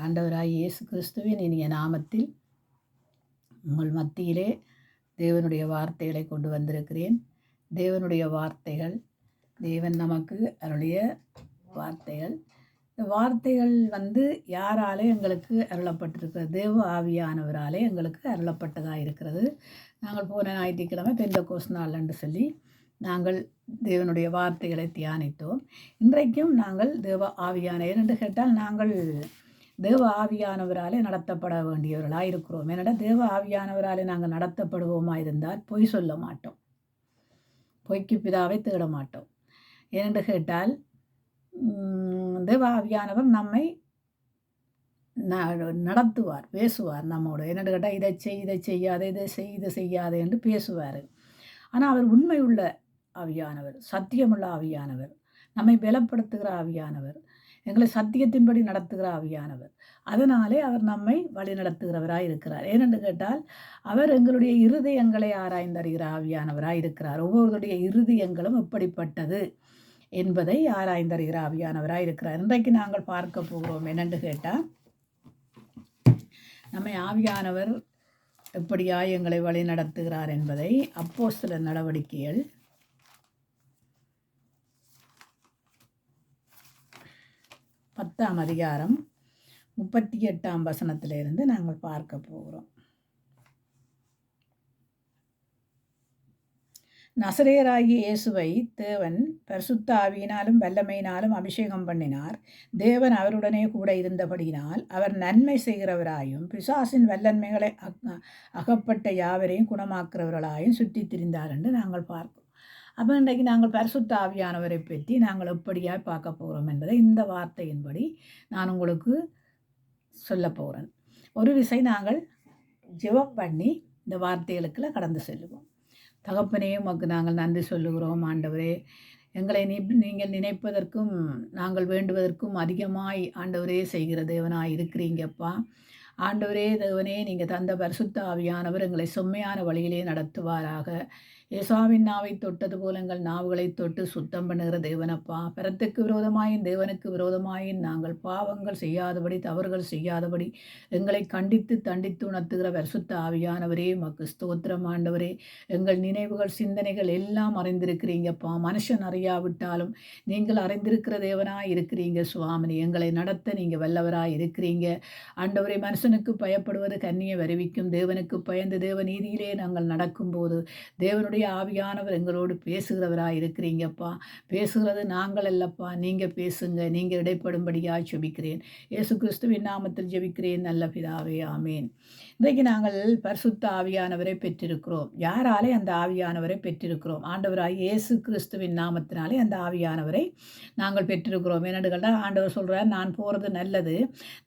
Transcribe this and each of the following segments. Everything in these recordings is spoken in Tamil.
ஆண்டவராய் இயேசு கிறிஸ்துவின் இனிய நாமத்தில் உங்கள் மத்தியிலே தேவனுடைய வார்த்தைகளை கொண்டு வந்திருக்கிறேன். தேவனுடைய வார்த்தைகள், தேவன் நமக்கு அருளிய வார்த்தைகள். இந்த வார்த்தைகள் யாராலே எங்களுக்கு அருளப்பட்டிருக்கிறது? தேவ ஆவியானவராலே எங்களுக்கு அருளப்பட்டதாக இருக்கிறது. நாங்கள் போன ஞாயிற்றுக்கிழமை பெந்தெக்கோஸ்து நாள் என்று சொல்லி நாங்கள் தேவனுடைய வார்த்தைகளை தியானித்தோம். இன்றைக்கும் நாங்கள் தேவ ஆவியான என்று கேட்டால் நாங்கள் தேவ ஆவியானவராலே நடத்தப்பட வேண்டியவர்களாக இருக்கிறோம். ஏன்னா தேவ ஆவியானவராலே நாங்கள் நடத்தப்படுவோமா இருந்தால் பொய் சொல்ல மாட்டோம், பொய்க்கு பிதாவை தேட மாட்டோம். ஏனென்று கேட்டால் தேவ ஆவியானவர் நம்மை நடத்துவார், பேசுவார் நம்மோடு. என்னென்று கேட்டால் இதை செய்யாத, இதை செய்யாத என்று பேசுவார். ஆனால் அவர் உண்மை உள்ள ஆவியானவர், சத்தியமுள்ள ஆவியானவர், நம்மை பலப்படுத்துகிற ஆவியானவர், எங்களை சத்தியத்தின்படி நடத்துகிற ஆவியானவர். அதனாலே அவர் நம்மை வழி நடத்துகிறவராக இருக்கிறார். ஏனென்று கேட்டால் அவர் எங்களுடைய இருதயங்களை ஆராய்ந்தறிகிற ஆவியானவராக இருக்கிறார். ஒவ்வொருவருடைய இருதயங்களும் எப்படிப்பட்டது என்பதை ஆராய்ந்தறிகிற ஆவியானவராக இருக்கிறார். இன்றைக்கு நாங்கள் பார்க்க போகிறோம் என்னென்று கேட்டால், நம்மை ஆவியானவர் எப்படியாய் எங்களை வழி நடத்துகிறார் என்பதை அப்போஸ்தலர் நடவடிக்கைகள் 10ஆம் அதிகாரம் 38ஆம் வசனத்திலிருந்து நாங்கள் பார்க்க போகிறோம். நசரேயராகிய இயேசுவை தேவன் பரிசுத்த ஆவியினாலும் வல்லமையினாலும் அபிஷேகம் பண்ணினார். தேவன் அவருடனே கூட இருந்தபடியினால் அவர் நன்மை செய்கிறவராயும் பிசாசின் வல்லன்மைகளை அகப்பட்ட யாவரையும் குணமாக்குறவர்களாயும் சுற்றி திரிந்தார் என்று நாங்கள் பார்க்கிறோம். அப்போ இன்றைக்கு நாங்கள் பரிசுத்த ஆவியானவரை பற்றி நாங்கள் எப்படியாக பார்க்க போகிறோம் என்பதை இந்த வார்த்தையின்படி நான் உங்களுக்கு சொல்ல போகிறேன். ஒரு விசை நாங்கள் ஜெபம் பண்ணி இந்த வார்த்தைகளுக்குள்ள கடந்து செல்லுவோம். தகப்பனே, உமக்கு நாங்கள் நன்றி சொல்லுகிறோம். ஆண்டவரே, எங்களை நீங்கள் நினைப்பதற்கும் நாங்கள் வேண்டுவதற்கும் அதிகமாய் ஆண்டவரே செய்கிற தேவனாய் இருக்கிறீங்கப்பா. ஆண்டவரே தேவனே, நீங்கள் தந்த பரிசுத்த ஆவியானவர் எங்களை செம்மையான வழியிலே நடத்துவாராக. ஏசாவின் நாவை தொட்டது போல எங்கள் நாவுகளை தொட்டு சுத்தம் பண்ணுகிற தேவனப்பா. பரத்துக்கு விரோதமாயின் தேவனுக்கு விரோதமாயின் நாங்கள் பாவங்கள் செய்யாதபடி, தவறுகள் செய்யாதபடி எங்களை கண்டித்து தண்டித்து உணர்த்துகிற பரிசுத்த ஆவியானவரே, உமக்கு ஸ்தோத்திரம். ஆண்டவரே, எங்கள் நினைவுகள் சிந்தனைகள் எல்லாம் அறிந்திருக்கிறீங்கப்பா. மனுஷன் அறியாவிட்டாலும் நீங்கள் அறிந்திருக்கிற தேவனாய் இருக்கிறீங்க சுவாமினி. எங்களை நடத்த நீங்கள் வல்லவராய் இருக்கிறீங்க ஆண்டவரே. மனுஷனுக்கு பயப்படுவது கண்ணியை வருவிக்கும். தேவனுக்கு பயந்து தேவ நீதியிலே நாங்கள் நடக்கும்போது தேவனுடைய ஆவியானவர் எங்களோடு பேசுகிறவராக இருக்கிறீங்கப்பா. பேசுகிறது நாங்கள் அல்லப்பா, நீங்கள் பேசுங்க. நீங்கள் இடைப்படும்படியாக ஜெபிக்கிறேன். இயேசு கிறிஸ்துவின் நாமத்தில் ஜெபிக்கிறேன் நல்ல பிதாவே, ஆமேன். இன்றைக்கு நாங்கள் பரிசுத்த ஆவியானவரை பெற்றிருக்கிறோம். யாராலே அந்த ஆவியானவரை பெற்றிருக்கிறோம்? ஆண்டவராய் இயேசு கிறிஸ்துவின் நாமத்தினாலே அந்த ஆவியானவரை நாங்கள் பெற்றிருக்கிறோம். என்னென்னு ஆண்டவர் சொல்கிறார், நான் போகிறது நல்லது,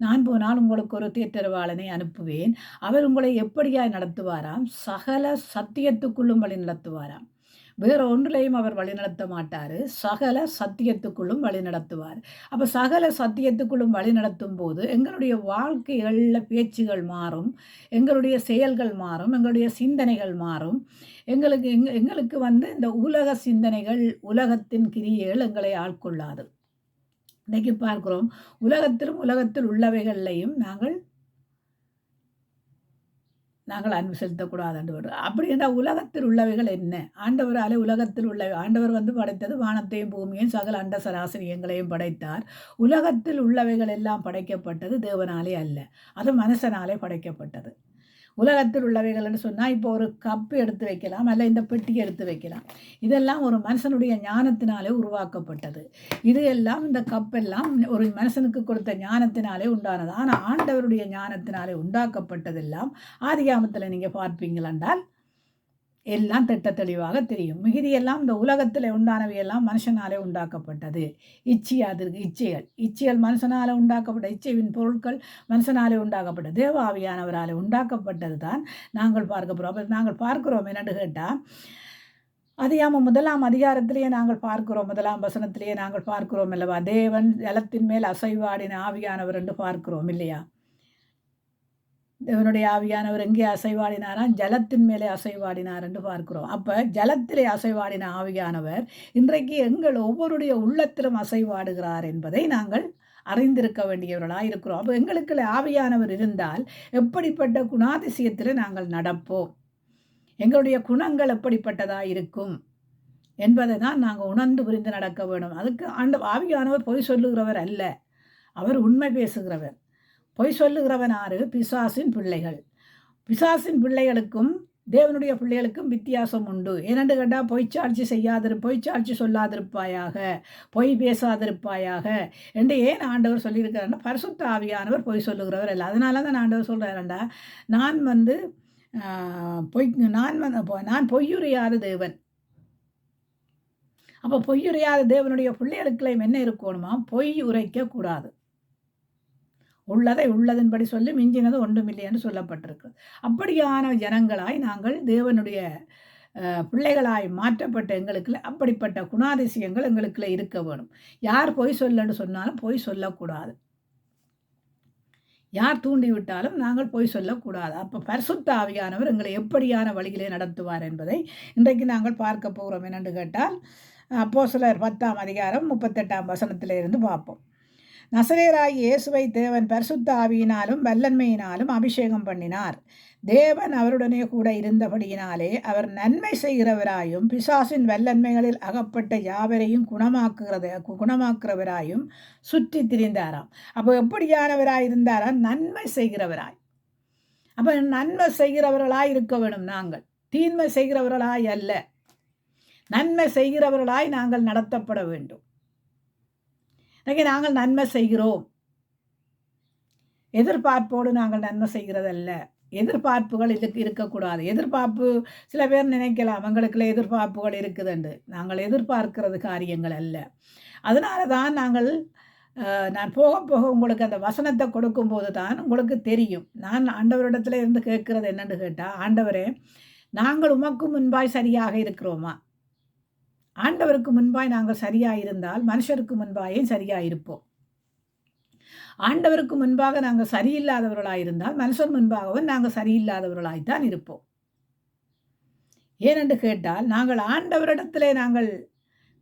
நான் போனால் உங்களுக்கு ஒரு தேற்றரவாளனை அனுப்புவேன், அவர் உங்களை எப்படியாய் நடத்துவாராம்? சகல சத்தியத்துக்குள்ளும் வழி நடத்துவாராம். வேற ஒன்றிலையும் அவர் வழிநடத்த மாட்டார், சகல சத்தியத்துக்குள்ளும் வழி நடத்துவார். அப்போ சகல சத்தியத்துக்குள்ளும் வழி நடத்தும் போது எங்களுடைய வாழ்க்கைகளில் பேச்சுகள் மாறும், எங்களுடைய செயல்கள் மாறும், எங்களுடைய சிந்தனைகள் மாறும். எங்களுக்கு இந்த உலக சிந்தனைகள், உலகத்தின் கிரியைகள் எங்களை ஆட்கொள்ளாது. இன்றைக்கு பார்க்கிறோம், உலகத்தில் உள்ளவைகளையும் நாங்கள் அன்பு செலுத்தக்கூடாது என்று. அப்படி என்றால் உலகத்தில் உள்ளவைகள் என்ன? ஆண்டவராலே உலகத்தில் ஆண்டவர் படைத்தது வானத்தையும் பூமியையும் சகல அண்ட சராசரியங்களையும் படைத்தார். உலகத்தில் உள்ளவைகள் எல்லாம் படைக்கப்பட்டது தேவனாலே அல்ல, அது மனுஷனாலே படைக்கப்பட்டது. உலகத்தில் உள்ளவைகள்னு சொன்னால் இப்போ ஒரு கப்பு எடுத்து வைக்கலாம், அல்ல இந்த பெட்டியை எடுத்து வைக்கலாம். இதெல்லாம் ஒரு மனுஷனுடைய ஞானத்தினாலே உருவாக்கப்பட்டது. இது எல்லாம், இந்த கப்பெல்லாம் ஒரு மனுஷனுக்கு கொடுத்த ஞானத்தினாலே உண்டானது. ஆனால் ஆண்டவருடைய ஞானத்தினாலே உண்டாக்கப்பட்டதெல்லாம் ஆதிகாமத்தில் நீங்கள் பார்ப்பீங்களென்றால் எல்லாம் திட்ட தெளிவாக தெரியும். மிகுதியெல்லாம் இந்த உலகத்தில் உண்டானவையெல்லாம் மனுஷனாலே உண்டாக்கப்பட்டது. இச்சைகள் மனுஷனால் உண்டாக்கப்பட்ட இச்சையின் பொருட்கள் மனுஷனாலே உண்டாக்கப்பட்ட தேவ ஆவியானவராலே உண்டாக்கப்பட்டது தான் நாங்கள் பார்க்க போகிறோம். அப்போ நாங்கள் பார்க்கிறோம் என்னென்னு கேட்டால், அதிகாமம் 1ஆம் அதிகாரத்திலேயே நாங்கள் பார்க்கிறோம், 1ஆம் வசனத்திலேயே நாங்கள் பார்க்கிறோம் அல்லவா, தேவன் ஜலத்தின் மேல் அசைவாடின ஆவியானவர் என்று பார்க்கிறோம் இல்லையா? தேவனுடைய ஆவியானவர் எங்கே அசைவாடினாராம்? ஜலத்தின் மேலே அசைவாடினார் என்று பார்க்கிறோம். அப்போ ஜலத்திலே அசைவாடின ஆவியானவர் இன்றைக்கு எங்கள் ஒவ்வொருடைய உள்ளத்திலும் அசைவாடுகிறார் என்பதை நாங்கள் அறிந்திருக்க வேண்டியவர்களாக இருக்கிறோம். அப்போ எங்களுக்கு ஆவியானவர் இருந்தால் எப்படிப்பட்ட குணாதிசயத்தில் நாங்கள் நடப்போம், எங்களுடைய குணங்கள் எப்படிப்பட்டதாக இருக்கும் என்பதை தான் நாங்கள் உணர்ந்து புரிந்து நடக்க வேணும். அதுக்கு ஆவியானவர் பொய் சொல்லுகிறவர் அல்ல, அவர் உண்மை பேசுகிறவர். பொய் சொல்லுகிறவன் ஆறு? பிசாசின் பிள்ளைகள். பிசாசின் பிள்ளைகளுக்கும் தேவனுடைய பிள்ளைகளுக்கும் வித்தியாசம் உண்டு. ஏனென்று கேட்டால் பொய்ச்சாட்சி சொல்லாதிருப்பாயாக, பொய் பேசாதிருப்பாயாக என்று ஏன் ஆண்டவர் சொல்லியிருக்கிறாருன்னா, பரிசுத்த ஆவியானவர் பொய் சொல்லுகிறவர் அல்ல. அதனால தான் ஆண்டவர் சொல்கிறாருண்டா, நான் பொய்யுரையாத தேவன். அப்போ பொய்யுரையாத தேவனுடைய பிள்ளைகளுக்குள்ளையும் என்ன இருக்கணுமா? பொய் உரைக்கக்கூடாது. உள்ளதை உள்ளதன்படி சொல்லி மிஞ்சினது ஒன்றுமில்லை என்று சொல்லப்பட்டிருக்கு. அப்படியான ஜனங்களாய் நாங்கள் தேவனுடைய பிள்ளைகளாய் மாற்றப்பட்ட எங்களுக்குள்ள அப்படிப்பட்ட குணாதிசயங்கள் எங்களுக்குள்ள இருக்க வேணும். யார் பொய் சொல்லன்னு சொன்னாலும் பொய் சொல்லக்கூடாது. யார் தூண்டிவிட்டாலும் நாங்கள் பொய் சொல்லக்கூடாது. அப்போ பரிசுத்த ஆவியானவர் எங்களை எப்படியான வழியிலே நடத்துவார் என்பதை இன்றைக்கு நாங்கள் பார்க்க போகிறோம். என்னென்று கேட்டால் அப்போஸ்தலர் 10ஆம் அதிகாரம் 38ஆம் வசனத்திலிருந்து பார்ப்போம். நசரேயராகிய இயேசுவை தேவன் பரிசுத்த ஆவியினாலும் வல்லன்மையினாலும் அபிஷேகம் பண்ணினார். தேவன் அவருடனே கூட இருந்தபடியினாலே அவர் நன்மை செய்கிறவராயும் பிசாசின் வல்லன்மைகளில் அகப்பட்ட யாவரையும் குணமாக்குறவராயும் சுற்றி திரிந்தாராம். அப்போ எப்படியானவராய் இருந்தாராம்? நன்மை செய்கிறவராய். அப்போ நன்மை செய்கிறவர்களாய் இருக்க வேணும். நாங்கள் தீன்மை செய்கிறவர்களாய் அல்ல, நன்மை செய்கிறவர்களாய் நாங்கள் நடத்தப்பட வேண்டும். இன்னைக்கு நாங்கள் நன்மை செய்கிறோம், எதிர்பார்ப்போடு நாங்கள் நன்மை செய்கிறதல்ல. எதிர்பார்ப்புகள் இதுக்கு இருக்கக்கூடாது. எதிர்பார்ப்பு சில பேர் நினைக்கலாம் அவங்களுக்குள்ள எதிர்பார்ப்புகள் இருக்குதுண்டு. நாங்கள் எதிர்பார்க்கிறது காரியங்கள் அல்ல. அதனால தான் நான் போக போக உங்களுக்கு அந்த வசனத்தை கொடுக்கும்போது தான் உங்களுக்கு தெரியும். நான் ஆண்டவரிடத்துல இருந்து கேட்கறது என்னன்னு கேட்டால், ஆண்டவரே, நாங்கள் உமக்கு முன்பாய் சரியாக இருக்கிறோமா? ஆண்டவருக்கு முன்பாய் நாங்கள் சரியாக இருந்தால் மனுஷருக்கு முன்பாயும் சரியாக இருப்போம். ஆண்டவருக்கு முன்பாக நாங்கள் சரியில்லாதவர்களாக இருந்தால் மனுஷர் முன்பாகவும் நாங்கள் சரியில்லாதவர்களாய்த்தான் இருப்போம். ஏனென்று கேட்டால், நாங்கள் ஆண்டவரிடத்திலே நாங்கள்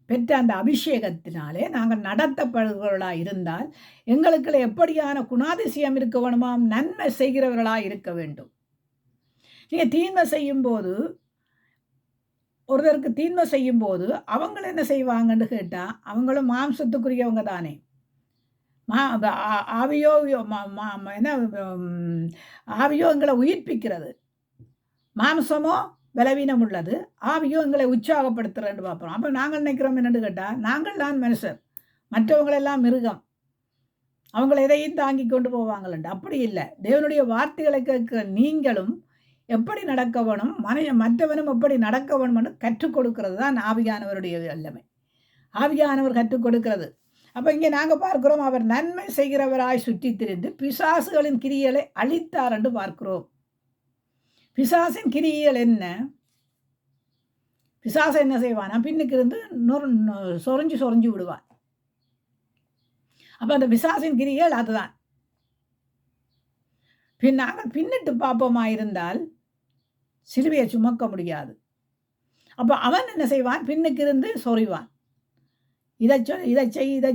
பெற்ற அந்த அபிஷேகத்தினாலே நாங்கள் நடத்தப்படுகிறவர்களாக இருந்தால் எங்களுக்குள்ள எப்படியான குணாதிசயம் இருக்க வேணுமாம்? நன்மை செய்கிறவர்களாக இருக்க வேண்டும். நீங்கள் தீன்மை செய்யும்போது, ஒருத்தருக்கு தீன்மை செய்யும்போது அவங்கள என்ன செய்வாங்கன்னு கேட்டால், அவங்களும் மாம்சத்துக்குரியவங்க தானே. ஆவியோ என்ன ஆவியோ எங்களை உயிர்ப்பிக்கிறது, மாம்சமோ பலவீனம் உள்ளது, ஆவியோ எங்களை உற்சாகப்படுத்துறேன்னு பார்ப்போம். அப்போ நாங்கள் நினைக்கிறோம் என்னென்னு கேட்டால், நாங்கள் தான் மனுஷர், மற்றவங்களெல்லாம் மிருகம், அவங்கள எதையும் தாங்கி கொண்டு போவாங்களேண்டு. அப்படி இல்லை. தேவனுடைய வார்த்தைகளை கேட்கிற நீங்களும் எப்படி நடக்க வேணும், மற்றவனும் எப்படி நடக்க வேணும்னு கற்றுக் கொடுக்கிறது தான் ஆவியானவருடைய வல்லமை. ஆவியானவர் கற்றுக் கொடுக்கிறது. அப்போ இங்கே நாங்கள் பார்க்கிறோம், அவர் நன்மை செய்கிறவராய் சுற்றி திரிந்து பிசாசுகளின் கிரியைகளை அழித்தார் என்று பார்க்கிறோம். பிசாசின் கிரியைகள் என்ன? பிசாசு என்ன செய்வானா? பின்னுக்கு இருந்து சொரிஞ்சு விடுவான். அப்போ அந்த பிசாசின் கிரியைகள் அதுதான். நாங்கள் பின்னிட்டு பார்ப்போமா இருந்தால் சிலுவையை சுமக்க முடியாது. அப்போ அவன் என்ன செய்வான்? பின்னுக்கு இருந்து சொறிவான். இதை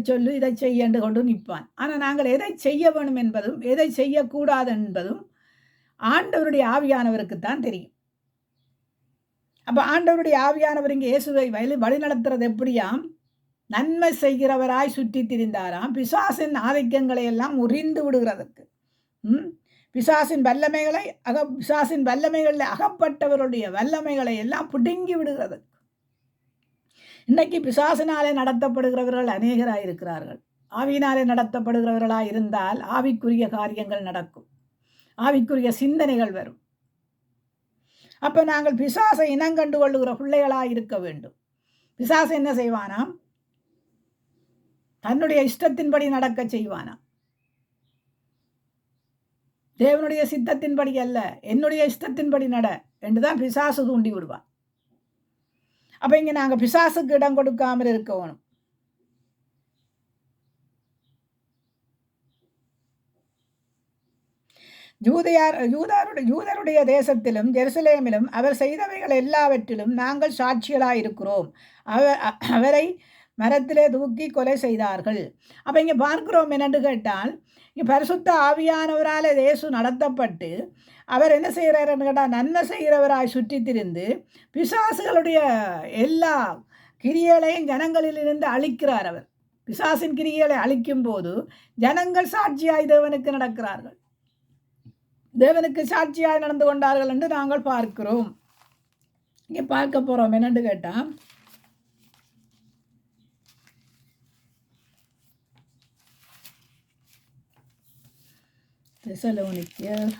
சொல்லு இதை செய் என்று கொண்டு நிற்பான். ஆனால் நாங்கள் எதை செய்ய வேணும் என்பதும் எதை செய்யக்கூடாது என்பதும் ஆண்டவருடைய ஆவியானவருக்குத்தான் தெரியும். அப்போ ஆண்டவருடைய ஆவியானவர் இங்கே இயேசுவை வழி நடத்துறது எப்படியாம்? நன்மை செய்கிறவராய் சுற்றி திரிந்தாராம், பிசாசின் ஆதிக்கங்களை எல்லாம் உறிந்து விடுகிறதுக்கு. பிசாசின் வல்லமைகளில் அகப்பட்டவருடைய வல்லமைகளை எல்லாம் பிடுங்கி விடுகிறது. இன்றைக்கு பிசாசினாலே நடத்தப்படுகிறவர்கள் அநேகராக இருக்கிறார்கள். ஆவியினாலே நடத்தப்படுகிறவர்களாக இருந்தால் ஆவிக்குரிய காரியங்கள் நடக்கும், ஆவிக்குரிய சிந்தனைகள் வரும். அப்போ நாங்கள் பிசாசை இனங்கண்டு கொள்ளுகிற பிள்ளைகளாக இருக்க வேண்டும். பிசாசு என்ன செய்வானாம்? தன்னுடைய இஷ்டத்தின்படி நடக்க செய்வானாம். தேவனுடைய சித்தத்தின்படி அல்ல, என்னுடைய இஷ்டத்தின்படி நட என்றுதான் பிசாசு தூண்டி விடுவான். அப்போ இங்கே நாங்கள் பிசாசுக்கு இடம் கொடுக்காமல் இருக்க வேணும். யூதருடைய தேசத்திலும் ஜெருசலேமிலும் அவர் செய்தவைகள் எல்லாவற்றிலும் நாங்கள் சாட்சிகளாயிருக்கிறோம். அவரை மரத்திலே தூக்கி கொலை செய்தார்கள். அப்போ இங்கே பார்க்கிறோம் என்னென்று கேட்டால், இங்கே பரிசுத்த ஆவியானவரால் இயேசு நடத்தப்பட்டு அவர் என்ன செய்கிறாருன்னு கேட்டால், நன்மை செய்கிறவராய் சுற்றி திரிந்து பிசாசுகளுடைய எல்லா கிரியைகளையும் ஜனங்களிலிருந்து அழிக்கிறார். அவர் பிசாசின் கிரியைகளை அழிக்கும் போது ஜனங்கள் சாட்சியாய் தேவனுக்கு நடக்கிறார்கள், தேவனுக்கு சாட்சியாய் நடந்து கொண்டார்கள் என்று நாங்கள் பார்க்கிறோம். இங்கே பார்க்க போகிறோம் என்னென்று கேட்டால், தெசலோனிக்கேயர்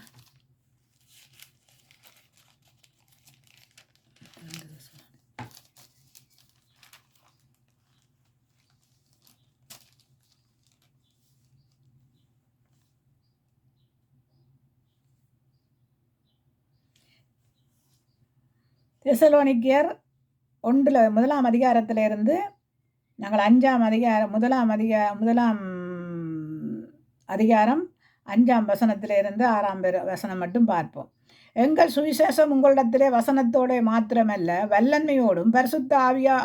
தெசலோனிக்கேயர் 1 அதிகாரத்திலிருந்து நாங்கள் 1 அதிகாரம் 5 வசனத்திலிருந்து 6 வசனம் மட்டும் பார்ப்போம். எங்கள் சுவிசேஷம் உங்களிடத்திலே வசனத்தோடு மாத்திரமல்ல, வல்லன்மையோடும் பரிசுத்த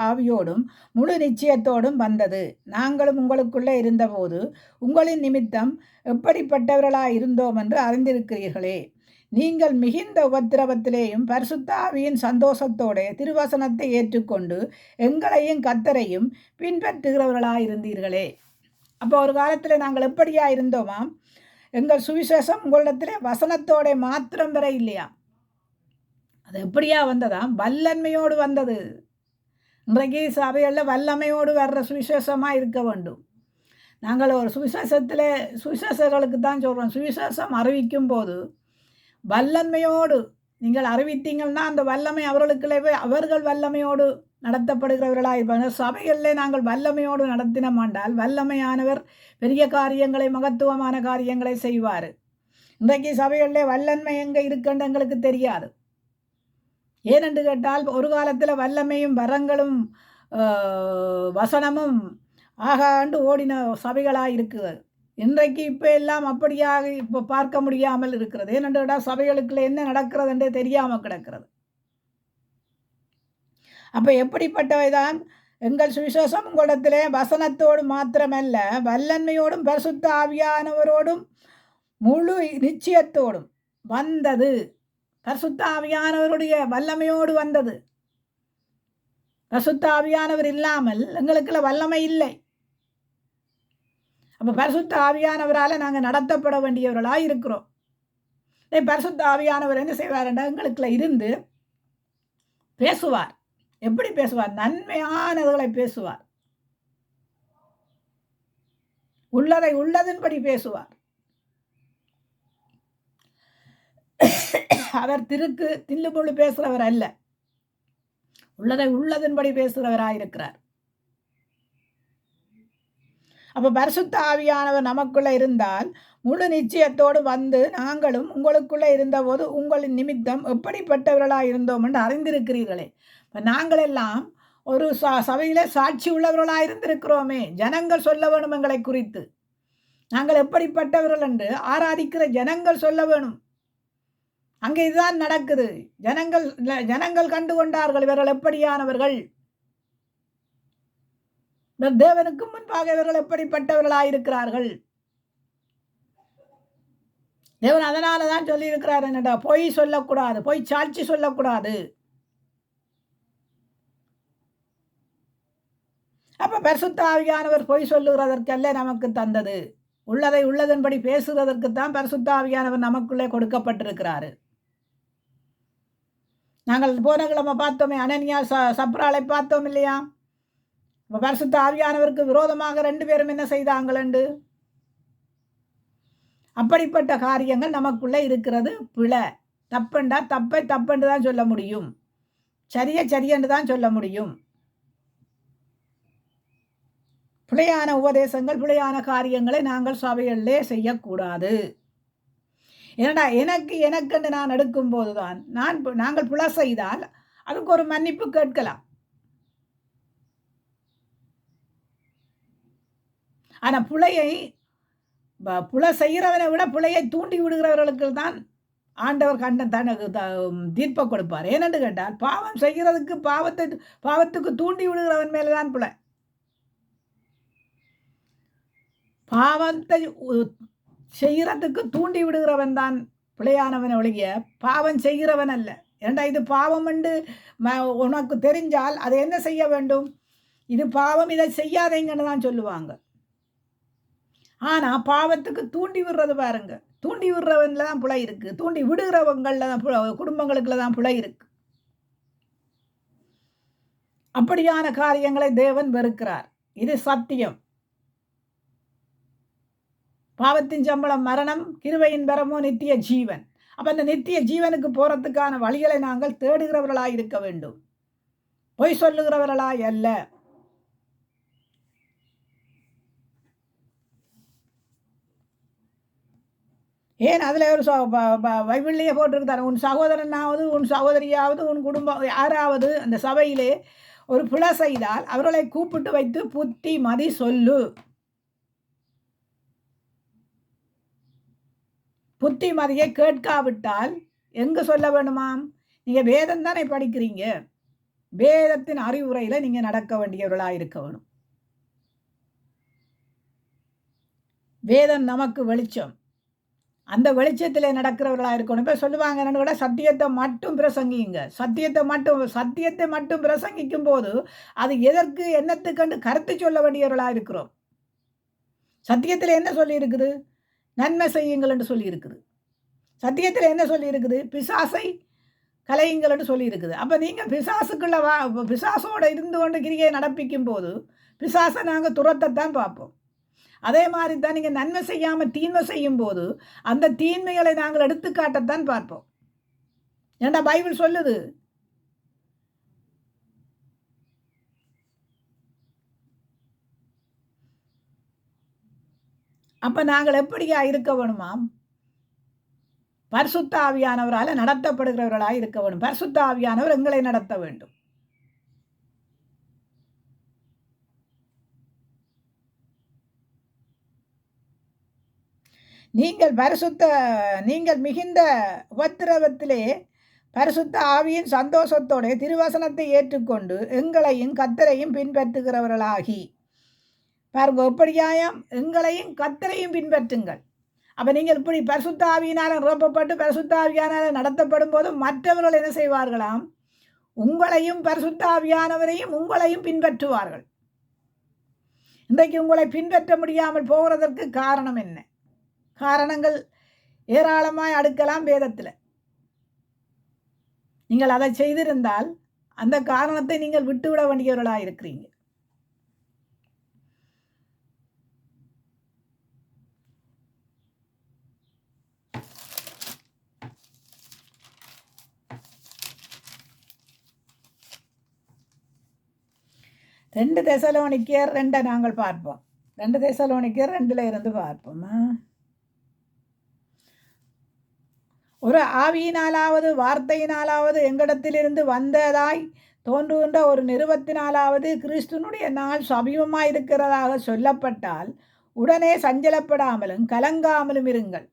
ஆவியோடும் முழு நிச்சயத்தோடும் வந்தது. நாங்களும் உங்களுக்குள்ளே இருந்தபோது உங்களின் நிமித்தம் எப்படிப்பட்டவர்களாய் இருந்தோம் என்று அறிந்திருக்கிறீர்களே. நீங்கள் மிகுந்த உபத்திரவத்திலேயும் பரிசுத்த ஆவியின் சந்தோஷத்தோட திருவசனத்தை ஏற்றுக்கொண்டு எங்களையும் கர்த்தரையும் பின்பற்றுகிறவர்களாயிருந்தீர்களே. அப்போ ஒரு காலத்தில் நாங்கள் எப்படியா இருந்தோமாம்? எங்கள் சுவிசேஷம் உங்களிடத்திலே வசனத்தோட மாத்திரம் வர இல்லையா? அது எப்படியா வந்ததாம்? வல்லன்மையோடு வந்தது. இன்றைக்கு சபைகளில் வல்லமையோடு வர்ற சுவிசேஷமாக இருக்க வேண்டும். நாங்கள் ஒரு சுவிசேஷர்களுக்கு தான் சொல்கிறோம், சுவிசேஷம் அறிவிக்கும் போது வல்லன்மையோடு நீங்கள் அறிவித்தீங்கன்னா அந்த வல்லமை அவர்களுக்குள்ளே போய் அவர்கள் வல்லமையோடு நடத்தப்படுகிறவர்களாக இருப்பாங்க. சபைகளிலே நாங்கள் வல்லமையோடு நடத்தினோமாண்டால் வல்லமையானவர் பெரிய காரியங்களை, மகத்துவமான காரியங்களை செய்வார். இன்றைக்கு சபைகளிலே வல்லன்மை எங்கே இருக்குன்னு எங்களுக்கு தெரியாது. ஏனென்று கேட்டால், ஒரு காலத்தில் வல்லமையும் வரங்களும் வசனமும் ஆகாண்டு ஓடின சபைகளாக இருக்குது. இன்றைக்கு இப்போ எல்லாம் அப்படியாக இப்போ பார்க்க முடியாமல் இருக்கிறது. ஏனென்று கேட்டால் சபைகளுக்குள்ள என்ன நடக்கிறது என்றே தெரியாமல் கிடக்கிறது. அப்போ எப்படிப்பட்டவைதான் எங்கள் சுவிசேஷம் உங்களிடத்திலே வசனத்தோடு மாத்திரமல்ல, வல்லன்மையோடும் பரிசுத்த ஆவியானவரோடும் முழு நிச்சயத்தோடும் வந்தது. பரிசுத்த ஆவியானவருடைய வல்லமையோடு வந்தது. பரிசுத்த ஆவியானவர் இல்லாமல் எங்களுக்குள்ள வல்லமை இல்லை. அப்போ பரிசுத்த ஆவியானவரால் நாங்கள் நடத்தப்பட வேண்டியவர்களாக இருக்கிறோம். பரிசுத்த ஆவியானவர் என்ன செய்வார்? எங்களுக்குள்ள இருந்து பேசுவார். எப்படி பேசுவார்? நன்மையானதுகளை பேசுவார். உள்ளதை உள்ளதின்படி பேசுவார். அவர் தில்லுமுள்ளு பேசுகிறவர் அல்ல, உள்ளதை உள்ளதின்படி பேசுகிறவராயிருக்கிறார். அப்போ பரிசுத்த ஆவியானவர் நமக்குள்ளே இருந்தால் முழு நிச்சயத்தோடு வந்து நாங்களும் உங்களுக்குள்ளே இருந்தபோது உங்களின் நிமித்தம் எப்படிப்பட்டவர்களாக இருந்தோம் என்று அறிந்திருக்கிறீர்களே. இப்போ நாங்கள் எல்லாம் ஒரு சபையில் சாட்சி உள்ளவர்களாக இருந்திருக்கிறோமே. ஜனங்கள் சொல்ல வேணும் எங்களை குறித்து, நாங்கள் எப்படிப்பட்டவர்கள் என்று ஆராதிக்கிற ஜனங்கள் சொல்ல வேணும். அங்கே இதுதான் நடக்குது. ஜனங்கள் கண்டு கொண்டார்கள் இவர்கள் எப்படியானவர்கள், தேவனுக்கு முன்பாக இவர்கள் எப்படிப்பட்டவர்களாயிருக்கிறார்கள். தேவன் அதனால தான் சொல்லியிருக்கிறார், என்னடா பொய் சொல்லக்கூடாது, பொய் சாட்சி சொல்லக்கூடாது. அப்போ பரிசுத்த ஆவியானவர் பொய் சொல்லுகிறதற்கல்ல நமக்கு தந்தது, உள்ளதை உள்ளதன்படி பேசுகிறதற்கு தான் பரிசுத்த ஆவியானவர் நமக்குள்ளே கொடுக்கப்பட்டிருக்கிறாரு. நாங்கள் போன கிழமை பார்த்தோமே, அனனியா சப்ராலை பார்த்தோம் இல்லையா? இப்போ பரிசுத்த ஆவியானவருக்கு விரோதமாக 2 பேரும் என்ன செய்தாங்களண்டு? அப்படிப்பட்ட காரியங்கள் நமக்குள்ளே இருக்கிறது. பிழை தப்புண்டா தப்பை தப்புண்டு தான் சொல்ல முடியும், சரியென்று தான் சொல்ல முடியும். பிழையான உபதேசங்கள், பிழையான காரியங்களை நாங்கள் சபைகளிலே செய்யக்கூடாது. ஏனடா எனக்கென்று நான் எடுக்கும்போது தான் நாங்கள் பிழை செய்தால் அதுக்கு ஒரு மன்னிப்பு கேட்கலாம். ஆனால் புலை செய்கிறவனை விட பிழையை தூண்டி விடுகிறவர்களுக்கு தான் ஆண்டவர் தனக்கு தீர்ப்பை கொடுப்பார். ஏனென்று கேட்டால் பாவம் செய்கிறதுக்கு பாவத்துக்கு தூண்டி விடுகிறவன் மேலே தான் பிழை. பாவத்தை செய்கிறதுக்கு தூண்டி விடுகிறவன் தான் பிழையானவன் ஒழிய பாவம் செய்கிறவன் அல்ல. ஏண்டா இது பாவம் என்று உனக்கு தெரிஞ்சால் அதை என்ன செய்ய வேண்டும்? இது பாவம், இதை செய்யாதேங்கன்னு தான் சொல்லுவாங்க. ஆனால் பாவத்துக்கு தூண்டி விடுறது பாருங்க, தூண்டி விடுறவன்ல தான் பிழை இருக்கு, தூண்டி விடுகிறவங்களில் தான் குடும்பங்களுக்குள்ள தான் பிழை இருக்கு. அப்படியான காரியங்களை தேவன் வெறுக்கிறார். இது சத்தியம். பாவத்தின் சம்பளம் மரணம், கிருபையின் வரமோ நித்திய ஜீவன். அப்ப அந்த நித்திய ஜீவனுக்கு போறதுக்கான வழிகளை நாங்கள் தேடுகிறவர்களாய் இருக்க வேண்டும், பொய் சொல்லுகிறவர்களாய் அல்ல. ஏன் அதில் ஒரு பைபிள்லேயே போட்டிருக்கிறார், உன் சகோதரனாவது உன் சகோதரியாவது உன் குடும்பம் யாராவது அந்த சபையிலே ஒரு பிழை செய்தால் அவர்களை கூப்பிட்டு வைத்து புத்தி மதி சொல்லு. புத்தி மதியை கேட்காவிட்டால் எங்கே சொல்ல வேணுமாம்? நீங்கள் வேதம் தானே படிக்கிறீங்க, வேதத்தின் அறிவுரையில் நீங்கள் நடக்க வேண்டியவர்களாக இருக்க வேணும். வேதம் நமக்கு வெளிச்சம், அந்த வெளிச்சத்தில் நடக்கிறவர்களாக இருக்கணும். இப்போ சொல்லுவாங்க என்னன்னு கூட, சத்தியத்தை மட்டும் பிரசங்கிங்க, சத்தியத்தை மட்டும் பிரசங்கிக்கும் போது அது எதற்கு என்னத்துக்கண்டு கருத்து சொல்ல வேண்டியவர்களாக இருக்கிறோம். சத்தியத்தில் என்ன சொல்லி இருக்குது? நன்மை செய்யுங்கள் என்று சொல்லி இருக்குது. சத்தியத்தில் என்ன சொல்லி இருக்குது? பிசாசை கலையுங்கள் என்று சொல்லி இருக்குது. அப்போ நீங்கள் பிசாசுக்குள்ள பிசாசோடு இருந்து கொண்டு கிரியை நடப்பிக்கும் போது பிசாசை நாங்கள் துரத்தத்தான் பார்ப்போம். அதே மாதிரி தான் நீங்கள் நன்மை செய்யாமல் தீன்மை செய்யும் போது அந்த தீன்மைகளை நாங்கள் எடுத்துக்காட்டத்தான் பார்ப்போம். ஏண்டா பைபிள் சொல்லுது, அப்போ நாங்கள் எப்படியா இருக்க வேணுமாம்? பரிசுத்த ஆவியானவரால் நடத்தப்படுகிறவர்களாக இருக்க வேண்டும். பரிசுத்த ஆவியானவர் எங்களை நடத்த வேண்டும். நீங்கள் மிகுந்த உபத்திரவத்திலே பரிசுத்த ஆவியின் சந்தோஷத்தோட திருவசனத்தை ஏற்றுக்கொண்டு எங்களையும் கர்த்தரையும் பின்பற்றுகிறவர்களாகி பாருங்க, எப்படியாயம் எங்களையும் கர்த்தரையும் பின்பற்றுங்கள். அப்போ நீங்கள் இப்படி பரிசுத்த ஆவியினால் நிரப்பப்பட்டு பரிசுத்த ஆவியானால் நடத்தப்படும் போது மற்றவர்கள் என்ன செய்வார்களாம்? உங்களையும் பரிசுத்த ஆவியானவரையும் உங்களையும் பின்பற்றுவார்கள். இன்றைக்கு உங்களை பின்பற்ற முடியாமல் போகிறதற்கு காரணம் என்ன? காரணங்கள் ஏராளமாய் அடுக்கலாம் வேதத்தில். நீங்கள் அதை செய்திருந்தால் அந்த காரணத்தை நீங்கள் விட்டுவிட வேண்டியவர்களாக இருக்கிறீங்க. ரெண்டு தெசலோனிக்கேயர் 2 நாங்கள் பார்ப்போம். 2 தெசலோனிக்கேயர் 2 இருந்து பார்ப்போமா. ஒரு ஆவியினாலாவது வார்த்தையினாலாவது எங்களிடத்திலிருந்து வந்ததாய் தோன்றுகின்ற ஒரு நிறுவத்தினாலாவது கிறிஸ்துனுடைய நாள் சமீபமாக இருக்கிறதாக சொல்லப்பட்டால் உடனே சஞ்சலப்படாமலும் கலங்காமலும் இருங்கள்.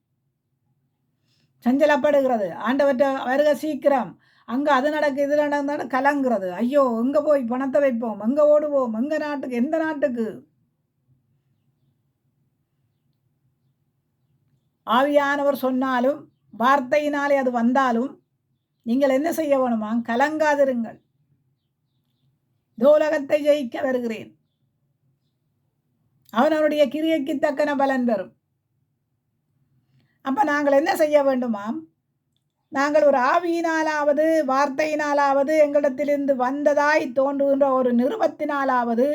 சஞ்சலப்படுகிறது, ஆண்டவற்ற வருக சீக்கிரம், அங்கே அது நடக்கு இது நடந்தாலும் கலங்குறது. ஐயோ எங்கே போய் பணத்தை வைப்போம், எங்கே ஓடுவோம், எங்கே நாட்டுக்கு, எந்த நாட்டுக்கு? ஆவியானவர் சொன்னாலும் வார்த்தையினாலே அது வந்தாலும் நீங்கள் என்ன செய்ய வேணுமா? கலங்காதிருங்கள். உலகத்தை ஜெயிக்க வருகிறேன், அவனுடைய கிரியைக்கு தக்கன பலன் பெறும். அப்போ நாங்கள் என்ன செய்ய வேண்டுமாம்? நாங்கள் ஒரு ஆவியினாலாவது வார்த்தையினாலாவது எங்களிடத்திலிருந்து வந்ததாய் தோன்றுகின்ற ஒரு நிறுவத்தினாலாவது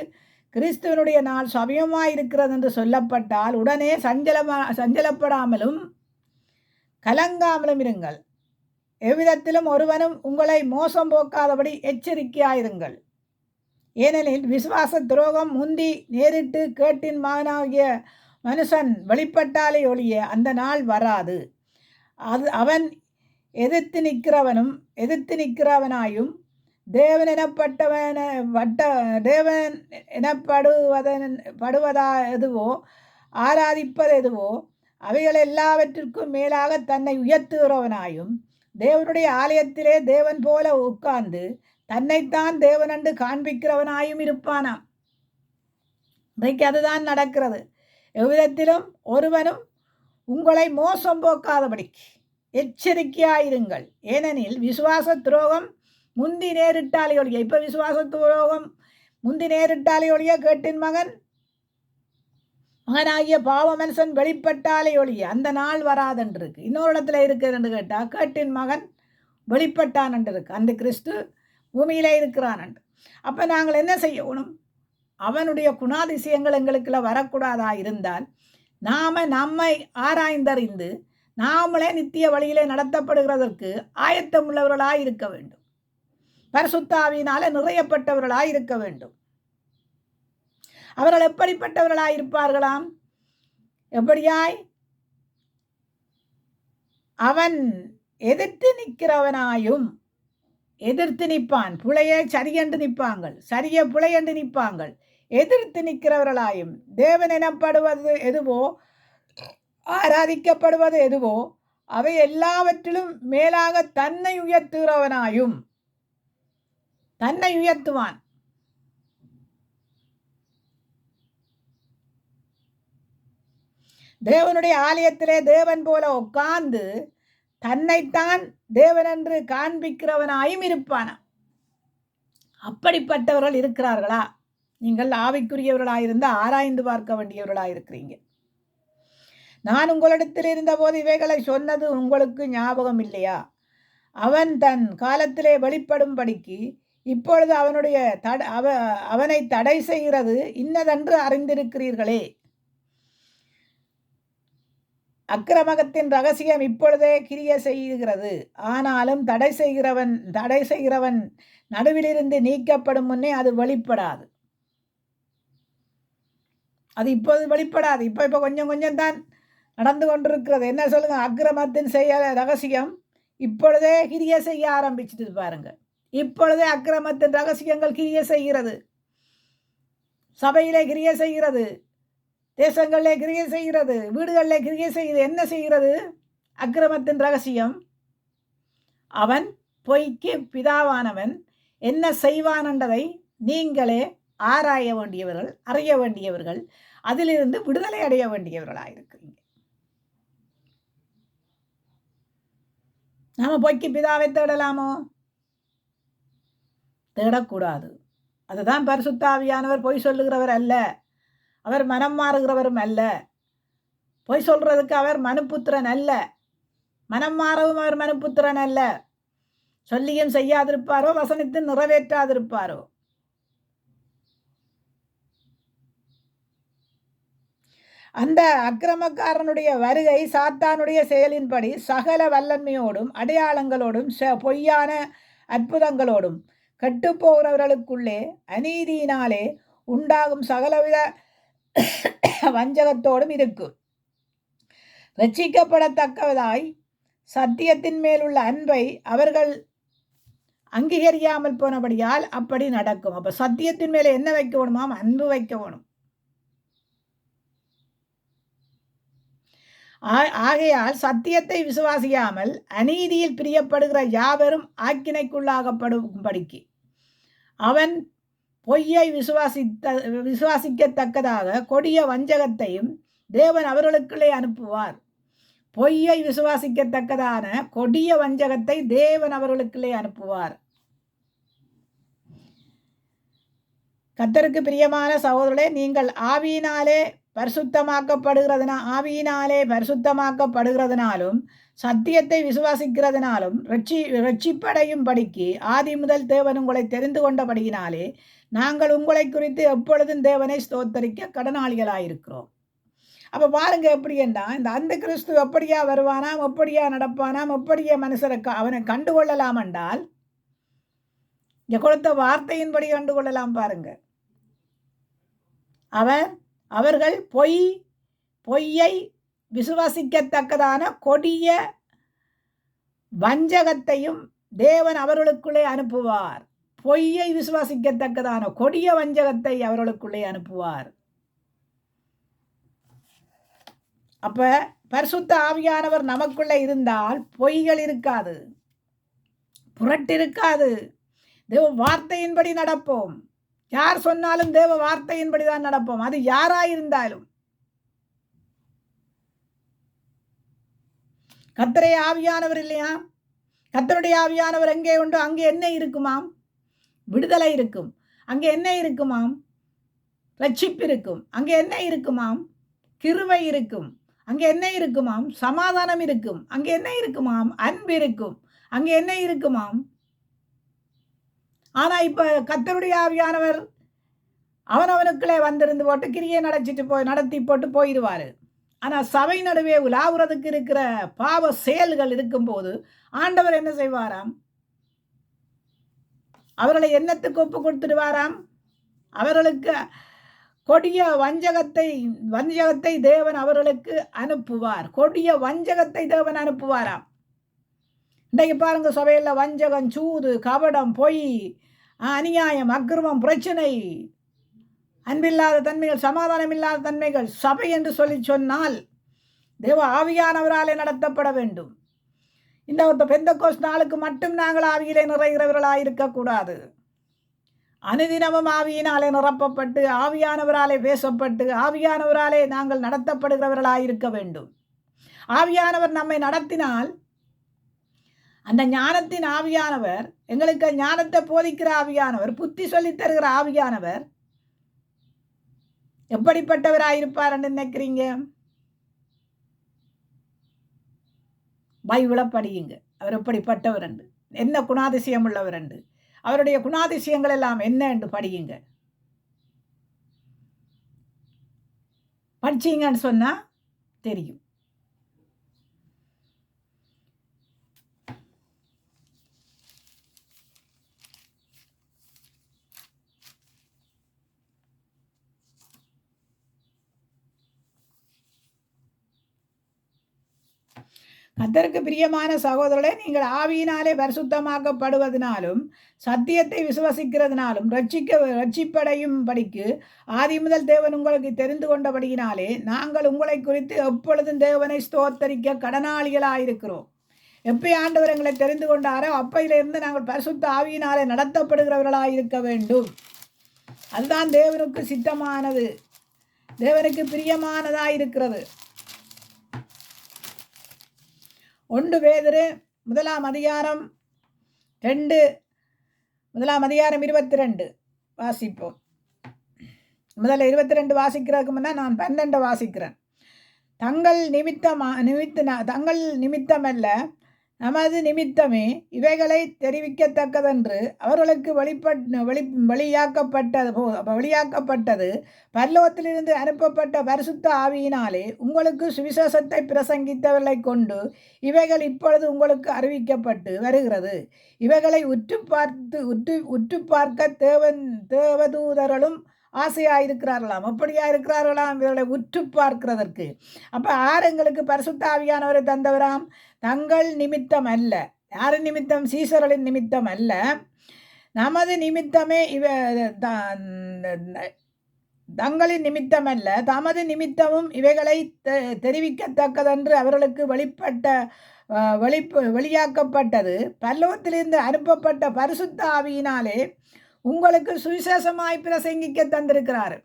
கிறிஸ்துவனுடைய நாள் சமயமாய் இருக்கிறது என்று சொல்லப்பட்டால் உடனே சஞ்சலப்படாமலும் கலங்காமலும் இருங்கள். எவ்விதத்திலும் ஒருவனும் உங்களை மோசம் போக்காதபடி எச்சரிக்கையாயிருங்கள். ஏனெனில் விசுவாச துரோகம் முந்தி நேரிட்டு கேட்டின் மகனாகிய மனுஷன் வெளிப்பட்டாலே ஒழிய அந்த நாள் வராது. அவன் எதிர்த்து நிற்கிறவனாயும் தேவன் எனப்படுவதா எதுவோ ஆராதிப்பது எதுவோ அவைகள் எல்லாவற்றிற்கும் மேலாக தன்னை உயர்த்துகிறவனாயும் தேவனுடைய ஆலயத்திலே தேவன் போல உட்கார்ந்து தன்னைத்தான் தேவனண்டு காண்பிக்கிறவனாயும் இருப்பானாம். இன்றைக்கு அதுதான் நடக்கிறது. எவ்விதத்திலும் ஒருவனும் உங்களை மோசம் போக்காதபடிக்கு எச்சரிக்கையாயிருங்கள். ஏனெனில் விசுவாச துரோகம் முந்தி நேரிட்டாலே ஒழிய, இப்போ விசுவாச துரோகம் முந்தி நேரிட்டாலே ஒழிய கேட்டின் மகனாகிய பாவ மனுஷன் வெளிப்பட்டாலே ஒழிய அந்த நாள் வராதென்று இருக்கு. இன்னொரு இடத்துல இருக்குதுன்னு கேட்டால் கேட்டின் மகன் வெளிப்பட்டான் என்று இருக்கு. அந்த கிறிஸ்து பூமியிலே இருக்கிறான் என்று. அப்போ நாங்கள் என்ன செய்யணும்? அவனுடைய குணாதிசயங்கள் எங்களுக்குள்ள வரக்கூடாதா இருந்தால் நாம் நம்மை ஆராய்ந்தறிந்து நாமளே நித்திய வழியிலே நடத்தப்படுகிறதற்கு ஆயத்தம் உள்ளவர்களாய் இருக்க வேண்டும். பரிசுத்த ஆவியினால நிறையப்பட்டவர்களாய் இருக்க வேண்டும். அவர்கள் எப்படிப்பட்டவர்களாய் இருப்பார்களாம்? எப்படியாய்? அவன் எதிர்த்து நிற்கிறவனாயும், எதிர்த்து நிற்பான். புலையை சரியென்று நிற்பாங்கள், சரிய புலையென்று நிற்பாங்கள். எதிர்த்து நிற்கிறவர்களாயும், தேவன் எனப்படுவது எதுவோ, ஆராதிக்கப்படுவது எதுவோ அவை எல்லாவற்றிலும் மேலாக தன்னை உயர்த்துகிறவனாயும், தன்னை உயர்த்துவான். தேவனுடைய ஆலயத்திலே தேவன் போல உட்கார்ந்து தன்னைத்தான் தேவன் என்று காண்பிக்கிறவனாயும் இருப்பானா. அப்படிப்பட்டவர்கள் இருக்கிறார்களா? நீங்கள் ஆவிக்குரியவர்களாயிருந்தால் ஆராய்ந்து பார்க்க வேண்டியவர்களாயிருக்கிறீங்க. நான் உங்களிடத்தில் இருந்தபோது இவைகளை சொன்னது உங்களுக்கு ஞாபகம் இல்லையா? அவன் தன் காலத்திலே வெளிப்படும்படிக்கு இப்பொழுது அவனை தடை செய்கிறது இன்னதென்று அறிந்திருக்கிறீர்களே. அக்கிரமத்தின் ரகசியம் இப்பொழுதே கிரிய செய்கிறது. ஆனாலும் தடை செய்கிறவன் நடுவிலிருந்து நீக்கப்படும் முன்னே அது வெளிப்படாது. அது இப்போது வெளிப்படாது. இப்போ கொஞ்சம் கொஞ்சம் தான் நடந்து கொண்டிருக்கிறது. என்ன சொல்லுங்க? அக்கிரமத்தின் ரகசியம் இப்பொழுதே கிரிய செய்ய ஆரம்பிச்சுட்டு பாருங்க. இப்பொழுதே அக்கிரமத்தின் ரகசியங்கள் கிரிய செய்கிறது. சபையிலே கிரிய செய்கிறது, தேசங்களிலே கிரிய செய்கிறது, வீடுகளிலே கிரிய செய்கிறது. என்ன செய்கிறது? அக்கிரமத்தின் ரகசியம். அவன் பொய்க்கு பிதாவானவன் என்ன செய்வான் என்றதை நீங்களே ஆராய வேண்டியவர்கள், அறிய வேண்டியவர்கள், அதிலிருந்து விடுதலை அடைய வேண்டியவர்களாயிருக்கிறீங்க. நாம பொய்க்கு பிதாவை தேடலாமோ? தேடக்கூடாது. அதுதான் பரிசுத்த ஆவியானவர் பொய் சொல்லுகிறவர் அல்ல, அவர் மனம் மாறுகிறவரும் அல்ல. பொய் சொல்றதுக்கு அவர் மனுப்புத்திரன் அல்ல, மனம் மாறவும் அவர் மனுப்புத்திரன் அல்ல. சொல்லியும் செய்யாதிருப்பாரோ, வசனித்து நிறைவேற்றாதிருப்பாரோ. அந்த அக்கிரமக்காரனுடைய வருகை சாத்தானுடைய செயலின்படி சகல வல்லன்மையோடும் அடையாளங்களோடும் பொய்யான அற்புதங்களோடும் கெட்டுப்போகிறவர்களுக்குள்ளே அநீதியினாலே உண்டாகும் சகலவித வஞ்சகத்தோடும் இருக்கும். ரட்சிக்கப்படத்தக்கதாய் சத்தியத்தின் மேலுள்ள அன்பை அவர்கள் அங்கீகரியாமல் போனபடியால் அப்படி நடக்கும். அப்போ சத்தியத்தின் மேலே என்ன வைக்க வேணுமாம்? அன்பு வைக்க வேணும். ஆகையால் சத்தியத்தை விசுவாசியாமல் அநீதியில் பிரியப்படுகிற யாவரும் ஆக்கினைக்குள்ளாகப்படும்படிக்கு அவன் பொய்யை விசுவாசிக்கத்தக்கதாக கொடிய வஞ்சகத்தையும் தேவன் அவர்களுக்குள்ளே அனுப்புவார். பொய்யை விசுவாசிக்கத்தக்கதான கொடிய வஞ்சகத்தை தேவன் அவர்களுக்குள்ளே அனுப்புவார். கர்த்தருக்கு பிரியமான சகோதரர்களே, நீங்கள் ஆவியினாலே பரிசுத்தமாக்கப்படுகிறதுனாலும் சத்தியத்தை விசுவாசிக்கிறதுனாலும் ரட்சிப்படையும் படிக்கு ஆதி முதல் தேவன் உங்களை தெரிந்து கொண்டபடியினாலே நாங்கள் உங்களை குறித்து எப்பொழுதும் தேவனை ஸ்தோத்தரிக்க கடனாளிகளாயிருக்கிறோம். அப்போ பாருங்க, எப்படி என்றால் இந்த அந்த கிறிஸ்து எப்படியா வருவானாம், எப்படியா நடப்பானாம், எப்படியா மனுஷரை அவனை கண்டுகொள்ளலாம் என்றால் இங்கே கொடுத்த வார்த்தையின்படி கண்டுகொள்ளலாம். பாருங்க, அவர்கள் பொய்யை விசுவாசிக்கத்தக்கதான கொடிய வஞ்சகத்தையும் தேவன் அவர்களுக்குள்ளே அனுப்புவார். பொய்யை விசுவாசிக்கத்தக்கதான கொடிய வஞ்சகத்தை அவர்களுக்குள்ளே அனுப்புவார். அப்ப பரிசுத்த ஆவியானவர் நமக்குள்ளே இருந்தால் பொய்கள் இருக்காது, புரட்டு இருக்காது. தேவ வார்த்தையின்படி நடப்போம். யார் சொன்னாலும் தேவ வார்த்தையின்படி தான் நடப்போம். அது யாராயிருந்தாலும் கர்த்தருடைய ஆவியானவர் இல்லையா? கர்த்தருடைய ஆவியானவர் எங்கே உண்டோ அங்கே என்ன இருக்குமாம்? விடுதலை இருக்கும். அங்கே என்ன இருக்குமாம்? ரட்சிப்பு இருக்கும். அங்கே என்ன இருக்குமாம்? கிருபை இருக்கும். அங்கே என்ன இருக்குமாம்? சமாதானம் இருக்கும். அங்கே என்ன இருக்குமாம்? அன்பு இருக்கும். அங்கே என்ன இருக்குமாம்? ஆனா இப்ப கர்த்தருடைய ஆவியானவர் அவனவனுக்குள்ளே வந்திருந்து போட்டு கிரியை நடத்தி போட்டு போயிடுவாரு. ஆனா சபை நடுவே உலாவுறதுக்கு இருக்கிற பாவ செயல்கள் இருக்கும்போது ஆண்டவர் என்ன செய்வாராம்? அவர்களை என்னத்துக்கு ஒப்பு கொடுத்துடுவாராம்? அவர்களுக்கு கொடிய வஞ்சகத்தை தேவன் அவர்களுக்கு அனுப்புவார். கொடிய வஞ்சகத்தை தேவன் அனுப்புவாராம். இன்றைக்கு பாருங்க, சபையில் வஞ்சகம், சூது, கபடம், பொய், அநியாயம், அக்கிரமம், பிரச்சனை, அன்பில்லாத தன்மைகள், சமாதானம் இல்லாத தன்மைகள். சபை என்று சொல்லி சொன்னால் தேவ ஆவியானவராலே நடத்தப்பட வேண்டும். இந்த பெந்தகோஸ்து நாளுக்கு மட்டும் நாங்கள் ஆவியிலே நிறைகிறவர்களாக இருக்கக்கூடாது. அனுதினமும் ஆவியினாலே நிரப்பப்பட்டு, ஆவியானவராலே பேசப்பட்டு, ஆவியானவராலே நாங்கள் நடத்தப்படுகிறவர்களாக இருக்க வேண்டும். ஆவியானவர் நம்மை நடத்தினால் அந்த ஞானத்தின் ஆவியானவர், எங்களுக்கு ஞானத்தை போதிக்கிற ஆவியானவர், புத்தி சொல்லித் தருகிற ஆவியானவர் எப்படிப்பட்டவராயிருப்பார் என்று நினைக்கிறீங்க? பைபிளை படியுங்க. அவர் எப்படிப்பட்டவர் என்று, என்ன குணாதிசயம் உள்ளவர் என்று, அவருடைய குணாதிசயங்கள் எல்லாம் என்ன என்று படியுங்க. படிச்சீங்கன்னு சொன்னா தெரியும். கர்த்தருக்கு பிரியமான சகோதரர்களே, நீங்கள் ஆவியினாலே பரிசுத்தமாக்கப்படுவதனாலும் சத்தியத்தை விசுவசிக்கிறதுனாலும் ரட்சிப்படையும் படிக்கு ஆதி முதல் தேவன் உங்களுக்கு தெரிந்து கொண்டபடியினாலே நாங்கள் உங்களை குறித்து எப்பொழுதும் தேவனை ஸ்தோத்தரிக்க கடனாளிகளாயிருக்கிறோம். எப்போ ஆண்டவர் எங்களை தெரிந்து கொண்டாரோ அப்பையிலிருந்து நாங்கள் பரிசுத்த ஆவியினாலே நடத்தப்படுகிறவர்களாக இருக்க வேண்டும். அதுதான் தேவனுக்கு சித்தமானது, தேவனுக்கு பிரியமானதாக இருக்கிறது. 1 பேதுரு 1:22 வாசிப்போம். முதல்ல 22 வாசிக்கிறதுக்கு முன்னா நான் 12 வாசிக்கிறேன். தங்கள் நிமித்தமல்ல நமது நிமித்தமே இவைகளை தெரிவிக்கத்தக்கதென்று அவர்களுக்கு வழியாக்கப்பட்டது பரலோகத்திலிருந்து அனுப்பப்பட்ட பரிசுத்த ஆவியினாலே உங்களுக்கு சுவிசேஷத்தை பிரசங்கித்தவர்களை கொண்டு இவைகள் இப்பொழுது உங்களுக்கு அறிவிக்கப்பட்டு வருகிறது. இவைகளை உற்று பார்க்க தேவதூதர்களும் ஆசையாயிருக்கிறார்களாம். அப்படியா இருக்கிறார்களாம் இவர்களை உற்று பார்க்கிறதற்கு. அப்போ யார் எங்களுக்கு பரிசுத்த ஆவியானவரை தந்தவராம்? தங்கள் நிமித்தம் அல்ல. யார் நிமித்தம்? சீசர்களின் நிமித்தம் அல்ல, நமது நிமித்தமே. தங்களின் நிமித்தம் அல்ல, தமது நிமித்தமும் இவைகளை தெரிவிக்கத்தக்கதென்று அவர்களுக்கு வெளியாக்கப்பட்டது பரலோகத்திலிருந்து அனுப்பப்பட்ட பரிசுத்த ஆவியினாலே உங்களுக்கு சுவிசேஷமாய் பிரசங்கிக்க தந்திருக்கிறார்.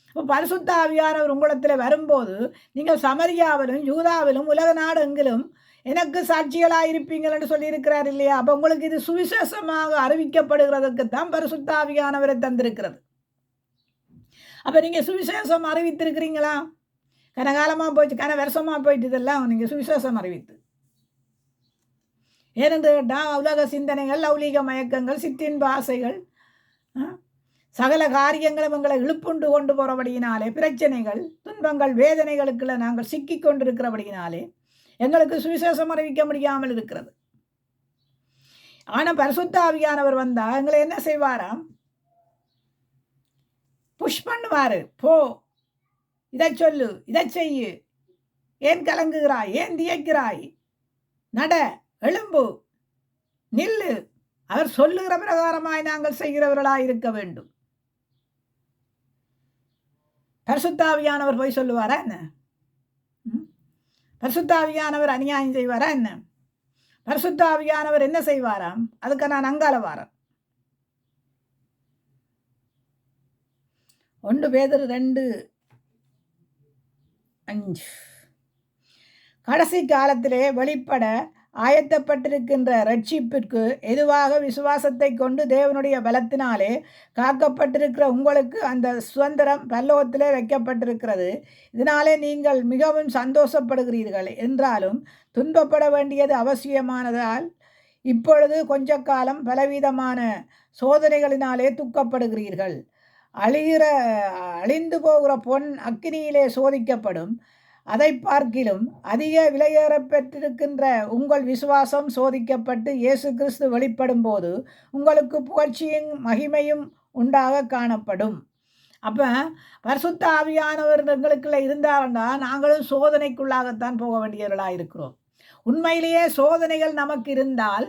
இப்போ பரிசுத்த ஆவியானவர் உங்களிடத்தில் வரும்போது நீங்கள் சமரியாவிலும் யூதாவிலும் உலக நாடு எங்கிலும் எனக்கு சாட்சிகளாயிருப்பீங்கள் என்று சொல்லியிருக்கிறார் இல்லையா? அப்போ உங்களுக்கு இது சுவிசேஷமாக அறிவிக்கப்படுகிறதுக்கு தான் பரிசுத்த ஆவியானவரை தந்திருக்கிறது. அப்போ நீங்கள் சுவிசேஷம் அறிவித்திருக்கிறீங்களா? கனகாலமாக போயிட்டு, வருஷமாக போயிட்டு இதெல்லாம் நீங்கள் சுவிசேஷம் அறிவித்து. ஏனென்று கேட்டால் உலக சிந்தனைகள், லௌலீக மயக்கங்கள், சிற்றின்ப ஆசைகள், சகல காரியங்களும் எங்களை இழுப்புண்டு கொண்டு போகிறபடியினாலே, பிரச்சனைகள், துன்பங்கள், வேதனைகளுக்குள்ள நாங்கள் சிக்கி கொண்டிருக்கிறபடியினாலே எங்களுக்கு சுவிசேஷம் அறிவிக்க முடியாமல் இருக்கிறது. ஆனால் பரிசுத்த ஆவியானவர் வந்தால் எங்களை என்ன செய்வாராம்? புஷ் பண்ணுவார். போ, இதை சொல்லு, இதை செய்யு, ஏன் கலங்குகிறாய், ஏன் தியக்கிறாய், நட, எழும்பு, நில்லு. அவர் சொல்லுகிற பிரகாரமாய் நாங்கள் செய்கிறவர்களாய் இருக்க வேண்டும். பரிசுத்த ஆவியானவர் போய் சொல்லுவாரா என்ன? பரிசுத்த ஆவியானவர் அநியாயம் செய்வாரா என்ன? பரிசுத்த ஆவியானவர் என்ன செய்வாராம்? அதுக்கு நான் அங்கால வாரேன். 1 பேதுரு 2:5 கடைசி காலத்திலே வெளிப்பட ஆயத்தப்பட்டிருக்கின்ற ரட்சிப்பிற்கு எதுவாக விசுவாசத்தை கொண்டு தேவனுடைய பலத்தினாலே காக்கப்பட்டிருக்கிற உங்களுக்கு அந்த சுதந்திரம் பரலோகத்திலே வைக்கப்பட்டிருக்கிறது. இதனாலே நீங்கள் மிகவும் சந்தோஷப்படுகிறீர்கள். என்றாலும் துன்பப்பட வேண்டியது அவசியமானதால் இப்பொழுது கொஞ்ச காலம் பலவிதமான சோதனைகளினாலே துக்கப்படுகிறீர்கள். அழிந்து போகிற பொன் அக்கினியிலே சோதிக்கப்படும். அதை பார்க்கிலும் அதிக விலையேற பெற்றிருக்கின்ற உங்கள் விசுவாசம் சோதிக்கப்பட்டு இயேசு கிறிஸ்து வெளிப்படும் போது உங்களுக்கு புகழ்ச்சியும் மகிமையும் உண்டாக காணப்படும். அப்போ பரிசுத்த ஆவியானவர் எங்களுக்குள்ள இருந்தாருன்னா நாங்களும் சோதனைக்குள்ளாகத்தான் போக வேண்டியவர்களாக இருக்கிறோம். உண்மையிலேயே சோதனைகள் நமக்கு இருந்தால்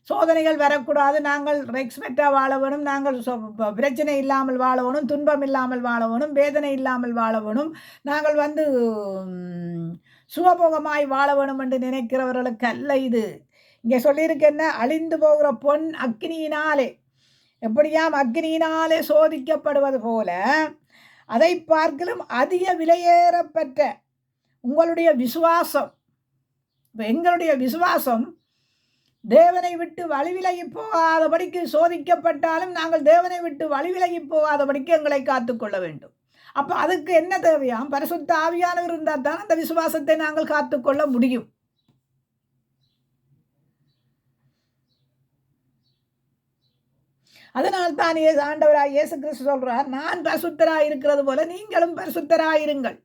சோதனைகள் வரக்கூடாது, நாங்கள் ரெஸ்பெக்டாக வாழ வேணும், நாங்கள் பிரச்சனை இல்லாமல் வாழ வேணும், துன்பம் இல்லாமல் வாழ வேணும், வேதனை இல்லாமல் வாழ வேணும், நாங்கள் சுகபோகமாய் வாழ வேணும் என்று நினைக்கிறவர்களுக்கு அல்ல இது. இங்கே சொல்லியிருக்கேன்னா அழிந்து போகிற பொன் அக்னியினாலே எப்படியாம் அக்னியினாலே சோதிக்கப்படுவது போல அதை பார்க்கலும் அதிக விலையேறப்பெற்ற உங்களுடைய விசுவாசம். இப்போ எங்களுடைய விசுவாசம் தேவனை விட்டு வழிவிலகி போகாதபடிக்கு சோதிக்கப்பட்டாலும் நாங்கள் தேவனை விட்டு வழிவிலகி போகாதபடிக்கு எங்களை காத்துக்கொள்ள வேண்டும். அப்போ அதுக்கு என்ன தேவையாம்? பரிசுத்த ஆவியானவர் இருந்தால் தான் அந்த விசுவாசத்தை நாங்கள் காத்துக்கொள்ள முடியும். அதனால் தான் ஆண்டவராய் இயேசு கிறிஸ்து சொல்றார், நான் பரிசுத்தராய் இருக்கிறது போல நீங்களும் பரிசுத்தராயிருங்கள்.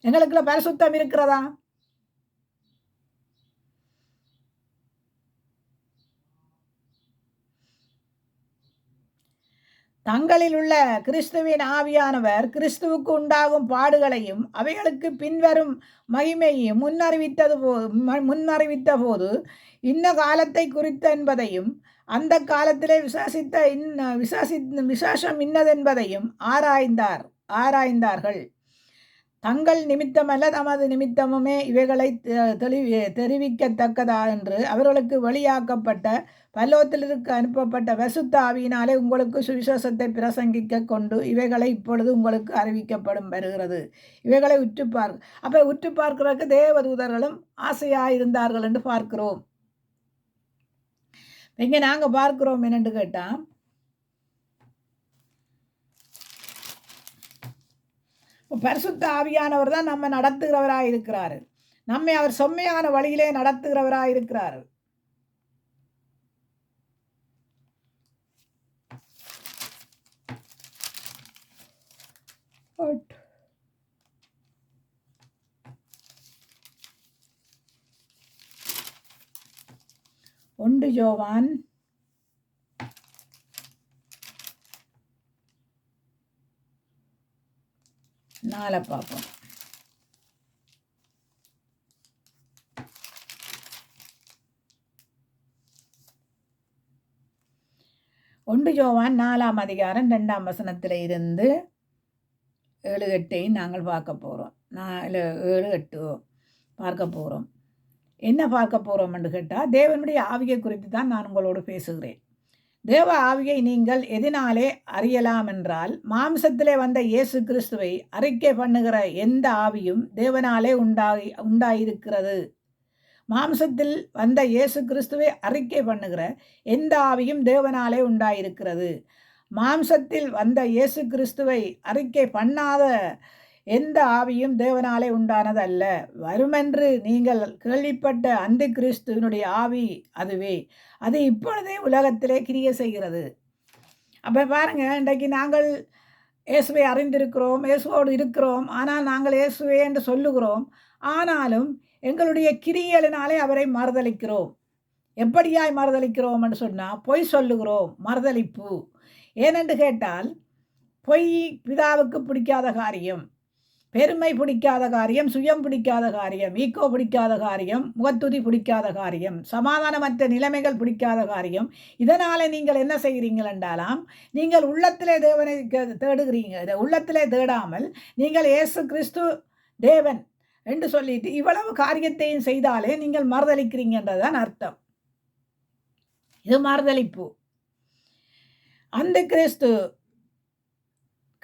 எங்களுக்குள்ள பரிசுத்தம் இருக்கிறதா? தங்களில் உள்ள கிறிஸ்துவின் ஆவியானவர் கிறிஸ்துவுக்கு உண்டாகும் பாடுகளையும் அவைகளுக்கு பின்வரும் மகிமையையும் முன்னறிவித்த போது இன்ன காலத்தை குறித்த என்பதையும் அந்த காலத்திலே விசேஷம் இன்னதென்பதையும் ஆராய்ந்தார்கள். தங்கள் நிமித்தமல்ல தமது நிமித்தமுமே இவைகளை தெரிவிக்கத்தக்கதா என்று அவர்களுக்கு வெளியாக்கப்பட்ட பரலோகத்திலிருந்து அனுப்பப்பட்ட பரிசுத்த ஆவியினாலே உங்களுக்கு சுவிசேஷத்தை பிரசங்கிக்க கொண்டு இவைகளை இப்பொழுது உங்களுக்கு அறிவிக்கப்படும் வருகிறது. இவைகளை உற்று பார்க்கிறதுக்கு தேவதூதர்களும் ஆசையாயிருந்தார்கள் என்று பார்க்கிறோம். இங்கே நாங்கள் பார்க்கிறோம் என்னென்று கேட்டால், பரிசுத்த ஆவியானவர் தான் நம்ம நடத்துகிறவராக இருக்கிறாரு. நம்மை அவர் செம்மையான வழியிலே நடத்துகிறவராக இருக்கிறாரு. ஒன்று யோவான் 4 பார்ப்போம். ஒன்று யோவான் 4ஆம் அதிகாரம் 2ஆம் வசனத்தில் இருந்து 7-8 நாங்கள் பார்க்க போகிறோம். 7-8 பார்க்க போகிறோம். என்ன பார்க்க போகிறோம் என்று கேட்டால், தேவனுடைய ஆவியை குறித்து தான் நான் உங்களோடு பேசுகிறேன். தேவ ஆவியை நீங்கள் எதனாலே அறியலாம் என்றால், மாம்சத்திலே வந்த இயேசு கிறிஸ்துவை அறிக்கை பண்ணுகிற எந்த ஆவியும் தேவனாலே உண்டாயிருக்கிறது. மாம்சத்தில் வந்த இயேசு கிறிஸ்துவை அறிக்கை பண்ணுகிற எந்த ஆவியும் தேவனாலே உண்டாயிருக்கிறது. மாம்சத்தில் வந்த இயேசு கிறிஸ்துவை அறிக்கை பண்ணாத எந்த ஆவியும் தேவனாலே உண்டானது அல்ல. வருமென்று நீங்கள் கேள்விப்பட்ட அந்த கிறிஸ்துவனுடைய ஆவி அதுவே. அது இப்பொழுதே உலகத்திலே கிரியை செய்கிறது. அப்போ பாருங்கள், இன்றைக்கு நாங்கள் இயேசுவை அறிந்திருக்கிறோம், இயேசுவோடு இருக்கிறோம். ஆனால் நாங்கள் இயேசுவே என்று சொல்லுகிறோம். ஆனாலும் எங்களுடைய கிரியலினாலே அவரை மறுதலிக்கிறோம். எப்படியாய் மறுதலிக்கிறோம் என்று சொன்னால், பொய் சொல்லுகிறோம். மறுதலிப்பு ஏனென்று கேட்டால், பொய் பிதாவுக்கு பிடிக்காத காரியம், பெருமை பிடிக்காத காரியம், சுயம் பிடிக்காத காரியம், ஈக்கோ பிடிக்காத காரியம், முகத்துதி பிடிக்காத காரியம், சமாதானமற்ற நிலைமைகள் பிடிக்காத காரியம். இதனால் நீங்கள் என்ன செய்கிறீங்கள் என்றாலாம், நீங்கள் உள்ளத்திலே தேவனை தேடுகிறீங்க. உள்ளத்திலே தேடாமல் நீங்கள் இயேசு கிறிஸ்து தேவன் என்று சொல்லிட்டு இவ்வளவு காரியத்தையும் செய்தாலே நீங்கள் மறுதலிக்கிறீங்கன்றதான் அர்த்தம். இது மறுதலிப்பு. அந்த கிறிஸ்து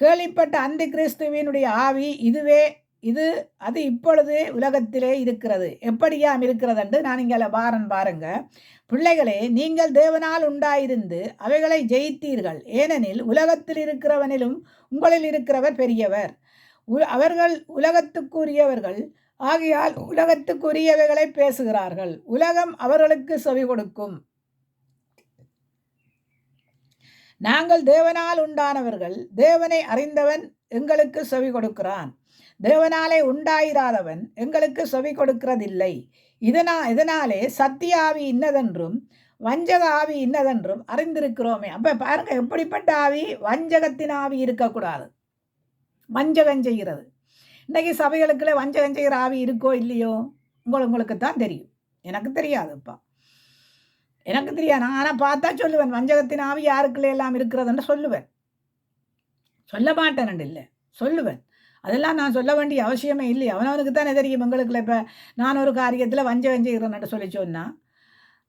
கேள்விப்பட்ட அந்த கிறிஸ்துவினுடைய ஆவி இதுவே அது இப்பொழுது உலகத்திலே இருக்கிறது. எப்படியாம் இருக்கிறது என்று நான் இங்கே பாருங்க. பிள்ளைகளே, நீங்கள் தேவனால் உண்டாயிருந்து அவைகளை ஜெயித்தீர்கள். ஏனெனில் உலகத்தில் இருக்கிறவனிலும் உங்களில் இருக்கிறவர் பெரியவர். அவர்கள் உலகத்துக்குரியவர்கள் ஆகையால் உலகத்துக்குரியவைகளை பேசுகிறார்கள். உலகம் அவர்களுக்கு செவி கொடுக்கும். நாங்கள் தேவனால் உண்டானவர்கள். தேவனை அறிந்தவன் எங்களுக்கு செவி கொடுக்கிறான். தேவனாலே உண்டாயிராதவன் எங்களுக்கு செவி கொடுக்கிறதில்லை. இதனாலே சத்திய ஆவி இன்னதென்றும் வஞ்சக ஆவி இன்னதென்றும் அறிந்திருக்கிறோமே. அப்போ பாருங்க, எப்படிப்பட்ட ஆவி? வஞ்சகத்தின் ஆவி இருக்கக்கூடாது. வஞ்சகம் செய்கிறது. இன்றைக்கி சபைகளுக்குள்ளே வஞ்சகம் செய்கிற ஆவி இருக்கோ இல்லையோ உங்களுக்கு தான் தெரியும். எனக்கு தெரியாதுப்பா, எனக்கு தெரியாது. நான் ஆனால் பார்த்தா சொல்லுவேன், வஞ்சகத்தின் ஆவி யாருக்குள்ளே எல்லாம் இருக்கிறதுன்னு சொல்லுவேன். சொல்ல மாட்டேன் இல்லை, சொல்லுவேன். அதெல்லாம் நான் சொல்ல வேண்டிய அவசியமே இல்லை. அவனவனுக்கு தானே தெரியும். எங்களுக்குள்ள இப்போ நான் ஒரு காரியத்தில் வஞ்சகம் செய்கிறேன்னு சொல்லி சொன்னால்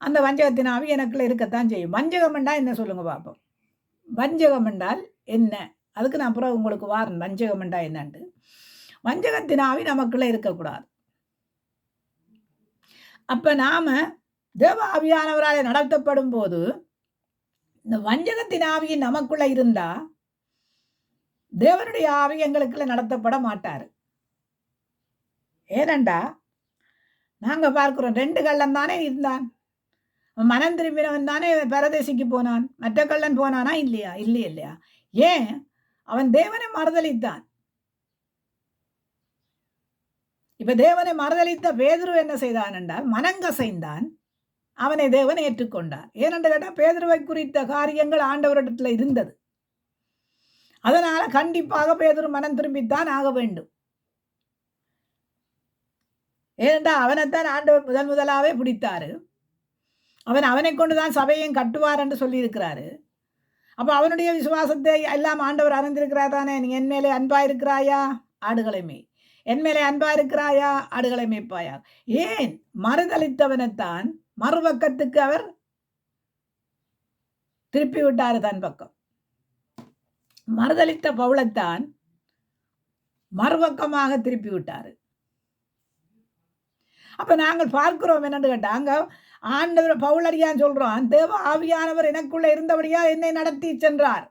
அந்த வஞ்சகத்தின் ஆவி எனக்குள்ளே இருக்கத்தான் செய்யும். வஞ்சகம் என்றால் என்ன சொல்லுங்க பார்ப்போம். வஞ்சகம் என்றால் என்ன? அதுக்கு நான் அப்புறம் உங்களுக்கு வாரன் வஞ்சகம் என்றால் என்னன்ட்டு. வஞ்சகத்தின் ஆவி நமக்குள்ளே இருக்கக்கூடாது. அப்போ நாம் தேவ ஆவியானவராலே நடத்தப்படும் போது இந்த வஞ்சகத்தின் ஆவி நமக்குள்ள இருந்தா தேவனுடைய ஆவி எங்களுக்குள்ள நடத்தப்பட மாட்டார். ஏனண்டா நாங்கள் பார்க்கிறோம், 2 கள்ளன் தானே இருந்தான். மனம் திரும்பினவன் தானே பரதேசிக்கு போனான். மற்ற கள்ளன் போனானா? இல்லையா? இல்லையா? ஏன்? அவன் தேவனை மறுதலித்தான். இப்ப தேவனை மறுதலித்த பேதுரு என்ன செய்தான் என்றால் மனங்கசைந்தான். அவனை தேவன் ஏற்றுக்கொண்டார். ஏனென்று கேட்டால் பேதுருவை குறித்த காரியங்கள் ஆண்டவரிடத்தில் இருந்தது. அதனால கண்டிப்பாக பேதுரு மனம் திரும்பித்தான் ஆக வேண்டும். ஏனென்றால் அவனைத்தான் ஆண்டவர் முதலாவே பிடித்தாரு. அவனை கொண்டுதான் சபையும் கட்டுவார் என்று சொல்லியிருக்கிறாரு. அப்போ அவனுடைய விசுவாசத்தை எல்லாம் ஆண்டவர் அறிந்திருக்கிறார் தானே. நீ என் மேலே அன்பா இருக்கிறாயா? ஆடுகளை மேய். என் மேலே அன்பா இருக்கிறாயா? ஆடுகளை மேய்ப்பாயா? ஏன்? மறுதளித்தவனைத்தான் மறுபக்கத்துக்கு அவர் திருப்பி விட்டாரு தன் பக்கம். மறுதளித்த பவுலைத்தான் மறுபக்கமாக திருப்பி விட்டாரு. அப்ப நாங்கள் பார்க்கிறோம் என்னன்னு கேட்டாங்க, ஆண்டவர் பவுலடியான் சொல்றான், தேவ ஆவியானவர் எனக்குள்ள இருந்தபடியா என்னை நடத்தி சென்றார்.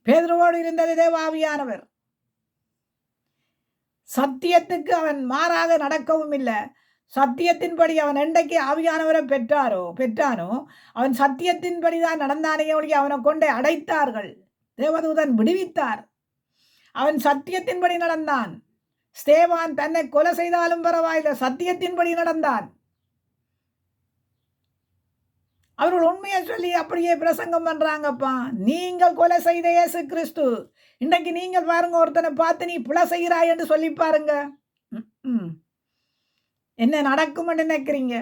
பேதுருவோடு இருந்தது தேவ ஆவியானவர். சத்தியத்துக்கு அவன் மாறாக நடக்கவும் இல்லை. சத்தியத்தின்படி அவன் என்றைக்கு ஆவியானவரை பெற்றானோ அவன் சத்தியத்தின்படி தான் நடந்தானே ஒழிய அவனை கொண்டே அடைத்தார்கள். தேவதூதன் விடுவித்தார். அவன் சத்தியத்தின்படி நடந்தான். ஸ்தேவான் தன்னை கொலை செய்தாலும் பரவாயில்லை, சத்தியத்தின்படி நடந்தான். அவர்கள் உண்மையை சொல்லி அப்படியே பிரசங்கம் பண்றாங்கப்பா. நீங்கள் கொலை செய்த இயேசு கிறிஸ்து, இன்றைக்கு நீங்கள் பாருங்க, ஒருத்தனை பார்த்து நீ பிழை செய்கிறாய் என்று சொல்லி பாருங்க, என்ன நடக்கும் நினைக்கிறீங்க?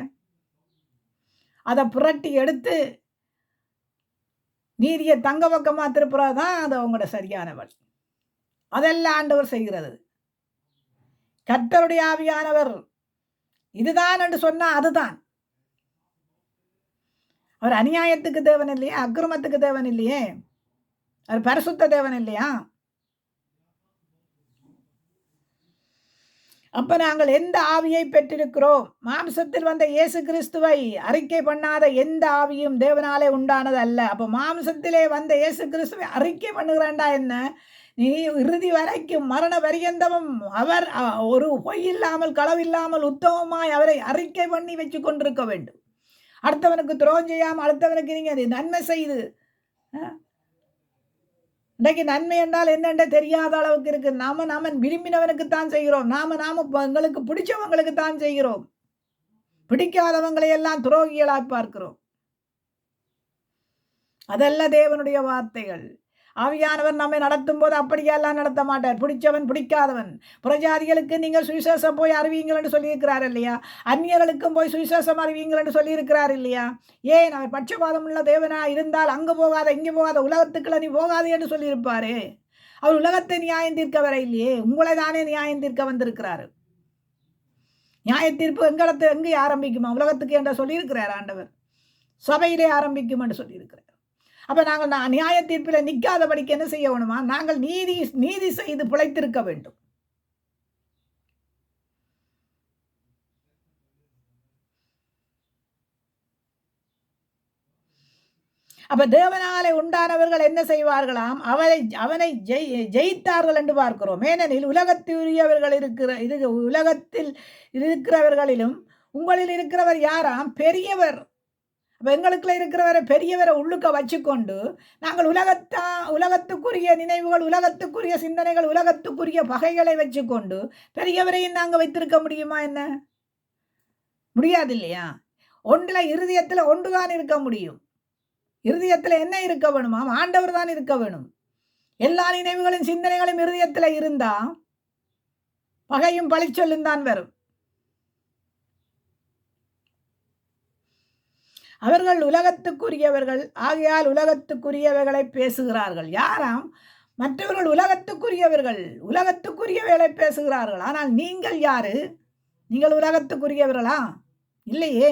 அதை புரட்டி எடுத்து நீதியை தங்க பக்கமா திருப்புறதான் அது அவங்களோட சரியானவள். அதெல்லாம் ஆண்டவர் செய்கிறது. கர்த்தருடைய ஆவியானவர் இதுதான் என்று சொன்னா அதுதான். அவர் அநியாயத்துக்கு தேவன் இல்லையா? அக்கிரமத்துக்கு தேவன் இல்லையே? அவர் பரிசுத்த தேவன் இல்லையா? அப்ப நாங்கள் எந்த ஆவியை பெற்றிருக்கிறோம்? மாம்சத்தில் வந்த இயேசு கிறிஸ்துவை அறிக்கை பண்ணாத எந்த ஆவியும் தேவனாலே உண்டானது அல்ல. அப்ப மாம்சத்திலே வந்த இயேசு கிறிஸ்துவை அறிக்கை பண்ணுகிறாண்டா என்ன? நீ இறுதி வரைக்கும் மரண பரியந்தமும் அவர் ஒரு பொய் இல்லாமல் களவில்லாமல் உத்தமமாய் அவரை அறிக்கை பண்ணி வச்சு கொண்டிருக்க வேண்டும். அடுத்தவனுக்கு துரோகம் செய்யாமல் அடுத்தவனுக்கு நீங்க நன்மை செய்து, இன்றைக்கு நன்மை என்றால் என்னென்ன தெரியாத அளவுக்கு இருக்கு. நாம விரும்பினவனுக்கு தான் செய்கிறோம். நாம எங்களுக்கு பிடிச்சவங்களுக்கு தான் செய்கிறோம். பிடிக்காதவங்களை எல்லாம் துரோகிகளாய் பார்க்கிறோம். அதல்ல தேவனுடைய வார்த்தைகள். ஆவியானவர் நம்மை நடத்தும் போது அப்படியெல்லாம் நடத்த மாட்டார். பிடிச்சவன் பிடிக்காதவன் புறஜாதிகளுக்கு நீங்கள் சுவிசேஷம் போய் அறிவியுங்கள் என்று சொல்லியிருக்கிறார் இல்லையா? அந்நியர்களுக்கும் போய் சுவிசேஷம் அறிவியுங்கள் என்று சொல்லியிருக்கிறார் இல்லையா? ஏன் அவர் பட்சபாதம் உள்ள தேவனா இருந்தால் அங்கே போகாத இங்கே போகாத உலகத்துக்குள்ள நீ போகாது என்று சொல்லியிருப்பாரு. அவர் உலகத்தை நியாயம் தீர்க்க வர இல்லையே, உங்களை தானே நியாயம் தீர்க்க வந்திருக்கிறாரு. நியாய தீர்ப்பு எங்கே ஆரம்பிக்குமா? உலகத்துக்கு என்று சொல்லியிருக்கிறார் ஆண்டவர். சபையிலே ஆரம்பிக்கும் என்று சொல்லியிருக்கிறார். அப்போ நாங்கள் நியாய தீர்ப்பில் நிற்காதபடிக்கு என்ன செய்ய வேணுமா? நாங்கள் நீதி செய்து பிழைத்திருக்க வேண்டும். அப்ப தேவனாலே உண்டானவர்கள் என்ன செய்வார்களாம்? அவனை ஜெயித்தார்கள் என்று பார்க்கிறோம். ஏனெனில் உலகத்தில் இருக்கிறவர்களிலும் உங்களில் இருக்கிறவர் யாராம்? பெரியவர். அப்ப எங்களுக்குள்ள இருக்கிறவரை பெரியவரை உள்ளுக்க வச்சுக்கொண்டு நாங்கள் உலகத்துக்குரிய நினைவுகள், உலகத்துக்குரிய சிந்தனைகள், உலகத்துக்குரிய பகைகளை வச்சுக்கொண்டு பெரியவரையும் நாங்கள் வைத்திருக்க முடியுமா? என்ன முடியாது இல்லையா? ஒன்றில் இருதயத்தில் ஒன்றுதான் இருக்க முடியும். இருதயத்தில் என்ன இருக்க வேணுமா? ஆண்டவர் தான் இருக்க வேணும். எல்லா நினைவுகளின் சிந்தனைகளும் இருதயத்தில் இருந்தா பகையும் பழிச்சொல்லும் தான் வரும். அவர்கள் உலகத்துக்குரியவர்கள் ஆகையால் உலகத்துக்குரியவைகளை பேசுகிறார்கள். யாராம்? மற்றவர்கள் உலகத்துக்குரியவைகளை பேசுகிறார்கள். ஆனால் நீங்கள் யாரு? நீங்கள் உலகத்துக்குரியவர்களா? இல்லையே.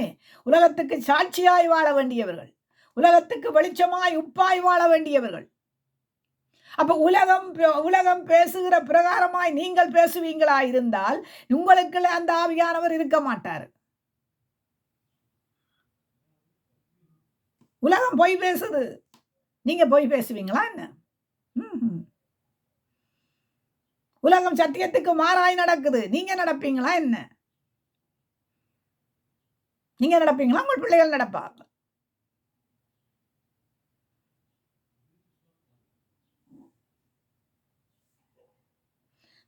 உலகத்துக்கு சாட்சியாய் வாழ வேண்டியவர்கள், உலகத்துக்கு வெளிச்சமாய் உப்பாய் வாழ வேண்டியவர்கள். அப்ப உலகம் பேசுகிற பிரகாரமாய் நீங்கள் பேசுவீங்களா இருந்தால் உங்களுக்கு அந்த ஆவியானவர் இருக்க மாட்டார். உலகம் பொய் பேசுது, நீங்க பொய் பேசுவீங்களா என்ன? உலகம் சத்தியத்துக்கு மாறாய் நடக்குது, நீங்க நடப்பீங்களா என்ன? நீங்க நடப்பீங்களா? உங்கள் பிள்ளைகள் நடப்பாங்க.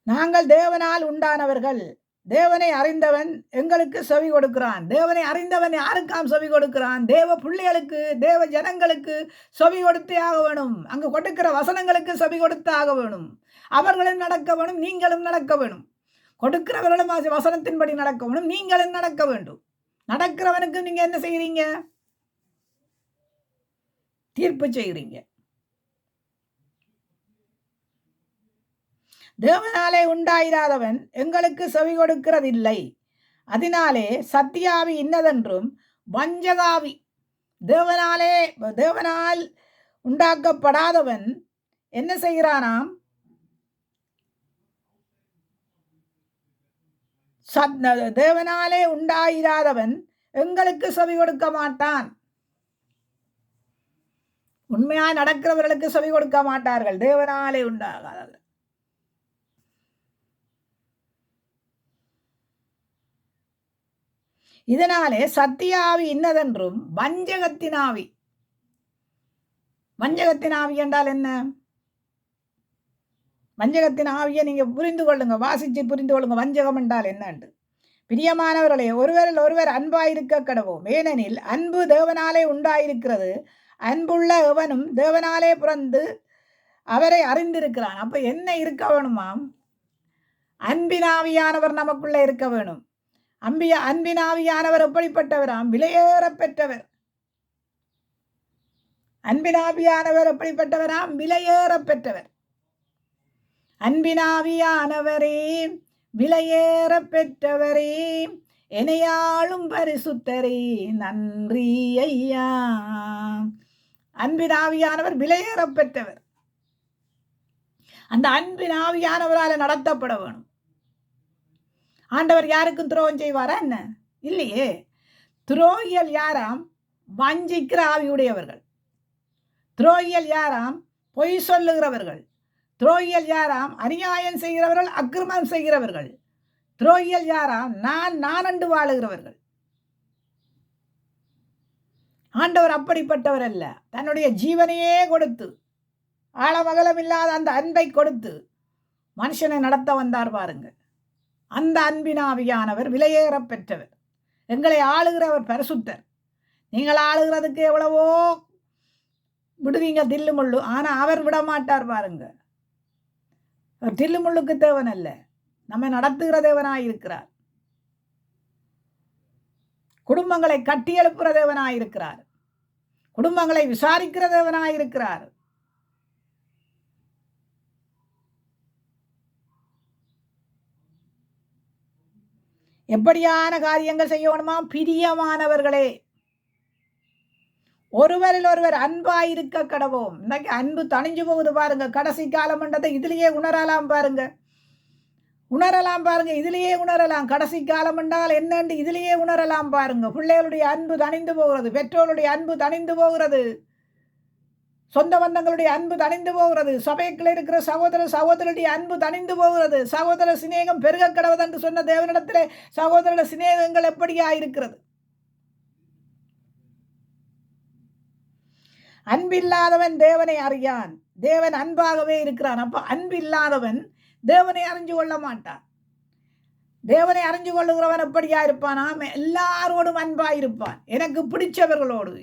நாங்கள் தேவனால் உண்டானவர்கள். தேவனை அறிந்தவன் எங்களுக்கு செவி கொடுக்கிறான். தேவனை அறிந்தவன் யாருக்காம் செவி கொடுக்கிறான்? தேவ பிள்ளைகளுக்கு, தேவ ஜனங்களுக்கு செவி கொடுத்தே ஆக வேணும். அங்கு கொடுக்கிற வசனங்களுக்கு செவி கொடுத்து ஆக வேணும். அவர்களும் நடக்க வேணும், நீங்களும் நடக்க வேணும். கொடுக்கிறவர்களும் வசனத்தின்படி நடக்க வேணும், நீங்களும் நடக்க வேண்டும். நடக்கிறவனுக்கு நீங்க என்ன செய்கிறீங்க? தீர்ப்பு செய்கிறீங்க. தேவனாலே உண்டாயிராதவன் எங்களுக்கு செவி கொடுக்கிறதில்லை. அதனாலே சத்தியாவி இன்னதென்றும் வஞ்சகாவி, தேவனால் உண்டாக்கப்படாதவன் என்ன செய்கிறானாம்? தேவனாலே உண்டாயிராதவன் எங்களுக்கு செவி கொடுக்க மாட்டான். உண்மையா நடக்கிறவர்களுக்கு செவி கொடுக்க மாட்டார்கள், தேவனாலே உண்டாகாதவர்கள். இதனாலே சத்தியாவி இன்னதென்றும் வஞ்சகத்தின் ஆவி. வஞ்சகத்தின் ஆவி என்றால் என்ன? வஞ்சகத்தின் ஆவியை நீங்க புரிந்து கொள்ளுங்க, வாசிச்சு புரிந்து கொள்ளுங்க. வஞ்சகம் என்றால் என்னண்டு? பிரியமானவர்களே, ஒருவரில் ஒருவர் அன்பாயிருக்க கடவோம். ஏனெனில் அன்பு தேவனாலே உண்டாயிருக்கிறது. அன்புள்ள எவனும் தேவனாலே பிறந்து அவரை அறிந்திருக்கிறான். அப்ப என்ன இருக்க வேணுமாம்? அன்பினாவியானவர் நமக்குள்ள இருக்க வேணும். அன்பினாவியானவர் எப்படிப்பட்டவராம்? விலையேற பெற்றவர். அன்பினாவியானவர் எப்படிப்பட்டவராம்? விலையேற பெற்றவர். அன்பினாவியானவரே, விலையேற பெற்றவரே, எனையாளும் பரிசுத்தரே, நன்றி ஐயா. அன்பினாவியானவர் விலையேற பெற்றவர். அந்த அன்பினாவியானவரால் நடத்தப்பட வேணும். ஆண்டவர் யாருக்கும் துரோகம் செய்வாரா என்ன? இல்லையே. துரோகியல் யாராம்? வஞ்சிக்கிற ஆவியுடையவர்கள். துரோகியல் யாராம்? பொய் சொல்லுகிறவர்கள். துரோகியல் யாராம்? அநியாயம் செய்கிறவர்கள், அக்கிரமம் செய்கிறவர்கள். துரோகியல் யாராம்? நான் என்று வாழுகிறவர்கள். ஆண்டவர் அப்படிப்பட்டவர் அல்ல. தன்னுடைய ஜீவனையே கொடுத்து, ஆழமகலம் இல்லாத அந்த அன்பை கொடுத்து மனுஷனை நடத்த வந்தார் பாருங்க. அந்த அன்பினாவியானவர் விலையேற பெற்றவர். எங்களை ஆளுகிறவர் பரிசுத்தர். நீங்கள் ஆளுகிறதுக்கு எவ்வளவோ விடுவீங்க தில்லுமுள்ளு, ஆனா அவர் விட மாட்டார் பாருங்க. தில்லுமுள்ளுக்கு தேவன் அல்ல, நம்மை நடத்துகிற தேவனாயிருக்கிறார். குடும்பங்களை கட்டி எழுப்புகிற தேவனாயிருக்கிறார். குடும்பங்களை விசாரிக்கிற தேவனாயிருக்கிறார். எப்படியான காரியங்கள் செய்யணுமா? பிரியமானவர்களே, ஒருவரில் ஒருவர் அன்பாயிருக்க கடவோம். இன்னைக்கு அன்பு தணிஞ்சு போகுது பாருங்க. கடைசி காலம்ன்றதை இதுலயே உணரலாம் பாருங்க. இதுலயே உணரலாம். கடைசி காலம் என்றால் என்னன்னு இதுலயே உணரலாம் பாருங்க. பிள்ளைகளுடைய அன்பு தணிந்து போகிறது, பெற்றோருடைய அன்பு தணிந்து போகிறது, சொந்த பந்தங்களுடைய அன்பு தணிந்து போகிறது, சபைக்குள்ள இருக்கிற சகோதரருடைய அன்பு தணிந்து போகிறது. சகோதர சிநேகம் பெருக கடவுது என்று சொன்ன தேவனிடத்திலே சகோதர சிநேகங்கள் எப்படியா இருக்கிறது? அன்பில்லாதவன் தேவனை அறியான். தேவன் அன்பாகவே இருக்கிறான். அப்ப அன்பில்லாதவன் தேவனை அறிஞ்சு கொள்ள மாட்டான். தேவனை அறிஞ்சு கொள்ளுகிறவன் எப்படியா இருப்பானாம்? எல்லாரோடும் அன்பாயிருப்பான். எனக்கு பிடிச்சவர்களோடு,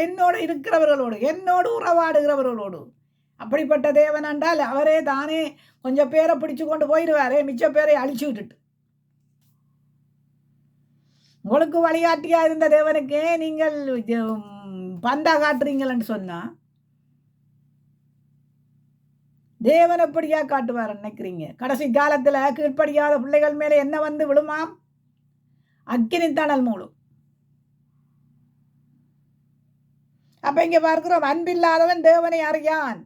என்னோடு இருக்கிறவர்களோடு, என்னோடு உறவாடுகிறவர்களோடு. அப்படிப்பட்ட தேவன் என்றால் அவரே தானே கொஞ்சம் பேரை பிடிச்சு கொண்டு போயிடுவாரே, மிச்ச பேரை அழிச்சு விட்டுட்டு. உங்களுக்கு வழிகாட்டியா இருந்த தேவனுக்கே நீங்கள் பந்தா காட்டுறீங்களன்னு சொன்னா தேவன் எப்படியா காட்டுவார் நினைக்கிறீங்க? கடைசி காலத்துல கீழ்ப்படியாத பிள்ளைகள் மேல என்ன வந்து விழுமாம்? அக்கினி தணல் மூலம். அப்ப இங்க பார்க்கிறோம், அன்பில்லாதவன் தேவனை அறியான்.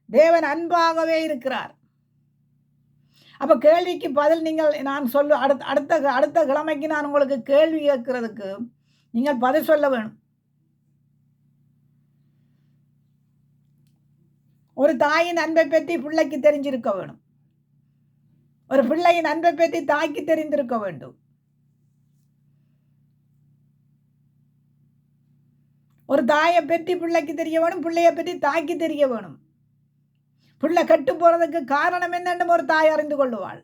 தேவன் அன்பாகவே இருக்கிறார். அப்ப கேள்விக்கு பதில் நான் சொல்ல அடுத்த கிழமைக்கு நான் உங்களுக்கு கேள்வி கேட்கறதுக்கு நீங்கள் பதில் சொல்ல வேணும். ஒரு தாயின் அன்பை பற்றி பிள்ளைக்கு தெரிஞ்சிருக்க வேணும். ஒரு பிள்ளையின் அன்பை பற்றி தாய்க்கு தெரிந்திருக்க வேண்டும். ஒரு தாயை பற்றி பிள்ளைக்கு தெரிய வேணும், பிள்ளையை பற்றி தாய்க்கு தெரிய வேணும். பிள்ளை கெட்டு போறதுக்கு காரணம் என்னன்னு ஒரு தாய் அறிந்து கொள்ளுவாள்.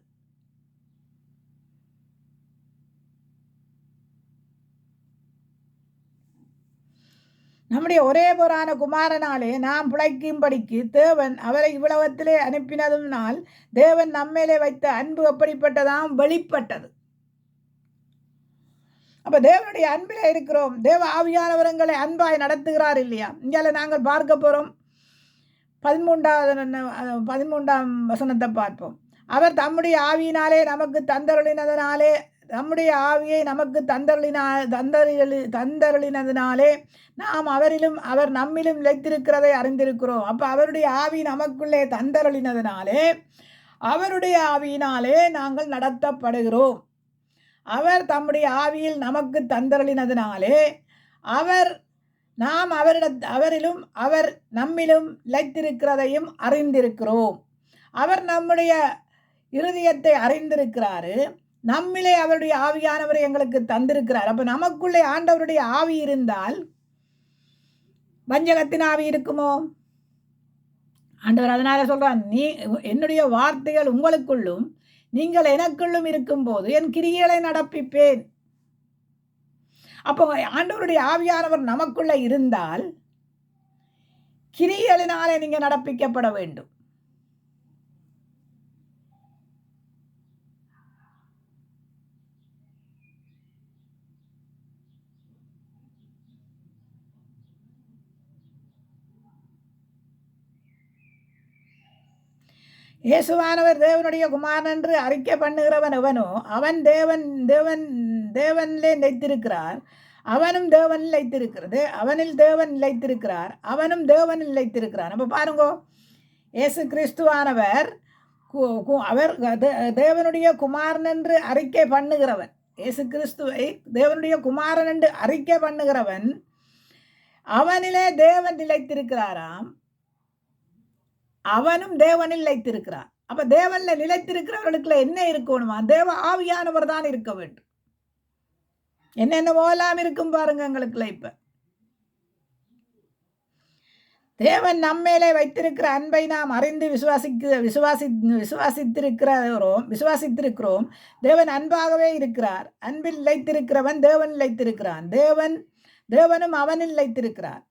நம்முடைய ஒரே போரான குமாரனாலே நாம் பிழைக்கும்படிக்கு தேவன் அவரை இவ்வுலகத்திலே அனுப்பினதுனால் தேவன் நம்மேலே வைத்த அன்பு அப்படிப்பட்டதாம் வெளிப்பட்டது. அப்ப தேவனுடைய அன்பிலே இருக்கிறோம். தேவ ஆவியானவரங்களை அன்பாய் நடத்துகிறார் இல்லையா? இங்கே நாங்கள் பார்க்க போறோம். 13ஆம் வசனத்தை பார்ப்போம். அவர் தம்முடைய ஆவியினாலே நமக்கு தந்தருளினதனாலே நம்முடைய ஆவியை நமக்கு தந்தருளினதினாலே நாம் அவரிலும் அவர் நம்மிலும் நிலைத்திருக்கிறதை அறிந்திருக்கிறோம். அப்போ அவருடைய ஆவி நமக்குள்ளே தந்தருளினதினாலே அவருடைய ஆவியினாலே நாங்கள் நடத்தப்படுகிறோம். அவர் தம்முடைய ஆவியில் நமக்கு தந்தருளினதினாலே நாம் அவரிலும் அவர் நம்மிலும் நிலைத்திருக்கிறதையும் அறிந்திருக்கிறோம். அவர் நம்முடைய இருதயத்தை அறிந்திருக்கிறாரு. நம்மிலே அவருடைய ஆவியானவரை எங்களுக்கு தந்திருக்கிறார். அப்ப நமக்குள்ளே ஆண்டவருடைய ஆவி இருந்தால் வஞ்சகத்தின் ஆவி இருக்குமோ? ஆண்டவர் அதனால சொல்றான், என்னுடைய வார்த்தைகள் உங்களுக்குள்ளும் நீங்கள் எனக்குள்ளும் இருக்கும் போது என் கிரியைகளை நடப்பிப்பேன். அப்போ ஆண்டவருடைய ஆவியானவர் நமக்குள்ள இருந்தால் கிரியைகளினாலே நீங்க நடப்பிக்கப்பட வேண்டும். இயேசுவானவர் தேவனுடைய குமாரன் என்று அறிக்கை பண்ணுகிறவன் எவனோ அவன் தேவனிலே நிலைத்திருக்கிறார், அவனும் தேவன் நிலைத்திருக்கிறது, அவனில் தேவன் நிலைத்திருக்கிறார், அவனும் தேவனில் நிலைத்திருக்கிறார். நம்ம பாருங்க, இயேசு கிறிஸ்துவானவர் அவர் தேவனுடைய குமாரன் என்று அறிக்கை பண்ணுகிறவன். இயேசு கிறிஸ்துவை தேவனுடைய குமாரன் என்று அறிக்கை பண்ணுகிறவன் அவனிலே தேவன் நிலைத்திருக்கிறாராம், அவனும் தேவனில் நிலைத்திருக்கிறார். அப்ப தேவன்ல நிலைத்திருக்கிறவர்களுக்குள்ள என்ன இருக்கணுமா? தேவ ஆவியானவர் தான் இருக்க வேண்டும். என்னென்னவோலாம் இருக்கும் பாருங்க எங்களுக்குள்ள. இப்ப தேவன் நம்மேலே வைத்திருக்கிற அன்பை நாம் அறிந்து விசுவாசித்திருக்கிறோம். தேவன் அன்பாகவே இருக்கிறார். அன்பில் நிலைத்திருக்கிறவன் தேவன் நிலைத்திருக்கிறான். தேவனும் அவனில் நிலைத்திருக்கிறார்.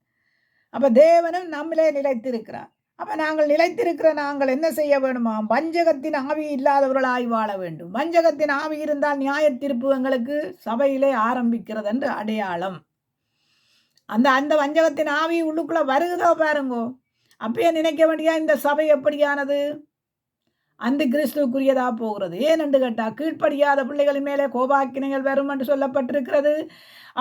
அப்ப தேவனும் நம்மளே நிலைத்திருக்கிறார். அப்ப நாங்கள் நிலைத்திருக்கிற நாங்கள் என்ன செய்ய வேணுமா? வஞ்சகத்தின் ஆவி இல்லாதவர்களாய் வாழ வேண்டும். வஞ்சகத்தின் ஆவி இருந்தால் நியாய தீர்ப்பு எங்களுக்கு சபையிலே ஆரம்பிக்கிறது என்று அடையாளம். அந்த வஞ்சகத்தின் ஆவி உள்ளுக்குள்ள வருகிறதோ பாருங்கோ, அப்பயே நினைக்க வேண்டியா இந்த சபை எப்படியானது? அந்த கிறிஸ்துவுக்குரியதாக போகிறது. ஏனென்று கேட்டால் கீழ்ப்படியாத பிள்ளைகளின் மேலே கோபாக்கினைகள் வரும் என்று சொல்லப்பட்டிருக்கிறது.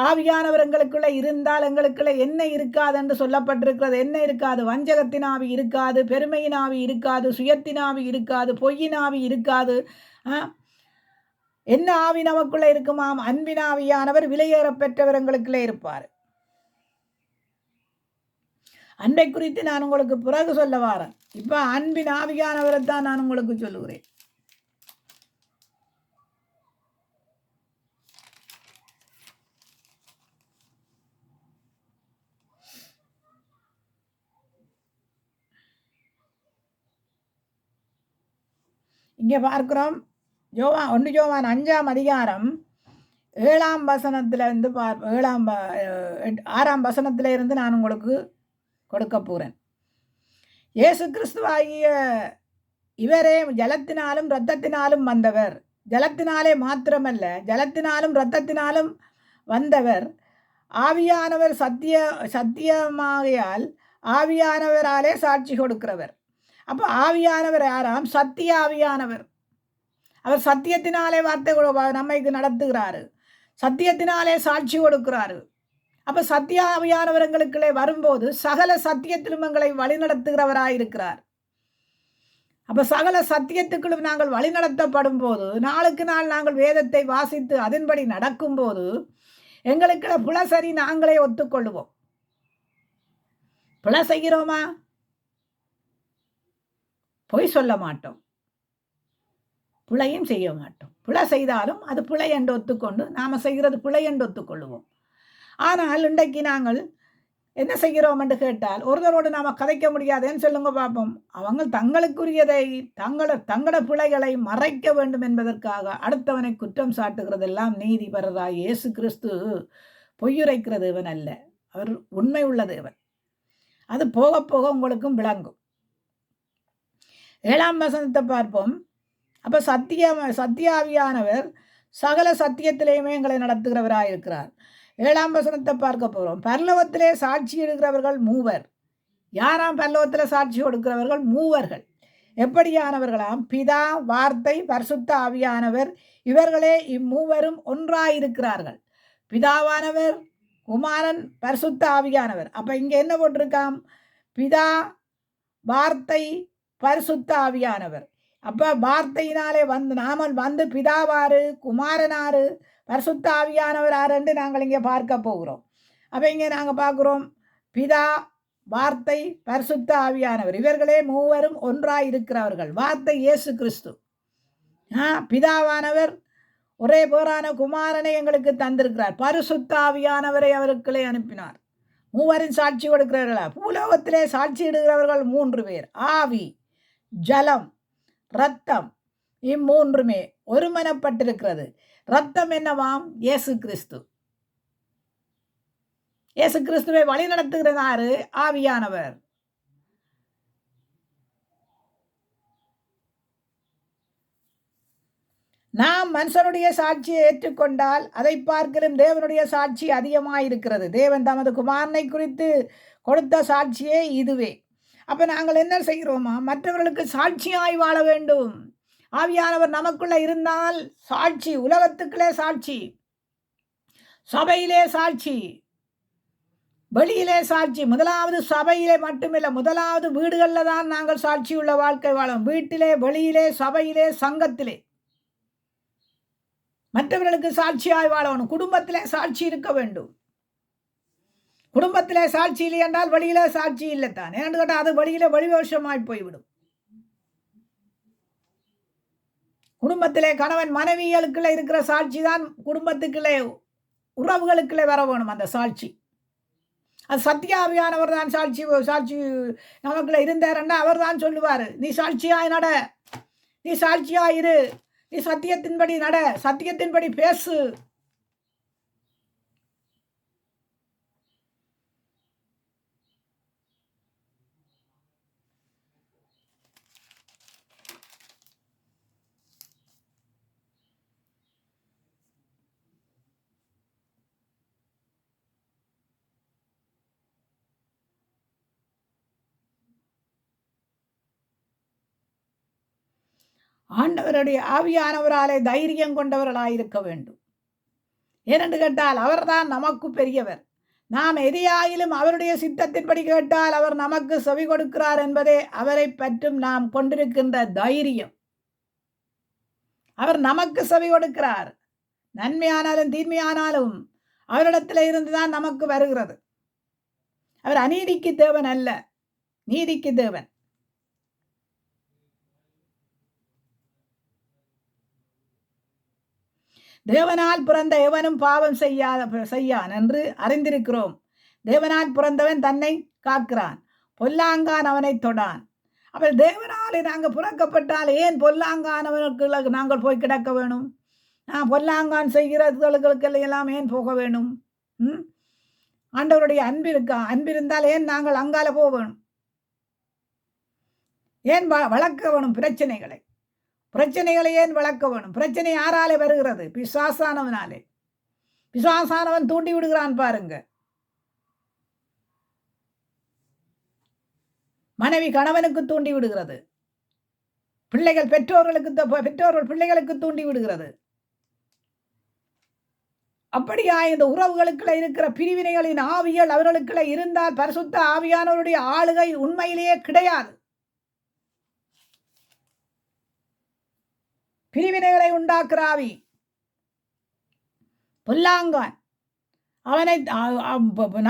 ஆவியானவர் எங்களுக்குள்ளே இருந்தால் எங்களுக்குள்ளே என்ன இருக்காது என்று சொல்லப்பட்டிருக்கிறது. என்ன இருக்காது? வஞ்சகத்தின் ஆவி இருக்காது, பெருமையின் ஆவி இருக்காது, சுயத்தின் ஆவி இருக்காது, பொய்யின் ஆவி இருக்காது. என்ன ஆவி நமக்குள்ளே இருக்குமாம்? அன்பின் ஆவியானவர் விலையேற பெற்றவர் எங்களுக்குள்ளே இருப்பார். அன்பை குறித்து நான் உங்களுக்கு பிறகு சொல்ல வாரேன். இப்போ அன்பின் ஆவியானவரை தான் நான் உங்களுக்கு சொல்லுகிறேன். இங்கே பார்க்கிறோம், ஒன்று யோவான் 5ஆம் அதிகாரம் 7ஆம் வசனத்திலிருந்து 6ஆம் வசனத்தில இருந்து நான் உங்களுக்கு கொடுக்க போகிறேன். இயேசு கிறிஸ்துவாகிய இவரே ஜலத்தினாலும் இரத்தத்தினாலும் வந்தவர். ஜலத்தினாலே மாத்திரமல்ல, ஜலத்தினாலும் இரத்தத்தினாலும் வந்தவர். ஆவியானவர் சத்தியமாகையால் ஆவியானவராலே சாட்சி கொடுக்கிறவர். அப்போ ஆவியானவர் யாராம்? சத்திய ஆவியானவர். அவர் சத்தியத்தினாலே வார்த்தை நம்மைக்கு நடத்துகிறாரு, சத்தியத்தினாலே சாட்சி கொடுக்கிறாரு. அப்போ சத்திய ஆவியானவர் எங்களுக்குள்ளே வரும்போது சகல சத்தியத்திலும் எங்களை வழிநடத்துகிறவராயிருக்கிறார். அப்போ சகல சத்தியத்துக்குள்ளும் நாங்கள் வழிநடத்தப்படும் போது, நாளுக்கு நாள் நாங்கள் வேதத்தை வாசித்து அதன்படி நடக்கும்போது எங்களுக்குள்ள புலசரி நாங்களே ஒத்துக்கொள்ளுவோம். புல செய்கிறோமா? பொய் சொல்ல மாட்டோம், பிழையும் செய்ய மாட்டோம். பிழை செய்தாலும் அது பிழை என்று ஒத்துக்கொண்டு நாம் செய்கிறது பிழை என்று ஒத்துக்கொள்ளுவோம். ஆனால் இன்றைக்கு நாங்கள் என்ன செய்கிறோம் என்று கேட்டால், ஒருவரோடு நாம் கதைக்க முடியாதுன்னு சொல்லுங்க பார்ப்போம். அவங்க தங்களுக்குரியதை தங்களோட பிழைகளை மறைக்க வேண்டும் என்பதற்காக அடுத்தவனை குற்றம் சாட்டுகிறதெல்லாம் நீதிபரராய் இயேசு கிறிஸ்து பொய்யுரைக்கிற தேவன் அல்ல, அவர் உண்மை உள்ள தேவன். அது போக போக உங்களுக்கும் விளங்கும். 7ஆம் வசனத்தை பார்ப்போம். அப்போ சத்தியாவியானவர் சகல சத்தியத்திலேயுமே எங்களை நடத்துகிறவராயிருக்கிறார். 7ஆம் வசனத்தை பார்க்க போகிறோம். பரலோகத்திலே சாட்சி எடுக்கிறவர்கள் மூவர். யாராம் பரலோகத்தில் சாட்சி கொடுக்கிறவர்கள்? மூவர்கள். எப்படியானவர்களாம்? பிதா, வார்த்தை, பரிசுத்த ஆவியானவர். இவர்களே இம்மூவரும் ஒன்றாயிருக்கிறார்கள். பிதாவானவர், குமாரன், பரிசுத்த ஆவியானவர். அப்போ இங்கே என்ன போட்டிருக்காம்? பிதா, வார்த்தை, பரிசுத்த ஆவியானவர். அப்போ வார்த்தையினாலே நாமல் பிதாவாரு, குமாரனாரு, பரிசுத்த ஆவியானவர் ஆறுன்னு நாங்கள் இங்கே பார்க்க போகிறோம். அப்போ இங்கே நாங்கள் பார்க்குறோம், பிதா, வார்த்தை, பரிசுத்த ஆவியானவர் இவர்களே மூவரும் ஒன்றாய் இருக்கிறவர்கள். வார்த்தை இயேசு கிறிஸ்து. பிதாவானவர் ஒரே பேரான குமாரனை எங்களுக்கு தந்திருக்கிறார். பரிசுத்த ஆவியானவரை அவருக்களே அனுப்பினார். மூவரின் சாட்சி கொடுக்கிறவர்களா? பூலோகத்திலே சாட்சி இடுகிறவர்கள் 3 பேர். ஆவி, ஜலம், இரத்தம். இம்மூன்றுமே ஒருமனப்பட்டிருக்கிறது. இரத்தம் என்னவாம்? இயேசு கிறிஸ்து. இயேசு கிறிஸ்துவை வழி நடத்துகிறாரு ஆவியானவர். நாம் மனுஷனுடைய சாட்சியை ஏற்றுக்கொண்டால் அதை பார்க்கிலும் தேவனுடைய சாட்சி அதிகமாயிருக்கிறது. தேவன் தமது குமாரனை குறித்து கொடுத்த சாட்சியே இதுவே. அப்போ நாங்கள் என்ன செய்கிறோமா? மற்றவர்களுக்கு சாட்சியாய் வாழ வேண்டும். ஆவியானவர் நமக்குள்ள இருந்தால் சாட்சி, உலகத்துக்குள்ளே சாட்சி, சபையிலே சாட்சி, வெளியிலே சாட்சி. முதலாவது சபையிலே மட்டுமில்லை, முதலாவது வீடுகளில் தான் நாங்கள் சாட்சியுள்ள வாழ்க்கை வாழும். வீட்டிலே, வெளியிலே, சபையிலே, சங்கத்திலே மற்றவர்களுக்கு சாட்சியாய் வாழணும். குடும்பத்திலே சாட்சி இருக்க வேண்டும். குடும்பத்திலே சாட்சி இல்லை என்றால் வெளியிலே சாட்சி இல்லைத்தான். ஏன்னு கேட்டால் அது வெளியிலே வெளிவேஷமாய் போய்விடும். குடும்பத்திலே கணவன் மனைவிகளுக்குள்ளே இருக்கிற சாட்சி தான் குடும்பத்துக்குள்ளே, உறவுகளுக்குள்ளே வர வேணும். அந்த சாட்சி அது சத்தியாவியானவர் தான். சாட்சி நமக்குள்ள இருந்தாருன்னா அவர் தான் சொல்லுவார், நீ சாட்சியாய் நட, நீ சாட்சியாயிரு, நீ சத்தியத்தின்படி நட, சத்தியத்தின்படி பேசு. ஆண்டவருடைய ஆவியானவராலே தைரியம் கொண்டவர்களாயிருக்க வேண்டும். ஏனென்று கேட்டால் அவர்தான் நமக்கு பெரியவர். நாம் எதையாயிலும் அவருடைய சித்தத்தின்படி கேட்டால் அவர் நமக்கு செவி கொடுக்கிறார் என்பதே அவரை பற்றும் நாம் கொண்டிருக்கின்ற தைரியம். அவர் நமக்கு செவி கொடுக்கிறார். நன்மையானாலும் தீன்மையானாலும் அவரிடத்தில் இருந்துதான் நமக்கு வருகிறது. அவர் அநீதிக்கு தேவன் அல்ல, நீதிக்கு தேவன். தேவனால் பிறந்த எவனும் பாவம் செய்யான் என்று அறிந்திருக்கிறோம். தேவனால் பிறந்தவன் தன்னை காக்கிறான், பொல்லாங்கான் அவனை தொடான். அப்ப தேவனாலே நாங்கள் பிறக்கப்பட்டால் ஏன் பொல்லாங்கானவனுக்கு நாங்கள் போய் கிடக்க வேணும்? பொல்லாங்கான் செய்கிறவர்களுக்கு எல்லாம் ஏன் போக வேணும்? ஆண்டவருடைய அன்பிருந்தால் ஏன் நாங்கள் அங்கால போக வேணும்? ஏன் வளர்க்க வேணும் பிரச்சனைகளை ஏன் வளர்க்க வேணும்? பிரச்சனை யாராலே வருகிறது? பிசாசானவனாலே. பிசாசானவன் தூண்டி விடுகிறான் பாருங்க. மனைவி கணவனுக்கு தூண்டி விடுகிறது, பிள்ளைகள் பெற்றோர்கள் பிள்ளைகளுக்கு தூண்டி விடுகிறது. அப்படியா இந்த உறவுகளுக்குள்ள இருக்கிற பிரிவினைகளின் ஆவிகள் அவர்களுக்குள்ள இருந்தால் பரிசுத்த ஆவியானவருடைய ஆளுகை உண்மையிலேயே கிடையாது. பிரிவினைகளை உண்டாக்குற ஆவி பொல்லாங்கான். அவனை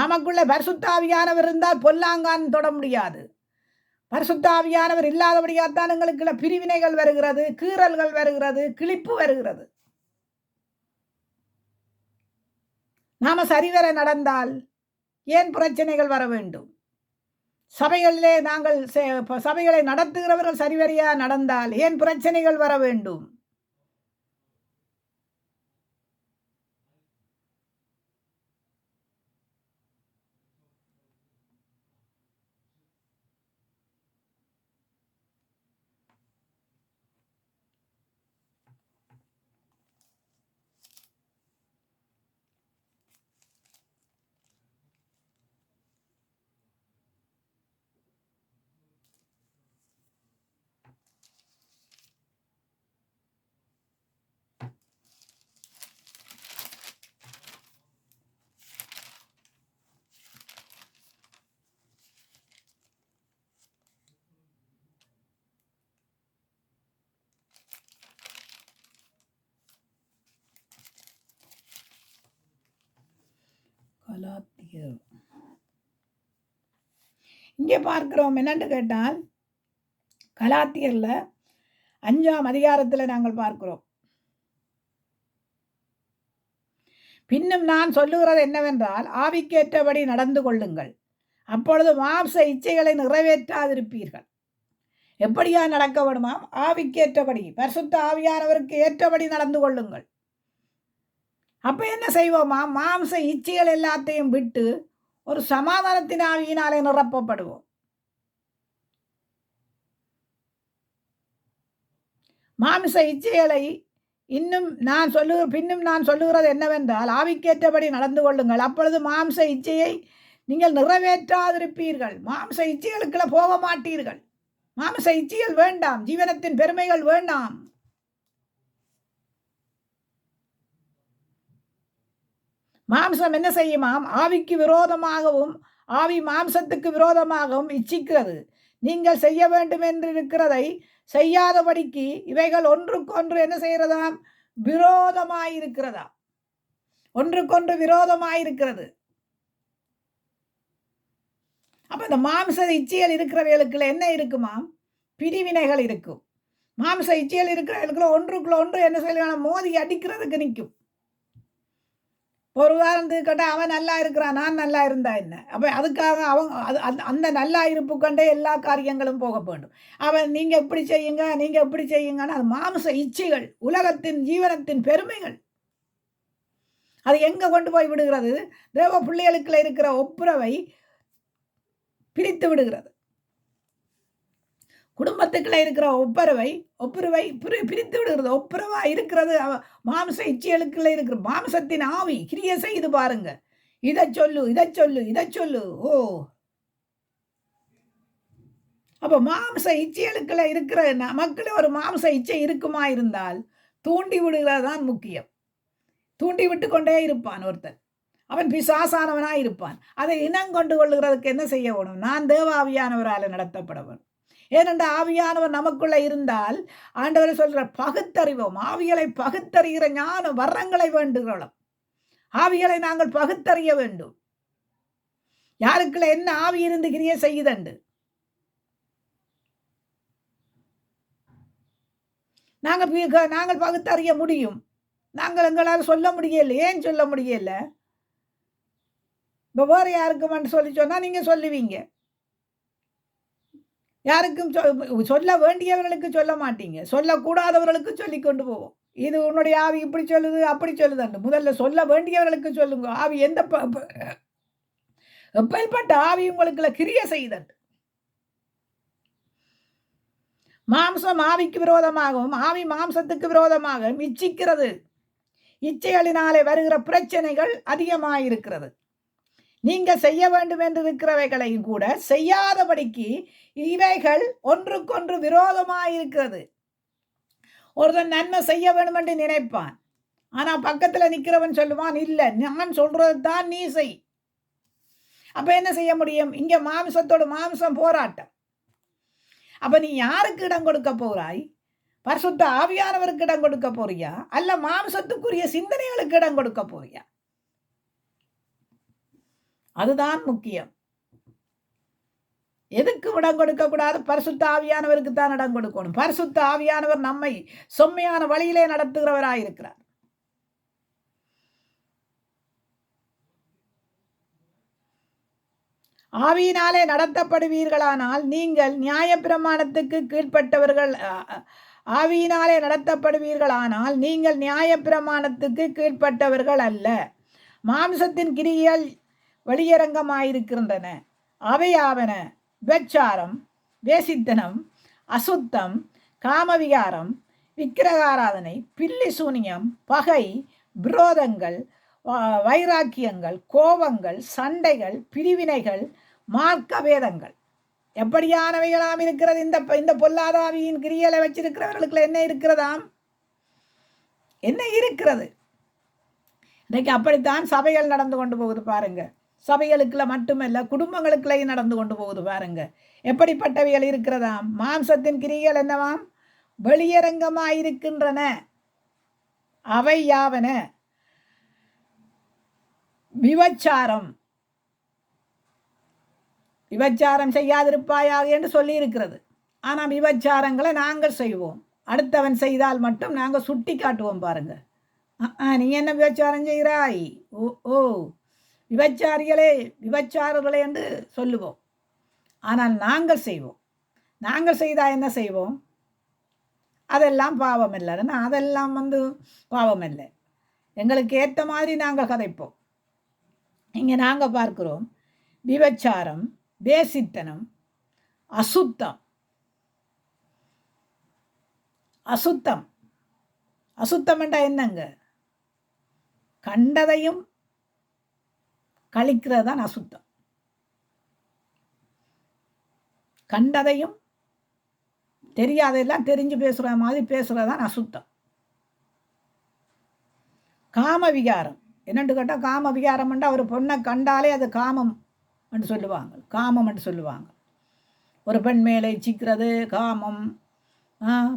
நமக்குள்ள பரிசுத்த ஆவியானவர் இருந்தால் பொல்லாங்கான் தொட முடியாது. பரிசுத்த ஆவியானவர் இல்லாதபடியாத்தான் எங்களுக்குள்ள பிரிவினைகள் வருகிறது, கீறல்கள் வருகிறது, கிழிப்பு வருகிறது. நாம சரிவர நடந்தால் ஏன் பிரச்சனைகள் வர வேண்டும்? சபைகளிலே சபைகளை நடத்துகிறவர்கள் சரிவரையா நடந்தால் ஏன் பிரச்சனைகள் வர வேண்டும்? கலாத்தியர் இங்கே பார்க்கிறோம். என்னன்னு கேட்டால் கலாத்தியர்ல 5ஆம் அதிகாரத்தில் நாங்கள் பார்க்கிறோம். பின்னும் நான் சொல்லுகிறது என்னவென்றால், ஆவிக்கேற்றபடி நடந்து கொள்ளுங்கள், அப்பொழுது மாம்ச இச்சைகளை நிறைவேற்றாதிருப்பீர்கள். எப்படியா நடக்க வேணுமாம்? ஆவிக்கேற்றபடி, பரிசுத்த ஆவியானவருக்கு ஏற்றபடி நடந்து கொள்ளுங்கள். அப்ப என்ன செய்வோமா? மாம்ச இச்சைகள் எல்லாத்தையும் விட்டு ஒரு சமாதானத்தின் ஆவியினாலே நிரப்பப்படுவோம். மாம்ச இச்சைகளை பின்னும் நான் சொல்லுகிறது என்னவென்றால், ஆவிக்கேற்றபடி நடந்து கொள்ளுங்கள், அப்பொழுது மாம்ச இச்சையை நீங்கள் நிறைவேற்றாதிருப்பீர்கள். மாம்ச இச்சைகளுக்குள்ள போக மாட்டீர்கள். மாம்ச இச்சைகள் வேண்டாம், ஜீவனத்தின் பெருமைகள் வேண்டாம். மாம்சம் என்ன செய்யுமாம்? ஆவிக்கு விரோதமாகவும் ஆவி மாம்சத்துக்கு விரோதமாகவும் இச்சிக்கிறது. நீங்கள் செய்ய வேண்டும் என்று இருக்கிறதை செய்யாதபடிக்கு இவைகள் ஒன்றுக்கொன்று என்ன செய்கிறதாம்? விரோதமாயிருக்கிறதா? ஒன்றுக்கொன்று விரோதமாயிருக்கிறது. அப்ப இந்த மாம்ச இச்சைகள் இருக்கிறவர்களுக்குள்ள என்ன இருக்குமாம்? பிரிவினைகள் இருக்கும். மாம்ச இச்சைகள் இருக்கிறவர்களுக்குள்ள ஒன்றுக்குள்ள ஒன்று என்ன செய்யலாம்? மோதி அடிக்கிறதுக்கு நிற்கும். ஒரு உதாரணத்துக்கு கேட்டால், அவன் நல்லா இருக்கிறான், நான் நல்லா இருந்தா என்ன? அப்போ அதுக்காக அந்த நல்லா இருப்பு கண்டே எல்லா காரியங்களும் போக வேண்டும். அவன் நீங்கள் இப்படி செய்யுங்க, நீங்கள் இப்படி செய்யுங்கன்னு அது மாம்ச இச்சைகள், உலகத்தின் ஜீவனத்தின் பெருமைகள். அது எங்கே கொண்டு போய் விடுகிறது? தேவ பிள்ளைகளுக்குள்ள இருக்கிற ஒப்புரவை பிரித்து விடுகிறது. குடும்பத்துக்குள்ள இருக்கிற ஒப்புரவை பிரித்து விடுகிறது. ஒப்புரவா இருக்கிறது மாம்ச இச்சைகளுக்குள்ள இருக்கிற மாம்சத்தின் ஆவி கிரியை செய்து பாருங்க. இதை சொல்லு. ஓ, அப்போ மாம்ச இச்சைகளுக்குள்ள இருக்கிற நமக்குள்ள ஒரு மாம்ச இச்சை இருக்குமா இருந்தால் தூண்டி விடுகிறது தான் முக்கியம். தூண்டி விட்டு கொண்டே இருப்பான் ஒருத்தன். அவன் பிசாசானவனாய் இருப்பான். அதை இனம் கொண்டு கொள்ளுகிறதுக்கு என்ன செய்ய வேணும்? நான் தேவ ஆவியானவரால் நடத்தப்பட வேணும். ஏனென்றால் ஆவியானவர் நமக்குள்ள இருந்தால் ஆண்டவர் சொல்ற பகுத்தறிவோம். ஆவிகளை பகுத்தறிகிற ஞான வரங்களை வேண்டுகிறோம். ஆவிகளை நாங்கள் பகுத்தறிய வேண்டும். யாருக்குள்ள என்ன ஆவி இருந்து கிரியை செய்யுதண்டு நாங்கள் பகுத்தறிய முடியும். நாங்கள் எங்களால் சொல்ல முடியல. ஏன் சொல்ல முடியல? இப்போ வேறு யாருக்குமென்று சொல்லி சொன்னால் நீங்கள் சொல்லுவீங்க. யாருக்கும் சொல்ல வேண்டியவர்களுக்கு சொல்ல மாட்டீங்க. சொல்லக்கூடாதவர்களுக்கு சொல்லி கொண்டு போவோம். இது உன்னுடைய ஆவி இப்படி சொல்லுது அப்படி சொல்லுதுண்டு. முதல்ல சொல்ல வேண்டியவர்களுக்கு சொல்லுங்க. ஆவி எந்த எப்பேற்பட்ட ஆவி உங்களுக்குள்ள கிரிய செய்தது. மாம்சம் ஆவிக்கு விரோதமாகவும் ஆவி மாம்சத்துக்கு விரோதமாகவும் இச்சிக்கிறது. இச்சைகளினாலே வருகிற பிரச்சனைகள் அதிகமாயிருக்கிறது. நீங்க செய்ய வேண்டும் என்று இருக்கிறவைகளையும் கூட செய்யாதபடிக்கு இவைகள் ஒன்றுக்கொன்று விரோதமாயிருக்கிறது. ஒருத்தன் நன்மை செய்ய வேண்டும் என்று நினைப்பான். ஆனா பக்கத்துல நிக்கிறவன் சொல்லுவான், இல்ல நான் சொல்றது தான் நீ செய். அப்ப என்ன செய்ய முடியும்? இங்க மாம்சத்தோடு மாம்சம் போராட்டம். அப்ப நீ யாருக்கு இடம் கொடுக்க போறாய்? பரிசுத்த ஆவியானவருக்கு இடம் கொடுக்க போறியா? அல்ல மாம்சத்துக்குரிய சிந்தனைகளுக்கு இடம் கொடுக்க போறியா? அதுதான் முக்கியம். எதுக்கு இடம் கொடுக்க கூடாது? பரிசுத்த ஆவியானவருக்கு தான் இடம் கொடுக்கணும். பரிசுத்த ஆவியானவர் நம்மை செம்மையான வழியிலே நடத்துகிறவராயிருக்கிறார். ஆவியினாலே நடத்தப்படுவீர்களானால் நீங்கள் நியாயப்பிரமாணத்துக்கு கீழ்ப்பட்டவர்கள். ஆவியினாலே நடத்தப்படுவீர்களானால் நீங்கள் நியாயப்பிரமாணத்துக்கு கீழ்ப்பட்டவர்கள் அல்ல. மாம்சத்தின் கிரிகள் வெளியரங்கமாயிருக்கின்றன. அவையாவன விபச்சாரம், வேசித்தனம், அசுத்தம், காமவிகாரம், விக்கிரகாராதனை, பில்லி சூனியம், பகை, விரோதங்கள், வைராக்கியங்கள், கோபங்கள், சண்டைகள், பிரிவினைகள், மார்க்க வேதங்கள். எப்படியானவைகளாம் இருக்கிறது? இந்த பொல்லாதாவியின் கிரியலை வச்சிருக்கிறவர்களுக்கு என்ன இருக்கிறதாம்? என்ன இருக்கிறது? இன்றைக்கு அப்படித்தான் சபைகள் நடந்து கொண்டு போகுது பாருங்க. சபைகளுக்குள்ள மட்டுமல்ல, குடும்பங்களுக்குள்ளேயும் நடந்து கொண்டு போகுது பாருங்க. எப்படிப்பட்டவைகள் இருக்கிறதாம்? மாம்சத்தின் கிரிகள் என்னவாம்? வெளியரங்கமாயிருக்கின்றன. அவை யாவன? விபச்சாரம். விபச்சாரம் செய்யாதிருப்பாயாக என்று சொல்லி இருக்கிறது. ஆனால் விபச்சாரங்களை நாங்கள் செய்வோம். அடுத்தவன் செய்தால் மட்டும் நாங்கள் சுட்டி காட்டுவோம் பாருங்க. நீ என்ன விபச்சாரம் செய்கிறாய்? ஓ விபச்சாரிகளே, விபச்சாரர்களே என்று சொல்லுவோம். ஆனால் நாங்கள் செய்வோம். நாங்கள் செய்தால் என்ன செய்வோம்? அதெல்லாம் பாவம் இல்லைன்னா அதெல்லாம் பாவம் இல்லை. எங்களுக்கு ஏற்ற மாதிரி நாங்கள் கதைப்போம். இங்கே நாங்கள் பார்க்கிறோம் விபச்சாரம், வேசித்தனம், அசுத்தம். அசுத்தம் அசுத்தம் என்றால் என்னங்க? கண்டதையும் கழிக்கிறது தான் அசுத்தம். கண்டதையும் தெரியாதெல்லாம் தெரிஞ்சு பேசுகிற மாதிரி பேசுகிறது தான் அசுத்தம். காம விகாரம் என்னென்று கேட்டால், காம விகாரம் என்றால் ஒரு பொண்ணை கண்டாலே அது காமம் என்று சொல்லுவாங்க. காமம் என்று சொல்லுவாங்க. ஒரு பெண் மேலே இச்சிக்கிறது காமம்.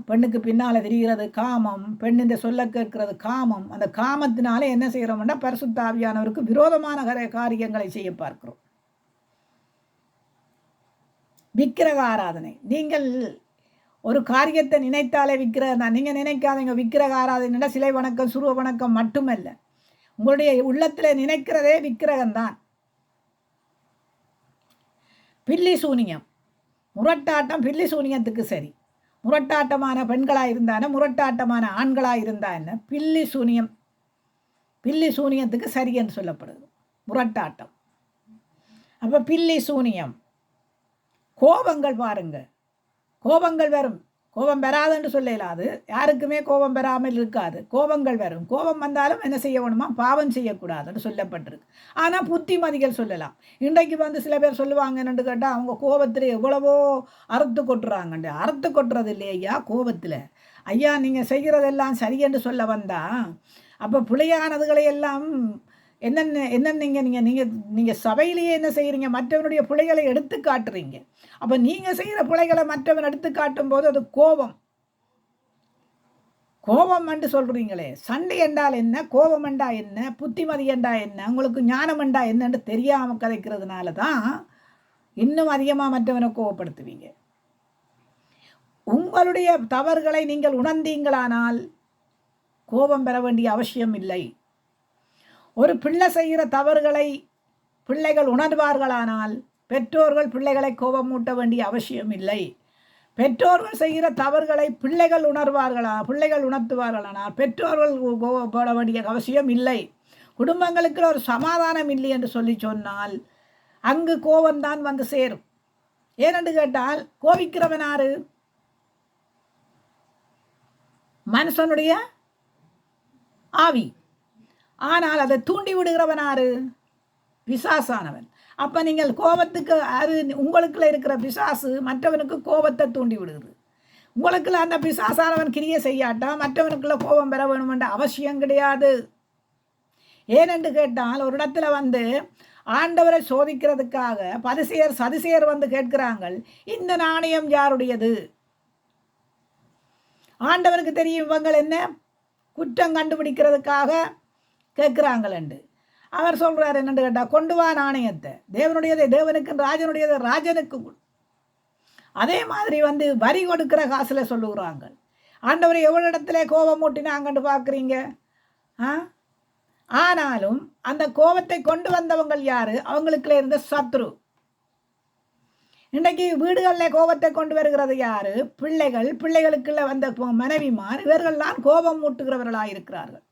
பெண்ணுக்கு பின்னால் தெரிகிறது காமம். பெண்ணின் சொல்ல கேட்கிறது காமம். அந்த காமத்தினாலே என்ன செய்கிறோம்னா பரிசுத்த ஆவியானவருக்கு விரோதமான காரியங்களை செய்ய பார்க்கிறோம். விக்கிரக ஆராதனை. நீங்கள் ஒரு காரியத்தை நினைத்தாலே விக்கிரகம் தான். நீங்கள் நினைக்காதீங்க விக்கிரக ஆராதனை சிலை வணக்கம், சுருவ வணக்கம் மட்டுமல்ல. உங்களுடைய உள்ளத்தில் நினைக்கிறதே விக்கிரகம்தான். பில்லி சூனியம், முரட்டாட்டம் பில்லி சூனியத்துக்கு சரி. முரட்டாட்டமான பெண்களாக இருந்தான, முரட்டாட்டமான ஆண்களாக இருந்தா என்ன, பில்லி சூனியம் பில்லி சூனியத்துக்கு சரி என்று சொல்லப்படுது முரட்டாட்டம். அப்போ பில்லி சூனியம். கோபங்கள் பாருங்க, கோபங்கள் வரும். கோபம் பெறாதுன்னு சொல்ல இயலாது. யாருக்குமே கோபம் பெறாமல் இருக்காது. கோபங்கள் வரும். கோபம் வந்தாலும் என்ன செய்ய வேணுமா? பாவம் செய்யக்கூடாதுன்னு சொல்லப்பட்டிருக்கு. ஆனால் புத்திமதிகள் சொல்லலாம். இன்றைக்கு வந்து சில பேர் சொல்லுவாங்க என்னன்னு கேட்டால், அவங்க கோபத்தில் எவ்வளவோ அறுத்து கொட்டுறாங்கண்டு. அறுத்து கொட்டுறது இல்லையா ஐயா கோபத்தில். ஐயா நீங்கள் செய்கிறதெல்லாம் சரியென்று சொல்ல வந்தா, அப்போ பிழையானதுகளை எல்லாம் என்னென்ன நீங்கள் நீங்கள் நீங்கள் நீங்கள் சபையிலேயே என்ன செய்கிறீங்க? மற்றவனுடைய பிழைகளை எடுத்து காட்டுறீங்க. அப்போ நீங்கள் செய்கிற பிழைகளை மற்றவன் எடுத்து காட்டும் போது அது கோபம். கோபம் என்று சொல்கிறீங்களே, சண்டை என்றால் என்ன, கோபம் என்றா என்ன, புத்திமதி என்றா என்ன, உங்களுக்கு ஞானம் என்றா என்னன்னு தெரியாமல் கதைக்கிறதுனால தான் இன்னும் அதிகமாக மற்றவனை கோபப்படுத்துவீங்க. உங்களுடைய தவறுகளை நீங்கள் உணர்ந்தீங்களானால் கோபம் பெற வேண்டிய அவசியம் இல்லை. ஒரு பிள்ளை செய்கிற தவறுகளை பிள்ளைகள் உணர்வார்களானால் பெற்றோர்கள் பிள்ளைகளை கோபம் மூட்ட வேண்டிய அவசியம் இல்லை. பெற்றோர்கள் செய்கிற தவறுகளை பிள்ளைகள் உணர்த்துவார்களானால் பெற்றோர்கள் கோபப்பட வேண்டிய அவசியம் இல்லை. குடும்பங்களுக்கு ஒரு சமாதானம் இல்லை என்று சொல்லி சொன்னால் அங்கு கோபம்தான் வந்து சேரும். ஏனென்று கேட்டால் கோபிக்கிறவன் யாரு? மனுஷனுடைய ஆவி. ஆனால் அதை தூண்டி விடுகிறவன் யாரு? பிசாசானவன். அப்போ நீங்கள் கோபத்துக்கு அது உங்களுக்குள்ள இருக்கிற பிசாசு மற்றவனுக்கு கோபத்தை தூண்டி விடுகிறது. உங்களுக்குள்ள அந்த பிசாசானவன் கிரியை செய்யாட்டா மற்றவனுக்குள்ள கோபம் பெற வேணுமென்ற அவசியம் கிடையாது. ஏனென்று கேட்டால் ஒரு இடத்துல வந்து ஆண்டவரை சோதிக்கிறதுக்காக சதிசேயர் வந்து கேட்கிறாங்க, இந்த நாணயம் யாருடையது? ஆண்டவருக்கு தெரியும் இவங்கள் என்ன குற்றம் கண்டுபிடிக்கிறதுக்காக கேட்குறாங்களண்டு. அவர் சொல்கிறார் என்னென்னு கேட்டால், கொண்டு வா நாணயத்தை, தேவனுடையதை தேவனுக்கு, ராஜனுடையதை ராஜனுக்கு. அதே மாதிரி வந்து வரி கொடுக்குற காசில் சொல்லுகிறாங்க. ஆண்டவரை எவ்வளோ இடத்துல கோபம் மூட்டினாங்கன்னு பார்க்குறீங்க. ஆனாலும் அந்த கோபத்தை கொண்டு வந்தவங்கள் யார்? அவங்களுக்குள்ள இருந்த சத்ரு. இன்றைக்கு வீடுகளில் கோபத்தை கொண்டு வருகிறது யார்? பிள்ளைகள். பிள்ளைகளுக்குள்ள வந்த மனைவிமார். இவர்கள்லாம் கோபம் மூட்டுகிறவர்களாக இருக்கிறார்கள்.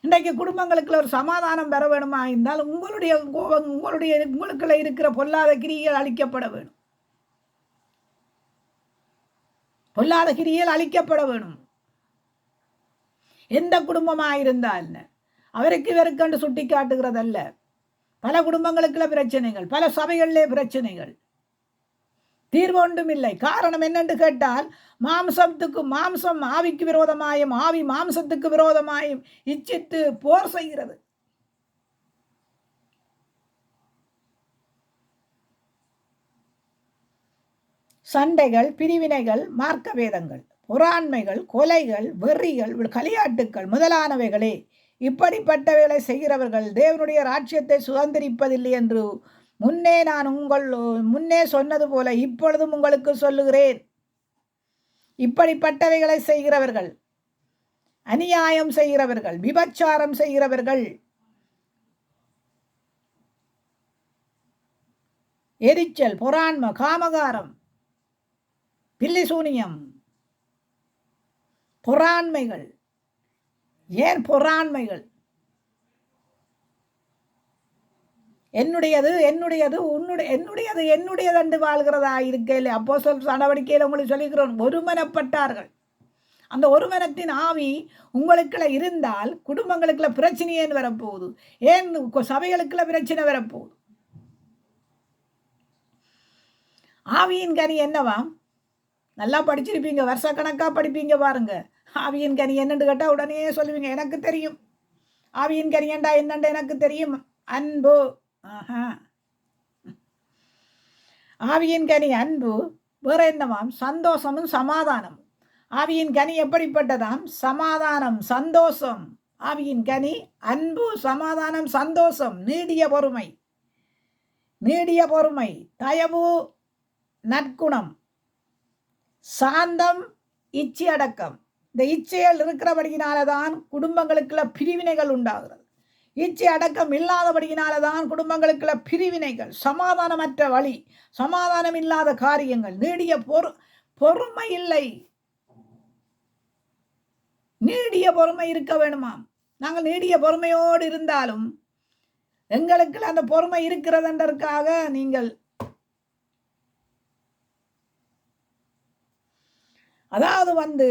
இன்றைக்கு குடும்பங்களுக்குள்ள ஒரு சமாதானம் பெற வேணுமா இருந்தால் உங்களுடைய கோபம், உங்களுக்குள்ள இருக்கிற பொல்லாத கிரியைகள் அழிக்கப்பட வேணும். பொல்லாத கிரியைகள் அழிக்கப்பட வேணும். எந்த குடும்பமாக இருந்தால் அவருக்கு இவருக்கென்று சுட்டி காட்டுகிறதல்ல. பல குடும்பங்களுக்குள்ள பிரச்சனைகள், பல சபைகளிலே பிரச்சனைகள், தீர்வு ஒன்றும் இல்லை. காரணம் என்னென்று கேட்டால், மாம்சம் ஆவிக்கு விரோதமாயும் ஆவி மாம்சத்துக்கு விரோதமாயும் இச்சித்து போர் செய்கிறது. சண்டைகள், பிரிவினைகள், மார்க்க வேதங்கள், பொறாண்மைகள், கொலைகள், வெறிகள், களியாட்டுக்கள் முதலானவைகளே. இப்படிப்பட்டவைகளை செய்கிறவர்கள் தேவனுடைய ராஜ்யத்தை சுதந்திரிப்பதில்லை என்று முன்னே சொன்னது போல இப்பொழுதும் உங்களுக்கு சொல்லுகிறேன். இப்படிப்பட்டவைகளை செய்கிறவர்கள், அநியாயம் செய்கிறவர்கள், விபச்சாரம் செய்கிறவர்கள், எரிச்சல், பொறாண்மை, காமகாரம், பில்லிசூனியம், பொறாண்மைகள். ஏன் பொறாண்மைகள்? என்னுடையது என்று வாழ்கிறதா இருக்கையில் அப்போஸ்தலர் நடவடிக்கையில் உங்களுக்கு சொல்லிக்கிறோம், ஒருமனப்பட்டார்கள். அந்த ஒருமனத்தின் ஆவி உங்களுக்குள்ள இருந்தால் குடும்பங்களுக்குள்ள பிரச்சனை ஏன் வரப்போகுது? ஏன் சபைகளுக்குள்ள பிரச்சனை வரப்போகுது? ஆவியின் கனி என்னவா? நல்லா படிச்சிருப்பீங்க, வருஷக்கணக்காக படிப்பீங்க பாருங்க. ஆவியின் கனி என்னன்னு கேட்டால் உடனே சொல்லுவீங்க, எனக்கு தெரியும். ஆவியின் கனி ஏண்டா என்னண்டு எனக்கு தெரியும். அன்பு. ஆவியின் கனி அன்பு. வேற என்னவாம்? சந்தோஷமும் சமாதானம். ஆவியின் கனி எப்படிப்பட்டதாம்? சமாதானம், சந்தோஷம். ஆவியின் கனி அன்பு, சமாதானம், சந்தோஷம், நீடிய பொறுமை, தயவு, நற்குணம், சாந்தம், இச்சை அடக்கம். இந்த இச்சைகள் இருக்கிறபடியினால்தான் குடும்பங்களுக்குள்ள பிரிவினைகள் உண்டாகிறது. இச்சை அடக்கம் இல்லாதபடியினால்தான் குடும்பங்களுக்குள்ள பிரிவினைகள், சமாதானமற்ற வழி, சமாதானம் இல்லாத காரியங்கள், நீடிய பொறுமை இல்லை. நீடிய பொறுமை இருக்க வேணுமாம். நாங்கள் நீடிய பொறுமையோடு இருந்தாலும் எங்களுக்கு அந்த பொறுமை இருக்கிறதற்காக நீங்கள் அதாவது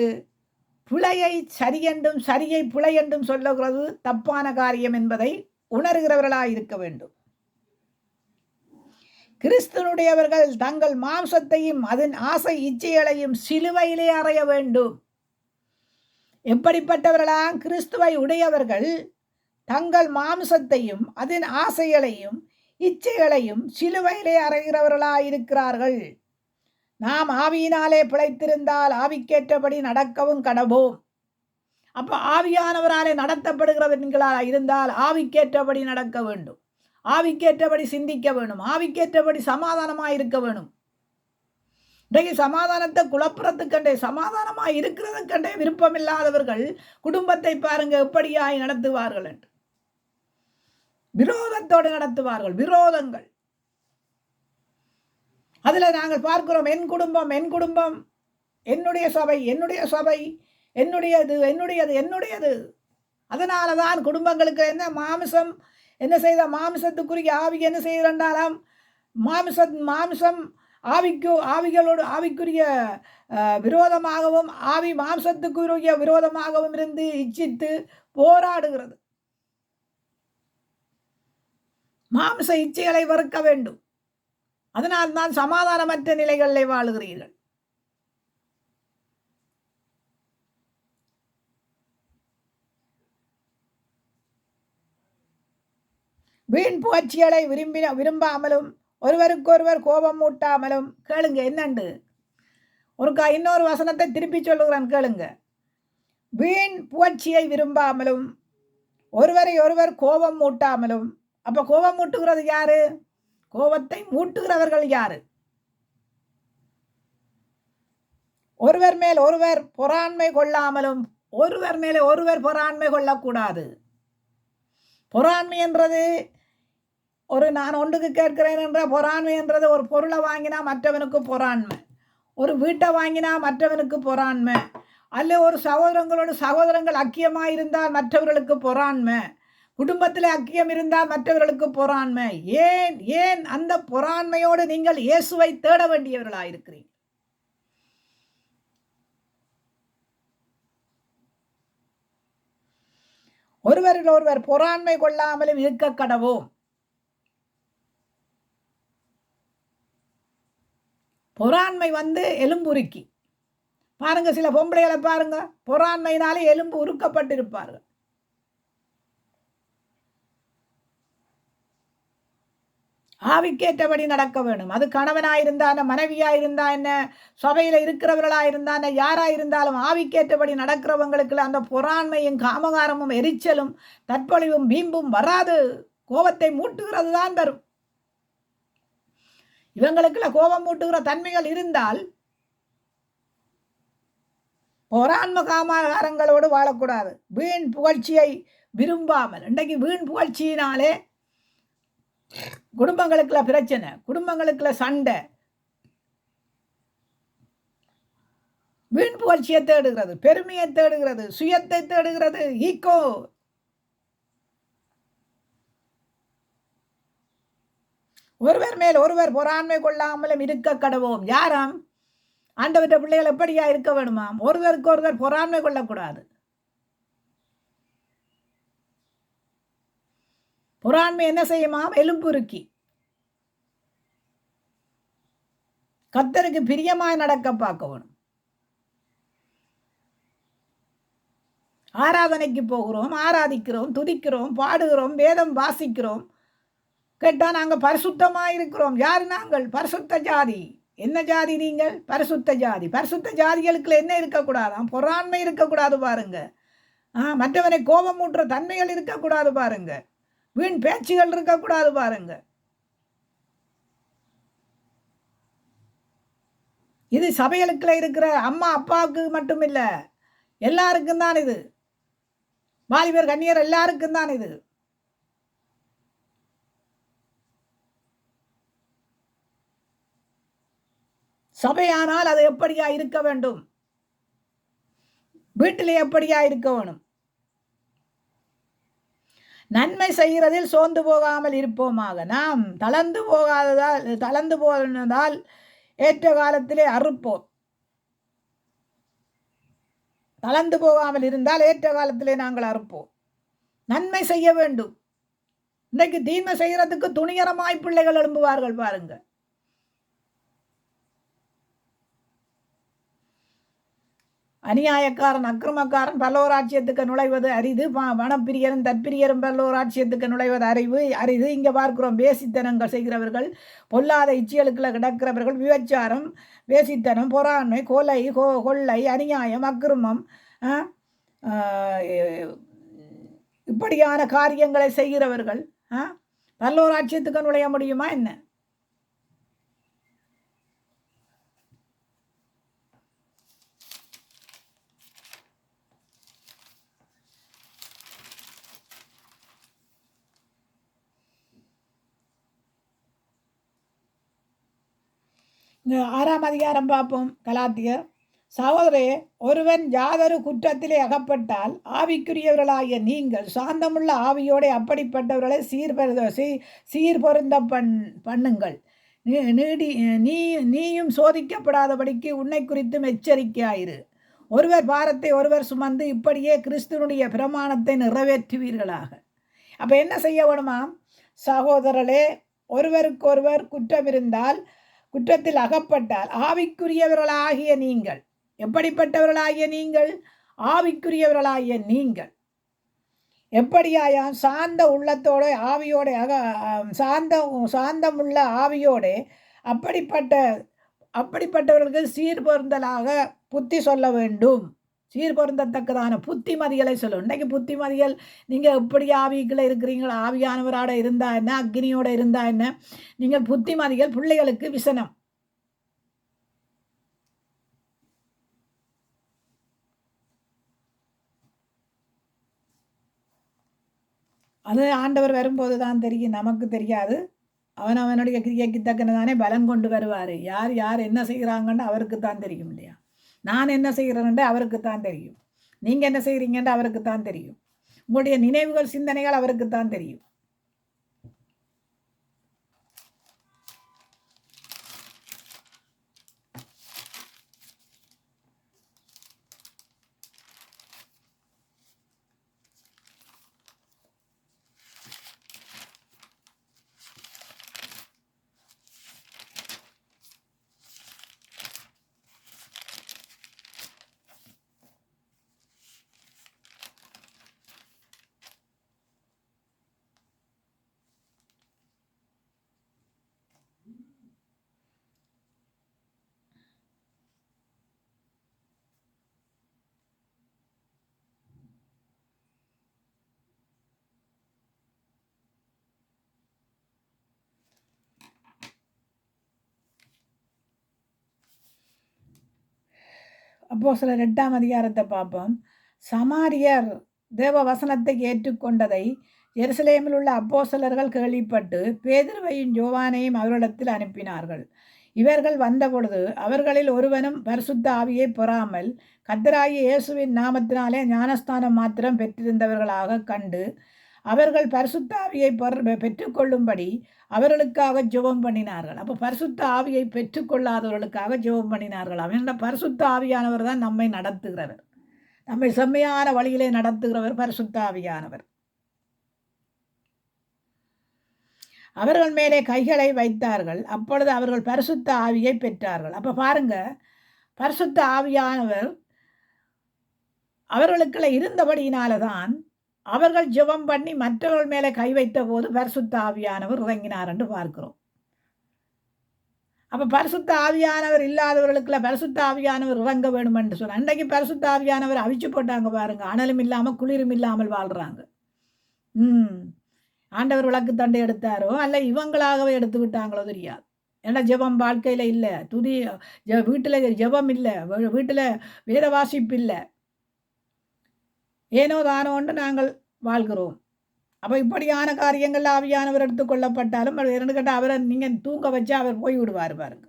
பிழையை சரியென்றும் சரியை பிழை என்றும் சொல்லுகிறது தப்பான காரியம் என்பதை உணர்கிறவர்களாய் இருக்க வேண்டும். கிறிஸ்துவனுடையவர்கள் தங்கள் மாம்சத்தையும் அதன் ஆசை இச்சைகளையும் சிலுவையிலே அறைய வேண்டும். எப்படிப்பட்டவர்களாம்? கிறிஸ்துவை உடையவர்கள் தங்கள் மாம்சத்தையும் அதன் ஆசைகளையும் இச்சைகளையும் சிலுவையிலே அறைகிறவர்களாயிருக்கிறார்கள். நாம் ஆவியினாலே பிழைத்திருந்தால் ஆவிக்கேற்றபடி நடக்கவும் கடவோம். அப்போ ஆவியானவராலே நடத்தப்படுகிறவர்களாக இருந்தால் ஆவிக்கேற்றபடி நடக்க வேண்டும், ஆவிக்கேற்றபடி சிந்திக்க வேண்டும், ஆவிக்கேற்றபடி சமாதானமாக இருக்க வேண்டும். இன்றைக்கு சமாதானத்தை குழப்பறதுக்கண்டே சமாதானமாக இருக்கிறதுக்கண்டே விருப்பமில்லாதவர்கள் குடும்பத்தை பாருங்க எப்படியாய் நடத்துவார்கள் என்று. விரோதத்தோடு நடத்துவார்கள், விரோதங்கள். அதில் நாங்கள் பார்க்கிறோம், என் குடும்பம் என் குடும்பம், என்னுடைய சபை என்னுடைய சபை, என்னுடையது என்னுடையது என்னுடையது. அதனால தான் குடும்பங்களுக்கு என்ன மாமிசம் என்ன செய்த, மாமிசத்துக்குரிய ஆவி என்ன செய்தாலும் மாமிசம் ஆவிகளோடு ஆவிக்குரிய விரோதமாகவும் ஆவி மாம்சத்துக்குரிய விரோதமாகவும் இருந்து இச்சித்து போராடுகிறது. மாம்ச இச்சைகளை வெறுக்க வேண்டும். அதனால் தான் சமாதானமற்ற நிலைகளில் வாழுகிறீர்கள். வீண் புகழ்ச்சிகளை விரும்பாமலும் ஒருவருக்கொருவர் கோபம் மூட்டாமலும். கேளுங்க என்னண்டு இன்னொரு வசனத்தை திருப்பி சொல்லுகிறேன், கேளுங்க. வீண் புகழ்ச்சியை விரும்பாமலும் ஒருவரை ஒருவர் கோபம் மூட்டாமலும். அப்போ கோபம் மூட்டுகிறது யாரு? கோபத்தை மூட்டுகிறவர்கள் யாரு? ஒருவர் மேல் ஒருவர் பொறாண்மை கொள்ளாமலும். ஒருவர் மேலே ஒருவர் பொறாண்மை கொள்ளக்கூடாது. பொறாண்மை என்றது நான் ஒன்றுக்கு கேட்கிறேன் என்ற பொறாண்மை என்றது ஒரு பொருளை வாங்கினா மற்றவனுக்கு பொறாண்மை, ஒரு வீட்டை வாங்கினா மற்றவனுக்கு பொறாண்மை, அல்ல ஒரு சகோதரங்கள் ஐக்கியமாக இருந்தால் மற்றவர்களுக்கு பொறாண்மை, குடும்பத்தில் ஐக்கியம் இருந்தால் மற்றவர்களுக்கு பொறாண்மை. ஏன் அந்த பொறாண்மையோடு நீங்கள் இயேசுவை தேட வேண்டியவர்களாயிருக்கிறீர்கள். ஒருவரில் ஒருவர் பொறாண்மை கொள்ளாமலும் இருக்க கடவோம். பொறாண்மை எலும்புருக்கி பாருங்க, சில பொம்பளைகளை பாருங்க, பொறாண்மையினாலே எலும்பு உருக்கப்பட்டிருப்பார்கள். ஆவிக்கேற்றபடி நடக்க வேண்டும். அது கணவனாயிருந்தா என்ன, மனைவியாயிருந்தா என்ன, சபையில் இருக்கிறவர்களாயிருந்தா என்ன, யாராயிருந்தாலும் ஆவிக்கேற்றபடி நடக்கிறவங்களுக்கு அந்த பொறாண்மையும் காமகாரமும் எரிச்சலும் தற்பொழிவும் வீம்பும் வராது. கோபத்தை மூட்டுகிறது தான் வரும். இவங்களுக்குள்ள கோபம் மூட்டுகிற தன்மைகள் இருந்தால் பொறாண்மை காமகாரங்களோடு வாழக்கூடாது. வீண் புகழ்ச்சியை விரும்பாமல். இன்றைக்கு வீண் புகழ்ச்சியினாலே குடும்பங்களுக்குள்ள பிரச்சனை, குடும்பங்களுக்குள்ள சண்டை. வீண் புகழ்ச்சியை தேடுகிறது, பெருமையை தேடுகிறது, சுயத்தை தேடுகிறது, ஈகோ. ஒருவர் மேல் ஒருவர் பொறாண்மை கொள்ளாமலும் இருக்க கடவோம். யாராம்? ஆண்டவற்ற பிள்ளைகள் எப்படியா இருக்க வேணுமாம்? ஒருவருக்கு ஒருவர் பொறாண்மை கொள்ளக்கூடாது. பொறாண்மை என்ன செய்யுமாம்? எலும்புருக்கி. கர்த்தருக்கு பிரியமாய் நடக்க பார்க்க வேணும். ஆராதனைக்கு போகிறோம், ஆராதிக்கிறோம், துதிக்கிறோம், பாடுகிறோம், வேதம் வாசிக்கிறோம். கேட்டால் நாங்கள் பரிசுத்தமாக இருக்கிறோம். யார் நாங்கள்? பரிசுத்த ஜாதி. என்ன ஜாதி நீங்கள்? பரிசுத்த ஜாதி. பரிசுத்த ஜாதிகளுக்குள்ள என்ன இருக்கக்கூடாதாம்? பொறாண்மை இருக்கக்கூடாது பாருங்க. மற்றவனை கோபம் மூட்டுற தன்மைகள் இருக்கக்கூடாது பாருங்க. வீண் பேச்சுகள் இருக்கக்கூடாது பாருங்க. இது சபைகளுக்குள்ள இருக்கிற அம்மா அப்பாவுக்கு மட்டும் இல்லை, எல்லாருக்கும் தான் இது. வாலிபர் கன்னியர் எல்லாருக்கும் தான் இது. சபையானால் அது எப்படியா இருக்க வேண்டும்? வீட்டிலே எப்படியா இருக்க வேணும்? நன்மை செய்கிறதில் சோர்ந்து போகாமல் இருப்போமாக. நாம் தளர்ந்து போனதால் ஏற்ற காலத்திலே அறுப்போம். தளர்ந்து போகாமல் இருந்தால் ஏற்ற காலத்திலே நாங்கள் அறுப்போம். நன்மை செய்ய வேண்டும். இன்றைக்கு தீமை செய்கிறதுக்கு துணிகரமாய் பிள்ளைகள் எழும்புவார்கள் பாருங்க. அநியாயக்காரன் அக்கிரமக்காரன் பல்லோராட்சியத்துக்கு நுழைவது அரிது, வனப்பிரியரும் தற்பிரியரும் பல்லோராட்சியத்துக்கு நுழைவது அரிது. இங்கே பார்க்கிறோம், வேசித்தனங்கள் செய்கிறவர்கள், பொல்லாத இச்சியலுக்குள்ள கிடக்கிறவர்கள், விபச்சாரம், வேசித்தனம், பொறாண்மை, கொள்ளை, அநியாயம், அக்கிரமம், இப்படியான காரியங்களை செய்கிறவர்கள் பல்லோராட்சியத்துக்கு நுழைய முடியுமா என்ன? இங்கே 6ஆம் அதிகாரம் பார்ப்போம். கலாத்தியர். சகோதரே, ஒருவன் யாதொரு குற்றத்திலே அகப்பட்டால் ஆவிக்குரியவர்களாகிய நீங்கள் சாந்தமுள்ள ஆவியோட அப்படிப்பட்டவர்களை சீர்பொருந்த பண்ணுங்கள். நீயும் சோதிக்கப்படாதபடிக்கு உன்னை குறித்தும் எச்சரிக்கையாயிரு. ஒருவர் பாரத்தை ஒருவர் சுமந்து இப்படியே கிறிஸ்துவனுடைய பிரமாணத்தை நிறைவேற்றுவீர்களாக. அப்போ என்ன செய்ய வேணுமா? சகோதரர்களே, ஒருவருக்கொருவர் குற்றம் இருந்தால், குற்றத்தில் அகப்பட்டால் ஆவிக்குரியவர்களாகிய நீங்கள், எப்படிப்பட்டவர்களாகிய நீங்கள்? ஆவிக்குரியவர்களாகிய நீங்கள் எப்படியாயாம் சாந்த உள்ளத்தோட ஆவியோட சாந்தமுள்ள ஆவியோட அப்படிப்பட்டவர்களுக்கு சீர்பொருந்தலாக புத்தி சொல்ல வேண்டும். சீர்பொருந்தத்தக்கதான புத்திமதிகளை சொல்லும். இன்றைக்கு புத்திமதிகள், நீங்கள் எப்படி ஆவிக்குள்ளே இருக்கிறீங்களோ, ஆவியானவரோட இருந்தா என்ன, அக்னியோட இருந்தா என்ன, நீங்கள் புத்திமதிகள் பிள்ளைகளுக்கு விசனம். அது ஆண்டவர் வரும்போது தான் தெரியும், நமக்கு தெரியாது. அவனுடைய கிரியைக்கு தக்கனதானே பலன் கொண்டு வருவார். யார் யார் என்ன செய்கிறாங்கன்னு அவருக்கு தான் தெரியும் இல்லையா? நான் என்ன செய்கிறேன்ட்டு அவருக்கு தான் தெரியும். நீங்கள் என்ன செய்கிறீங்கன்ட்டு அவருக்கு தான் தெரியும். உங்களுடைய நினைவுகள், சிந்தனைகள் அவருக்கு தான் தெரியும். அப்போஸ்தலர் 8ஆம் அதிகாரத்தை பார்ப்போம். சமாரியர் தேவ வசனத்தை ஏற்றுக்கொண்டதை எருசலேமில் உள்ள அப்போஸ்தலர்கள் கேள்விப்பட்டு பேதுருவையும் யோவானையும் அவர்களிடத்தில் அனுப்பினார்கள். இவர்கள் வந்தபொழுது அவர்களில் ஒருவனும் பரிசுத்த ஆவியை பெறாமல் கர்த்தராகிய இயேசுவின் நாமத்தினாலே ஞானஸ்தானம் மாத்திரம் பெற்றிருந்தவர்களாக கண்டு அவர்கள் பரிசுத்த ஆவியை பெற்றுக்கொள்ளும்படி அவர்களுக்காக ஜெபம் பண்ணினார்கள். அப்போ பரிசுத்த ஆவியை பெற்றுக்கொள்ளாதவர்களுக்காக ஜெபம் பண்ணினார்கள். அவன் பரிசுத்த ஆவியானவர் தான் நம்மை நடத்துகிறவர். நம்மை செம்மையான வழியிலே நடத்துகிறவர் பரிசுத்த ஆவியானவர். அவர்கள் மேலே கைகளை வைத்தார்கள். அப்பொழுது அவர்கள் பரிசுத்த ஆவியை பெற்றார்கள். அப்போ பாருங்க, பரிசுத்த ஆவியானவர் அவர்களுக்குள்ள இருந்தபடியினால தான் அவர்கள் ஜெபம் பண்ணி மற்றவர்கள் மேலே கை வைத்த போது பரிசுத்த ஆவியானவர் இறங்கினார் என்று பார்க்கிறோம். அப்போ பரிசுத்த ஆவியானவர் இல்லாதவர்களுக்குள்ள பரிசுத்த ஆவியானவர் இறங்க வேணும் என்று சொன்னார். அன்றைக்கு பரிசுத்த ஆவியானவர் அவிச்சு போட்டாங்க பாருங்க. அனலும் இல்லாமல் குளிரும் இல்லாமல் வாழ்கிறாங்க. ஆண்டவர் விளக்கு தண்டை எடுத்தாரோ அல்ல இவங்களாகவே எடுத்து விட்டாங்களோ தெரியாது. ஏன்னா ஜெபம் வாழ்க்கையில் இல்லை, வீட்டில் ஜெபம் இல்லை, வீட்டில் வேத வாசிப்பு இல்லை, ஏனோ தானோன்னு நாங்கள் வாழ்கிறோம். அப்போ இப்படியான காரியங்கள் ஆவியானவர் எடுத்துக்கொள்ளப்பட்டாலும் இரண்டு கேட்டால் அவரை நீங்கள் தூங்க வச்சா அவர் போய் விடுவார் பாருங்க.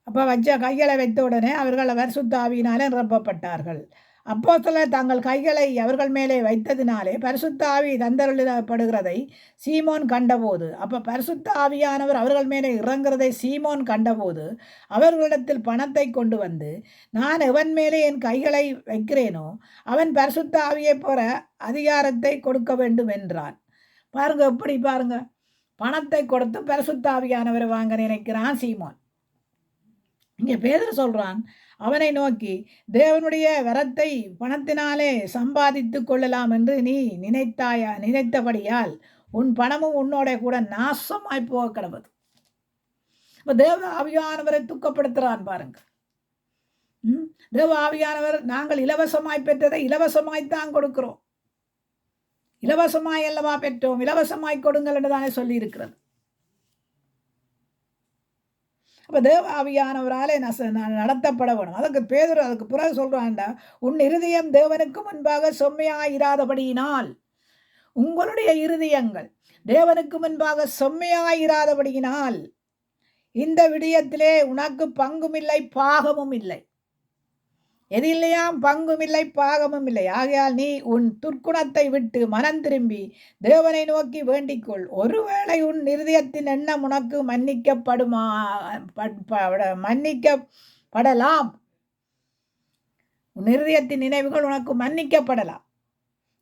அப்போ வச்ச கைகளை வைத்த உடனே அவர்கள் பரிசுத்த ஆவியினாலே நிரப்பப்பட்டார்கள். அப்போஸ்தலர் தங்கள் கைகளை அவர்கள் மேலே வைத்ததினாலே பரிசுத்த ஆவி தந்தருளப்படுகிறதை சீமோன் கண்டபோது, அப்போ பரிசுத்த ஆவியானவர் அவர்கள் மேலே இறங்குறதை சீமோன் கண்டபோது அவர்களிடத்தில் பணத்தை கொண்டு வந்து, நான் எவன் மேலே என் கைகளை வைக்கிறேனோ அவன் பரிசுத்த ஆவியை போற அதிகாரத்தை கொடுக்க வேண்டும் என்றான். பாருங்க, எப்படி பாருங்க, பணத்தை கொடுத்து பரிசுத்த ஆவியானவரை வாங்க நினைக்கிறான் சீமோன். இங்கே பேதுரு சொல்றான், அவனை நோக்கி, தேவனுடைய வரத்தை பணத்தினாலே சம்பாதித்து கொள்ளலாம் என்று நீ நினைத்தபடியால் உன் பணமும் உன்னோட கூட நாசமாய் போக கிடப்பது. இப்போ தேவ ஆவியானவரை துக்கப்படுத்துறான் பாருங்க. தேவ ஆவியானவர் நாங்கள் இலவசமாய் பெற்றதை இலவசமாய்த்தான் கொடுக்கிறோம். இலவசமாய் அல்லவா பெற்றோம், இலவசமாய் கொடுங்கள் என்று தானே சொல்லி இருக்கிறது. அப்போ தேவ ஆவியானவராலே நடத்தப்பட வேணும். அதுக்கு பிறகு சொல்றான்டா, உன் இருதயம் தேவனுக்கு முன்பாக செம்மையாயிராதபடியினால், உங்களுடைய இருதயங்கள் தேவனுக்கு முன்பாக செம்மையாயிராதபடியினால் இந்த விடயத்திலே உனக்கு பங்கும் இல்லை பாகமும் இல்லை. எது இல்லையாம்? பங்கும் இல்லை பாகமும் இல்லை. ஆகையால் நீ உன் துர்க்குணத்தை விட்டு மனம் திரும்பி தேவனை நோக்கி வேண்டிக்கொள். ஒருவேளை உன் இருதயத்தின் எண்ணம் உனக்கு மன்னிக்கப்படலாம். உன் இருதயத்தின் நினைவுகள் உனக்கு மன்னிக்கப்படலாம்.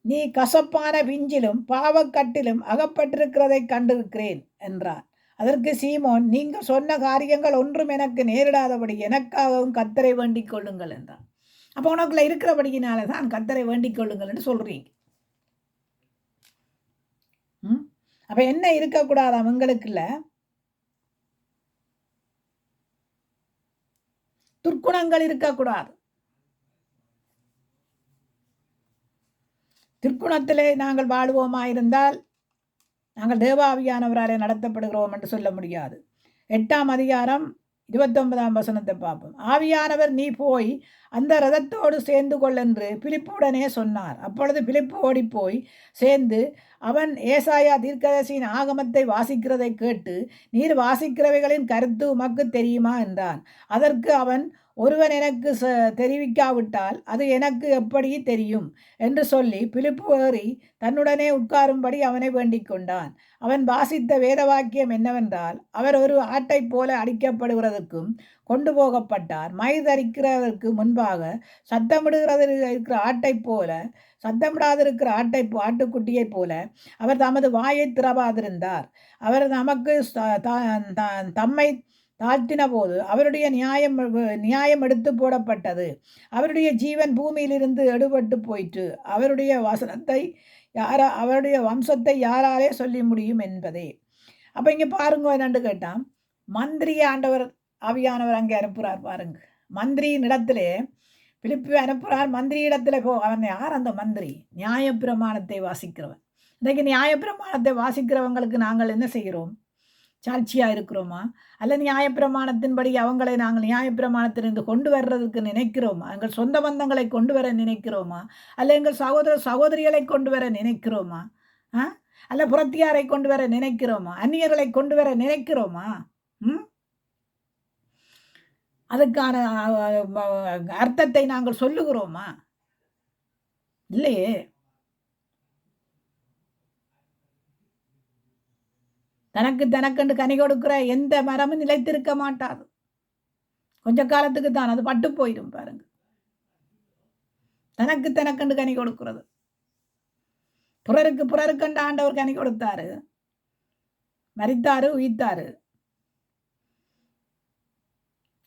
நீ கசப்பான பிஞ்சிலும் பாவக்கட்டிலும் அகப்பட்டிருக்கிறதை கண்டிருக்கிறேன் என்றார். அதற்கு சீமோன், நீங்கள் சொன்ன காரியங்கள் ஒன்றும் எனக்கு நேரிடாதபடி எனக்காகவும் கர்த்தரை வேண்டிக் கொள்ளுங்கள் என்றார். அப்போ உனக்குள்ள இருக்கிறபடியினால தான் கர்த்தரை வேண்டிக் கொள்ளுங்கள் என்று சொல்றீங்க. அப்ப என்ன இருக்கக்கூடாதாம்? எங்களுக்குள்ள துர்க்குணங்கள் இருக்கக்கூடாது. திருக்குணத்திலே நாங்கள் வாழ்வோமாயிருந்தால் நாங்கள் தேவாவியானவராலே நடத்தப்படுகிறோம் என்று சொல்ல முடியாது. 8ஆம் அதிகாரம் 29ஆம் வசனத்தை பார்ப்போம். ஆவியானவர் நீ போய் அந்த ரதத்தோடு சேர்ந்து கொள்ளென்று பிலிப்புடனே சொன்னார். அப்பொழுது பிலிப்பு ஓடிப்போய் சேர்ந்து அவன் ஏசாயா தீர்க்கதரிசியின் ஆகமத்தை வாசிக்கிறதை கேட்டு, நீர் வாசிக்கிறவைகளின் கருத்து உமக்கு தெரியுமா என்றான். அதற்கு அவன், ஒருவன் எனக்கு தெரிவிக்காவிட்டால் அது எனக்கு எப்படி தெரியும் என்று சொல்லி பிலிப்பு ஏறி தன்னுடனே உட்காரும்படி அவனை வேண்டிக் கொண்டான். அவன் வாசித்த வேத வாக்கியம் என்னவென்றால், அவர் ஒரு ஆட்டை போல அடிக்கப்படுகிறதுக்கும் கொண்டு போகப்பட்டார். மயிர் தரிக்கிறதற்கு முன்பாக சத்தமிடுகிறது இருக்கிற ஆட்டை போல, சத்தமிடாதிருக்கிற ஆட்டுக்குட்டியை போல அவர் தமது வாயை திறவாதிருந்தார். அவர் நமக்கு தம்மை தாழ்த்தின போது அவருடைய நியாயம் எடுத்து போடப்பட்டது. அவருடைய ஜீவன் பூமியிலிருந்து எடுபட்டு போயிற்று. அவருடைய வம்சத்தை யாராலே சொல்லி முடியும் என்பதே. அப்போ இங்கே பாருங்க, என்னண்டு கேட்டான், மந்திரி ஆண்டவர் ஆவியானவர் அங்கே அனுப்புகிறார் பாருங்க. மந்திரியின் இடத்திலே பிலிப்பு அனுப்புகிறார். மந்திரி இடத்துல அவன் யார்? அந்த மந்திரி நியாயப்பிரமாணத்தை வாசிக்கிறவன். இன்றைக்கு நியாயப்பிரமாணத்தை வாசிக்கிறவங்களுக்கு நாங்கள் என்ன செய்கிறோம்? சாட்சியாக இருக்கிறோமா? அல்ல நியாயப்பிரமாணத்தின்படி அவங்களை நாங்கள் நியாயப்பிரமாணத்திலிருந்து கொண்டு வர்றதுக்கு நினைக்கிறோமா? எங்கள் சொந்த பந்தங்களை கொண்டு வர நினைக்கிறோமா? அல்ல எங்கள் சகோதரிகளை கொண்டு வர நினைக்கிறோமா? அல்ல புறத்தியாரை கொண்டு வர நினைக்கிறோமா? அந்நியர்களை கொண்டு வர நினைக்கிறோமா? அதுக்கான அர்த்தத்தை நாங்கள் சொல்லுகிறோமா? இல்லையே. தனக்கென்று கனி கொடுக்கிற எந்த மரமும் நிலைத்திருக்க மாட்டாது. கொஞ்ச காலத்துக்கு தான் அது பட்டு போயிடும் பாருங்க. தனக்கென்று கனி கொடுக்கிறது. புறருக்கென்று ஆண்டவர் கனி கொடுத்தாரு, மரித்தாரு, உயிர்த்தாரு.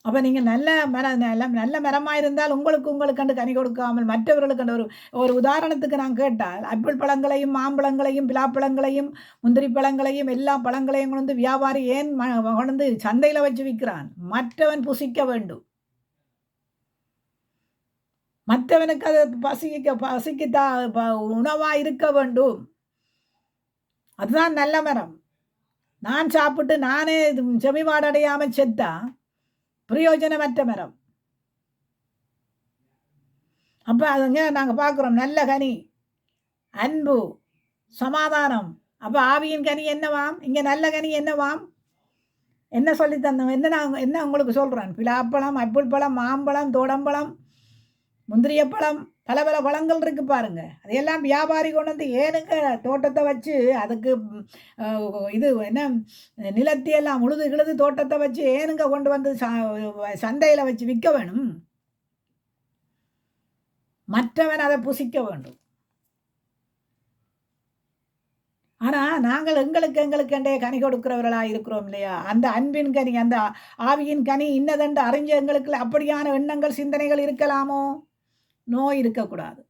அப்போ நீங்கள் நல்ல மரமாக இருந்தால் உங்களுக்கு கனி கொடுக்காமல் மற்றவர்களுக்கு ஒரு உதாரணத்துக்கு நான் கேட்டால், ஆப்பிள் பழங்களையும் மாம்பழங்களையும் பிலாப்பழங்களையும் முந்திரி பழங்களையும் எல்லா பழங்களையும் கொண்டு வியாபாரி ஏன் கொண்டு சந்தையில் வச்சு விற்கிறான்? மற்றவன் புசிக்க வேண்டும், மற்றவனுக்கு அது பசிக்கு உணவாக இருக்க வேண்டும். அதுதான் நல்ல மரம். நான் சாப்பிட்டு நானே செவிமாடடையாமல் செத்தா பிரயோஜனமற்ற மரம். அப்போ அதுங்க நாங்கள் பார்க்குறோம் நல்ல கனி, அன்பு, சமாதானம். அப்போ ஆவியின் கனி என்னவாம்? இங்கே நல்ல கனி என்னவாம்? என்ன சொல்லி தந்தோம்? என்ன உங்களுக்கு சொல்கிறேன்? பிலாப்பழம், ஆப்பிள் பழம், மாம்பழம், தோடம்பழம், முந்திரிய பழம், பல பல பழங்கள் இருக்குது பாருங்க. அதையெல்லாம் வியாபாரி கொண்டு வந்து ஏனுங்க தோட்டத்தை வச்சு அதுக்கு இது என்ன நிலத்தையெல்லாம் உழுது கிழுது தோட்டத்தை வச்சு ஏனுங்க கொண்டு வந்து சந்தையில் வச்சு விற்க வேணும்? மற்றவன் அதை புசிக்க வேண்டும். ஆனால் நாங்கள் எங்களுக்கெண்டே கனி கொடுக்கிறவர்களாக இருக்கிறோம் இல்லையா? அந்த அன்பின் கனி, அந்த ஆவியின் கனி இன்னதென்று அறிஞ்ச எங்களுக்கு அப்படியான எண்ணங்கள் சிந்தனைகள் இருக்கலாமோ? நோய் இருக்கக்கூடாது.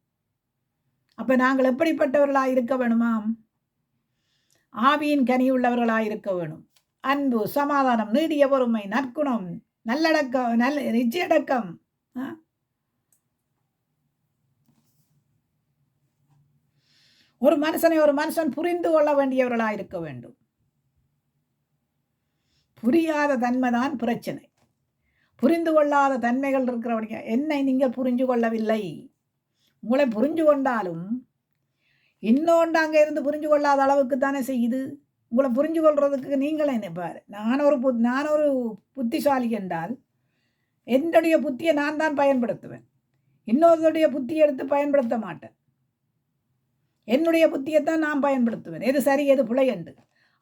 அப்போ நாங்கள் எப்படிப்பட்டவர்களாக இருக்க வேணுமாம்? ஆவியின் கனி உள்ளவர்களாக இருக்க வேணும். அன்பு, சமாதானம், நீடிய பொறுமை, நற்குணம், நல்லடக்கம், நிச்சயடக்கம். ஒரு மனுஷன் புரிந்து கொள்ள வேண்டியவர்களாக இருக்க வேண்டும். புரியாத தன்மைதான் பிரச்சனை. புரிந்து கொள்ளாத தன்மைகள் இருக்கிறவங்க என்னை நீங்கள் புரிஞ்சு கொள்ளவில்லை. உங்களை புரிஞ்சு கொண்டாலும் இன்னொன்று அங்கே இருந்து புரிஞ்சு கொள்ளாத அளவுக்கு தானே செய்யுது. உங்களை புரிஞ்சு கொள்றதுக்கு நீங்களே நினைப்பார். நான் ஒரு புத்திசாலி என்றால் என்னுடைய புத்தியை நான் தான் பயன்படுத்துவேன். இன்னொருடைய புத்தியை எடுத்து பயன்படுத்த மாட்டேன். என்னுடைய புத்தியைத்தான் நான் பயன்படுத்துவேன். எது சரி எது பிழை என்று.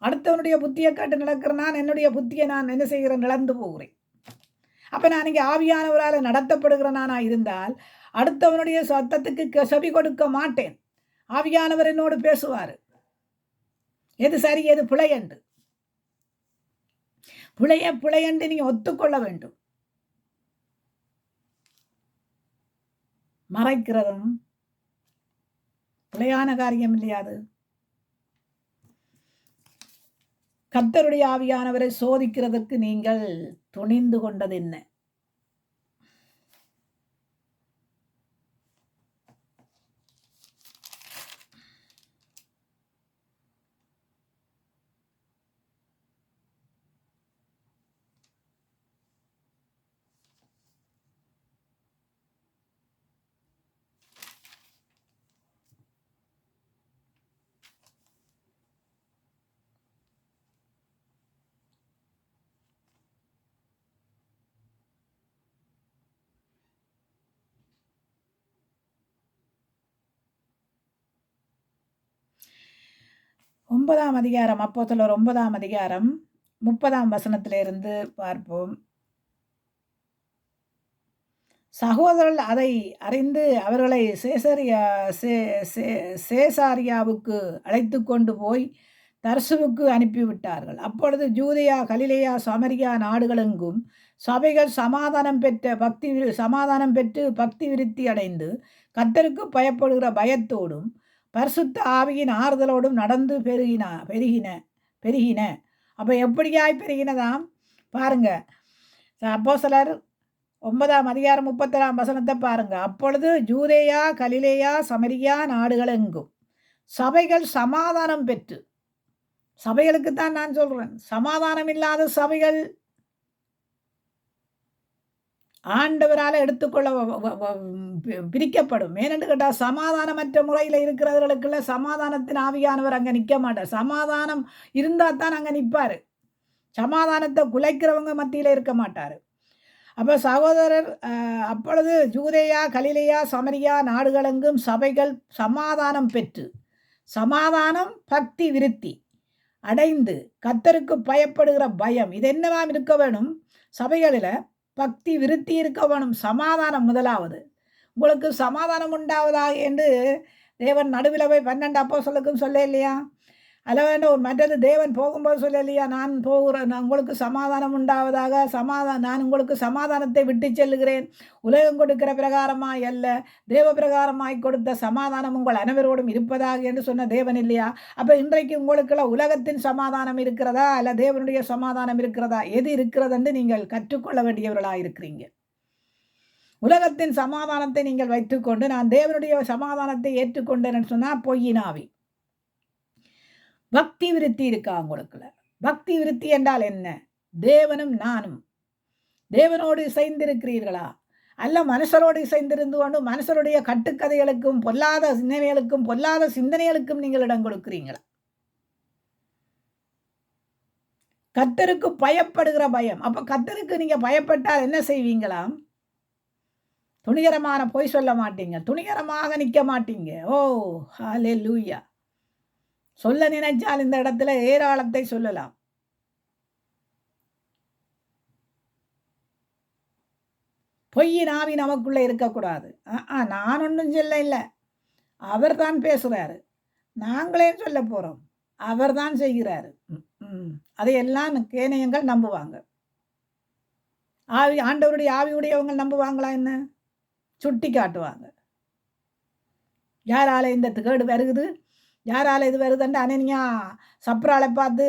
அடுத்தவனுடைய புத்தியை காட்டு நடக்கிற நான் என்னுடைய புத்தியை நான் என்ன செய்கிறேன்? இழந்து போகிறேன். அப்போ நான் இங்கே ஆவியானவரால் நடத்தப்படுகிற நானாக இருந்தால் அடுத்தவனுடைய சத்தத்துக்கு செவி கொடுக்க மாட்டேன். ஆவியானவர் என்னோடு பேசுவார். எது சரி எது பிழை என்று. பிழை என்று நீங்கள் ஒத்துக்கொள்ள வேண்டும். மறைக்கிறதும் பிழையான காரியம் இல்லையாது. கர்த்தருடைய ஆவியானவரை சோதிக்கிறதற்கு நீங்கள் துணிந்து கொண்டது என்ன? ஒன்பதாம் அதிகாரம், அப்போஸ்தலர் 9ஆம் அதிகாரம் 30ஆம் வசனத்திலிருந்து பார்ப்போம். சகோதரர்கள் அதை அறிந்து அவர்களை சேசாரியாவுக்கு அழைத்து கொண்டு போய் தர்சுவுக்கு அனுப்பிவிட்டார்கள். அப்பொழுது ஜூதேயா, கலிலேயா, சமரியா நாடுகளெங்கும் சபைகள் சமாதானம் பெற்று பக்தி விருத்தி அடைந்து கர்த்தருக்கு பயப்படுகிற பயத்தோடும் பரிசுத்த ஆவியின் ஆறுதலோடும் நடந்து பெருகின. அப்போ எப்படியாய் பெருகினதாம் பாருங்க. அப்போஸ்தலர் 9ஆம் அதிகாரம் 31ஆம் வசனத்தை பாருங்க. அப்பொழுது ஜூதேயா, கலிலேயா, சமரியா நாடுகளெங்கும் சபைகள் சமாதானம் பெற்று, சபைகளுக்குத்தான் நான் சொல்றேன், சமாதானம் இல்லாத சபைகள் ஆண்டவரால் எடுத்துக்கொள்ள பிரிக்கப்படும். ஏனென்று கேட்டால் சமாதானமற்ற முறையில் இருக்கிறவர்களுக்குள்ள சமாதானத்தின் ஆவியானவர் அங்கே நிற்க மாட்டார். சமாதானம் இருந்தால் தான் அங்கே நிற்பார். சமாதானத்தை குலைக்கிறவங்க மத்தியில் இருக்க மாட்டார். அப்போ சகோதரர், அப்பொழுது ஜூதேயா, கலிலேயா, சமரியா நாடுகளெங்கும் சபைகள் சமாதானம் பெற்று, சமாதானம் பக்தி விருத்தி அடைந்து கர்த்தருக்கு பயப்படுகிற பயம், இது என்னவாம் இருக்க வேணும்? சபைகளில் பக்தி விருத்தி இருக்க வேணும். சமாதானம் முதலாவது. உங்களுக்கு சமாதானம் உண்டாவதா என்று தேவன் நடுவில் போய் 12 அப்போஸ்தலருக்கும் சொல்ல இல்லையா? அதில் வேண்டும் ஒரு மற்றது தேவன் போகும்போது சொல்ல இல்லையா? நான் போகிறேன், உங்களுக்கு சமாதானம் உண்டாவதாக, நான் உங்களுக்கு சமாதானத்தை விட்டு செல்லுகிறேன், உலகம் கொடுக்கிற பிரகாரமாய் அல்ல, தேவ பிரகாரமாய் கொடுத்த சமாதானம் உங்கள் அனைவரோடும் இருப்பதாக என்று சொன்ன தேவன் இல்லையா? அப்போ இன்றைக்கு உங்களுக்குள்ள உலகத்தின் சமாதானம் இருக்கிறதா அல்ல தேவனுடைய சமாதானம் இருக்கிறதா? எது இருக்கிறதென்று நீங்கள் கற்றுக்கொள்ள வேண்டியவர்களாக இருக்கிறீங்க. உலகத்தின் சமாதானத்தை நீங்கள் வைத்துக்கொண்டு நான் தேவனுடைய சமாதானத்தை ஏற்றுக்கொண்டேன்னு சொன்னால் பொய்யினாவி. பக்தி விருத்தி இருக்கா உங்களுக்குள்ள? பக்தி விருத்தி என்றால் என்ன? தேவனும் நானும் தேவனோடு இசைந்திருக்கிறீர்களா? அல்ல மனுஷரோடு இசைந்திருந்து கொண்டு மனுஷருடைய கட்டுக்கதைகளுக்கும் பொல்லாத சிந்தனைகளுக்கும் பொல்லாத சிந்தனைகளுக்கும் நீங்கள் இடம் கொடுக்கிறீங்களா? கர்த்தருக்கு பயப்படுகிற பயம். அப்ப கர்த்தருக்கு நீங்க பயப்பட்டால் என்ன செய்வீங்களாம்? துணிகரமான பொய் சொல்ல மாட்டீங்க, துணிகரமாக நிற்க மாட்டீங்க. ஓ ஹல்லேலூயா! சொல்ல நினைச்சால் இந்த இடத்துல ஏராளத்தை சொல்லலாம். பொய்யின் ஆவி நமக்குள்ளே இருக்கக்கூடாது. நான் ஒன்றும் சொல்ல இல்லை, அவர் தான் பேசுகிறாரு, நாங்களே சொல்ல போகிறோம், அவர் தான் செய்கிறாரு. அதையெல்லாம் கேனயங்கள் நம்புவாங்க. ஆண்டவருடைய ஆவியுடையவங்க நம்புவாங்களா என்ன? சுட்டி காட்டுவாங்க. யாரால இந்த கேடு வருகுது, யாரால இது வருதுன்ட்டு அனனியா சப்ராலை பார்த்து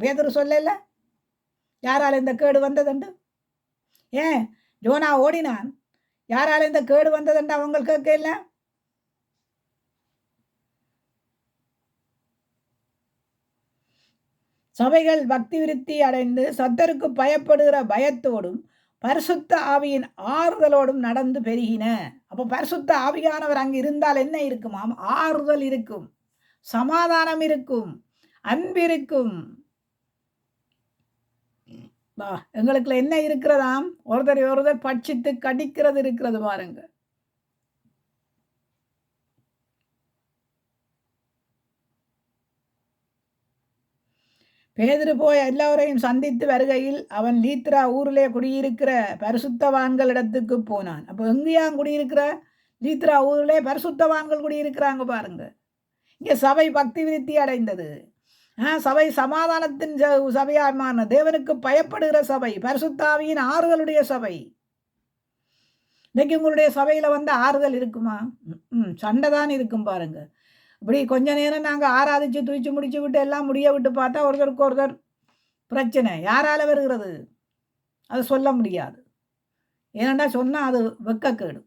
பேதுரு சொல்லல, யாரால இந்த கேடு வந்ததுண்டு? ஏன் யோனா ஓடினான், யாரால இந்த கேடு வந்ததுண்டு அவங்க கேட்கல? சபைகள் பக்தி விருத்தி அடைந்து சத்தருக்கு பயப்படுகிற பயத்தோடும் பரிசுத்த ஆவியின் ஆறுதலோடும் நடந்து பெருகின. அப்போ பரிசுத்த ஆவியானவர் அங்கு இருந்தால் என்ன இருக்குமாம்? ஆறுதல் இருக்கும், சமாதானம் இருக்கும், அன்பு இருக்கும். எங்களுக்குள்ள என்ன இருக்கிறதாம்? ஒருத்தர் பட்சித்து கடிக்கிறது இருக்கிறது பாருங்க. பேதுரு போய் எல்லோரையும் சந்தித்து வருகையில் அவன் லீத்ரா ஊரிலே குடியிருக்கிற பரிசுத்தவான்களிடத்துக்கு போனான். அப்போ எங்கேயா குடியிருக்கிற? லீத்ரா ஊரிலே பரிசுத்தவான்கள் குடியிருக்கிறாங்க பாருங்க. இங்கே சபை பக்தி விருத்தி அடைந்தது. சபை சமாதானத்தின் சபையான தேவனுக்கு பயப்படுகிற சபை, பரிசுத்தாவியின் ஆறுதலுடைய சபை. இன்னைக்கு உங்களுடைய சபையில வந்து ஆறுதல் இருக்குமா? சண்டை தான் இருக்கும் பாருங்க. இப்படி கொஞ்ச நேரம் நாங்கள் ஆராதிச்சு தூய்ச்சி முடிச்சு விட்டு எல்லாம் முடிய விட்டு பார்த்தா ஒருத்தருக்கு ஒருத்தர் பிரச்சனை. யாரால வருகிறது? அது சொல்ல முடியாது. ஏனெண்டா சொன்னால் அது வெக்கக்கேடு.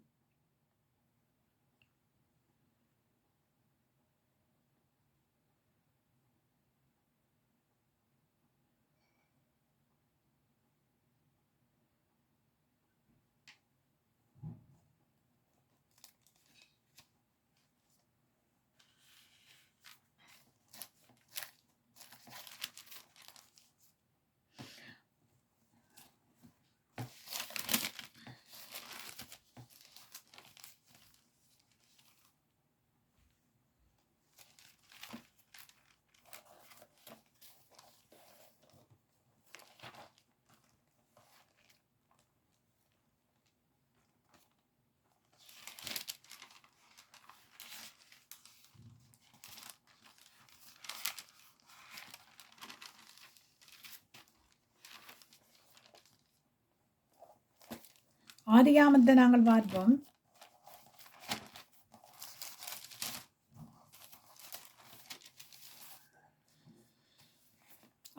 ஆதியாமத்தை நாங்கள் பார்ப்போம்.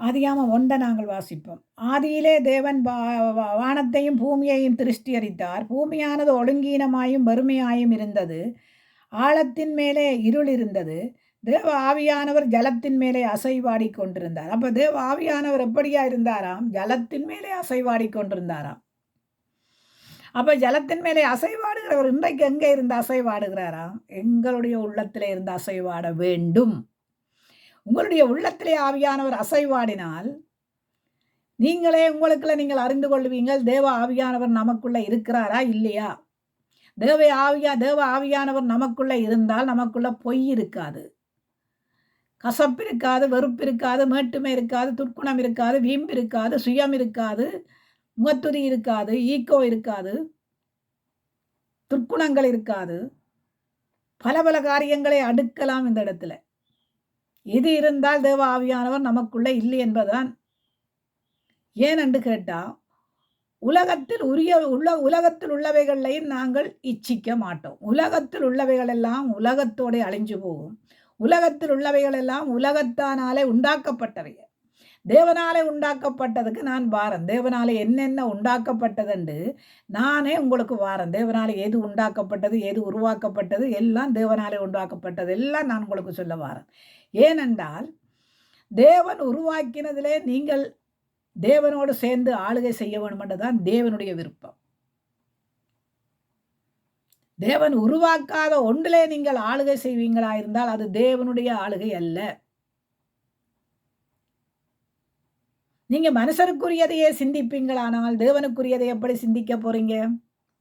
ஆதியாமம் 1 நாங்கள் வாசிப்போம். ஆதியிலே தேவன் வானத்தையும் பூமியையும் திருஷ்டியரித்தார். பூமியானது ஒழுங்கீனமாயும் வறுமையாயும் இருந்தது. ஆழத்தின் மேலே இருள் இருந்தது. தேவ ஆவியானவர் ஜலத்தின் மேலே அசைவாடி கொண்டிருந்தார். அப்போ தேவ ஆவியானவர் எப்படியா இருந்தாராம்? ஜலத்தின் மேலே அசைவாடி கொண்டிருந்தாராம். அப்போ ஜலத்தின் மேலே அசைவாடுகிறவர் இன்றைக்கு எங்கே இருந்து அசைவாடுகிறாராம்? எங்களுடைய உள்ளத்திலே இருந்து அசைவாட வேண்டும். உங்களுடைய உள்ளத்திலே ஆவியானவர் அசைவாடினால் நீங்களே உங்களுக்குள்ள நீங்கள் அறிந்து கொள்வீங்கள், தேவ ஆவியானவர் நமக்குள்ள இருக்கிறாரா இல்லையா? தேவ ஆவியானவர் நமக்குள்ள இருந்தால் நமக்குள்ள பொய் இருக்காது, கசப்பு இருக்காது, வெறுப்பு இருக்காது, மேட்டுமை இருக்காது, துர்க்குணம் இருக்காது, வீம்பு இருக்காது, சுயம் இருக்காது, முகத்துதி இருக்காது, ஈக்கோ இருக்காது, துர்க்குணங்கள் இருக்காது. பல பல காரியங்களை அடுக்கலாம் இந்த இடத்துல. இது இருந்தால் தேவ ஆவியானவர் நமக்குள்ளே இல்லை என்பதுதான். ஏனென்று கேட்டால் உலகத்தில் உலகத்தில் உள்ளவைகளையும் நாங்கள் இச்சிக்க மாட்டோம். உலகத்தில் உள்ளவைகள் எல்லாம் உலகத்தோடு அழிஞ்சு போகும். உலகத்தில் உள்ளவைகள் எல்லாம் உலகத்தானாலே உண்டாக்கப்பட்டவைகள். தேவனாலே உண்டாக்கப்பட்டதுக்கு நான் வாரன். தேவனாலே என்னென்ன உண்டாக்கப்பட்டதுண்டு நானே உங்களுக்கு வாரன். தேவனாலே எது உண்டாக்கப்பட்டது, எது உருவாக்கப்பட்டது, எல்லாம் தேவனாலே உண்டாக்கப்பட்டது எல்லாம் நான் உங்களுக்கு சொல்ல வாரன். ஏனென்றால் தேவன் உருவாக்கினதிலே நீங்கள் தேவனோடு சேர்ந்து ஆளுகை செய்ய வேண்டும் என்றுதான் தேவனுடைய விருப்பம். தேவன் உருவாக்காத ஒன்றிலே நீங்கள் ஆளுகை செய்வீங்களா இருந்தால் அது தேவனுடைய ஆளுகை அல்ல. நீங்க மனுஷருக்குரியதையே சிந்திப்பீங்களானால் தேவனுக்குரியதை எப்படி சிந்திக்க போறீங்க?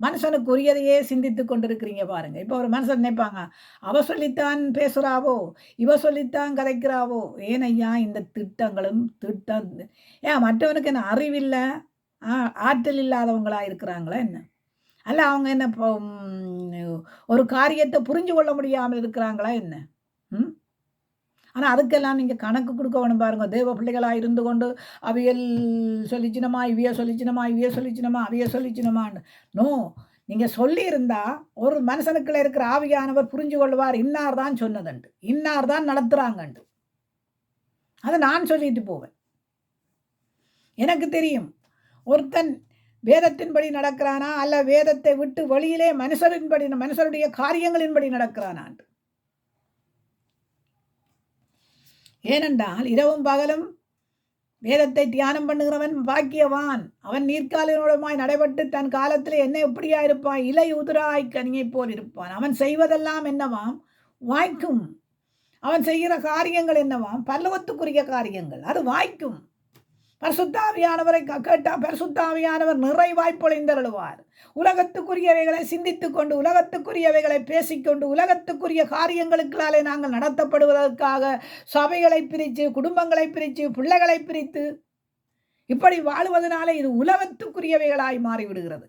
மனுஷனுக்கு உரியதையே சிந்தித்து கொண்டிருக்கிறீங்க பாருங்க. இப்போ ஒரு மனுஷன் நினைப்பாங்க, அவ சொல்லித்தான் பேசுறாவோ, இவ சொல்லித்தான் கதைக்கிறாவோ. ஏன் ஐயா இந்த திட்டங்களும் திட்டம் ஏன் மற்றவனுக்கு என்ன அறிவில்லை, ஆற்றல் இல்லாதவங்களா இருக்கிறாங்களா என்ன? அல்ல அவங்க என்ன இப்போ ஒரு காரியத்தை புரிஞ்சு கொள்ள முடியாமல் இருக்கிறாங்களா என்ன? ம். ஆனா அதுக்கெல்லாம் நீங்க கணக்கு குடுக்க வேணும் பாருங்க. தேவ பிள்ளைகளா இருந்து கொண்டு அவியல் சொல்லிச்சினமா, இவிய சொல்லிச்சினமா, இவிய சொல்லிச்சினமா, அவிய சொல்லிச்சினமான்னு. நோ. நீங்க சொல்லியிருந்தா ஒரு மனுஷனுக்குள்ள இருக்கிற ஆவியானவர் புரிஞ்சு கொள்வார். இன்னார் தான் சொன்னதுண்டு. இன்னார் தான் நடத்துறாங்கண்டு. அத நான் சொல்லிட்டு போவேன். எனக்கு தெரியும். ஒருத்தன் வேதத்தின்படி நடக்கிறானா, அல்ல வேதத்தை விட்டு வெளியிலே மனுஷருடைய காரியங்களின்படி நடக்கிறானாண்டு. ஏனென்றால் இரவும் பகலும் வேதத்தை தியானம் பண்ணுகிறவன் பாக்கியவான். அவன் நீர்க்காலினோடுமாய் நடைபெற்று தன் காலத்தில் என்ன எப்படியா இருப்பான், இலை உதிராய் கனியை போல் இருப்பான். அவன் செய்வதெல்லாம் என்னவாம், வாய்க்கும். அவன் செய்கிற காரியங்கள் என்னவாம், பரலோகத்துக்குரிய காரியங்கள். அது வாய்க்கும். பரிசுத்தாவியானவரை கேட்டா பரிசுத்தாவியானவர் நிறைவாய் பொழிந்தருளுவார். உலகத்துக்குரியவைகளை சிந்தித்து கொண்டு, உலகத்துக்குரியவைகளை பேசிக்கொண்டு, உலகத்துக்குரிய காரியங்களுக்களாலே நாங்கள் நடத்தப்படுவதற்காக சபைகளை பிரித்து, குடும்பங்களை பிரித்து, பிள்ளைகளை பிரித்து இப்படி வாழுவதனாலே இது உலகத்துக்குரியவைகளாய் மாறிவிடுகிறது.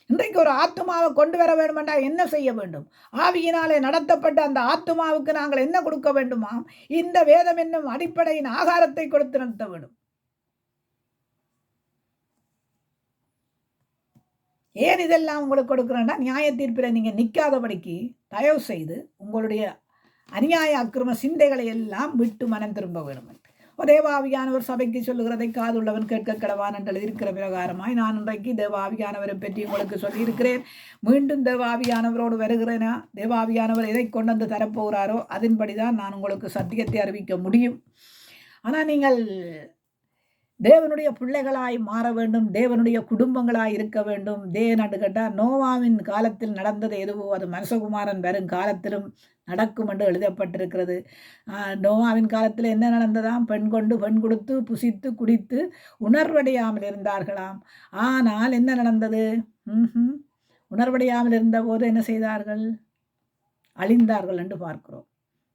இன்றைக்கு ஒரு ஆத்துமாவை கொண்டு வர வேண்டுமென்றா என்ன செய்ய வேண்டும்? ஆவியினாலே நடத்தப்பட்ட அந்த ஆத்துமாவுக்கு நாங்கள் என்ன கொடுக்க வேண்டுமாம்? இந்த வேதம் என்னும் அடிப்படையின் ஆகாரத்தை கொடுத்து நடத்த வேண்டும். ஏன் இதெல்லாம் உங்களுக்கு கொடுக்குறேன்னா, நியாய தீர்ப்பில் நீங்க நிற்காதபடிக்கு தயவு செய்து உங்களுடைய அநியாய அக்கிரம சிந்தைகளை எல்லாம் விட்டு மனம் திரும்ப வேண்டும். தேவாவியானவர் சபைக்கு சொல்லுகிறதை காதுள்ளவன் கேட்க கடவான் என்று இருக்கிற பிரகாரமாய் நான் இன்றைக்கு தேவாவியானவரை பற்றி உங்களுக்கு சொல்லியிருக்கிறேன். மீண்டும் தேவாவியானவரோடு வருகிறேனா, தேவாவியானவர் எதை கொண்டு வந்து தரப்போகிறாரோ அதன்படிதான் நான் உங்களுக்கு சத்தியத்தை அறிவிக்க முடியும். ஆனால் நீங்கள் தேவனுடைய பிள்ளைகளாய் மாற வேண்டும், தேவனுடைய குடும்பங்களாய் இருக்க வேண்டும். நடு கேட்டால் நோவாவின் காலத்தில் நடந்தது எதுவோ அது மனுஷகுமாரன் வரும் காலத்திலும் நடக்கும் என்று எழுதப்பட்டிருக்கிறது. நோவாவின் காலத்தில் என்ன நடந்ததாம்? பெண் கொண்டு பெண் கொடுத்து புசித்து குடித்து உணர்வடையாமல் இருந்தார்களாம். ஆனால் என்ன நடந்தது? உணர்வடையாமல் இருந்தபோது என்ன செய்தார்கள்? அழிந்தார்கள் என்று பார்க்கிறோம்.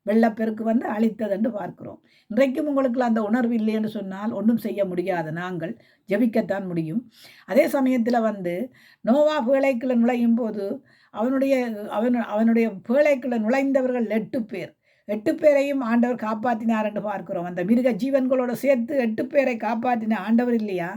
வெள்ளப்பெருக்கு வந்து அழித்தது என்று பார்க்கிறோம். இன்றைக்கும் உங்களுக்கு அந்த உணர்வு இல்லை என்று சொன்னால் ஒன்றும் செய்ய முடியாது. நாங்கள் ஜெபிக்கத்தான் முடியும். அதே சமயத்தில் வந்து நோவா பேழைக்குள்ள நுழையும் போது அவனுடைய பேழைக்குள்ள நுழைந்தவர்கள் 8 பேர். 8 பேரையும் ஆண்டவர் காப்பாற்றினார் என்று பார்க்கிறோம். அந்த மிருக ஜீவன்களோடு சேர்த்து 8 பேரை காப்பாற்றின ஆண்டவர் இல்லையா?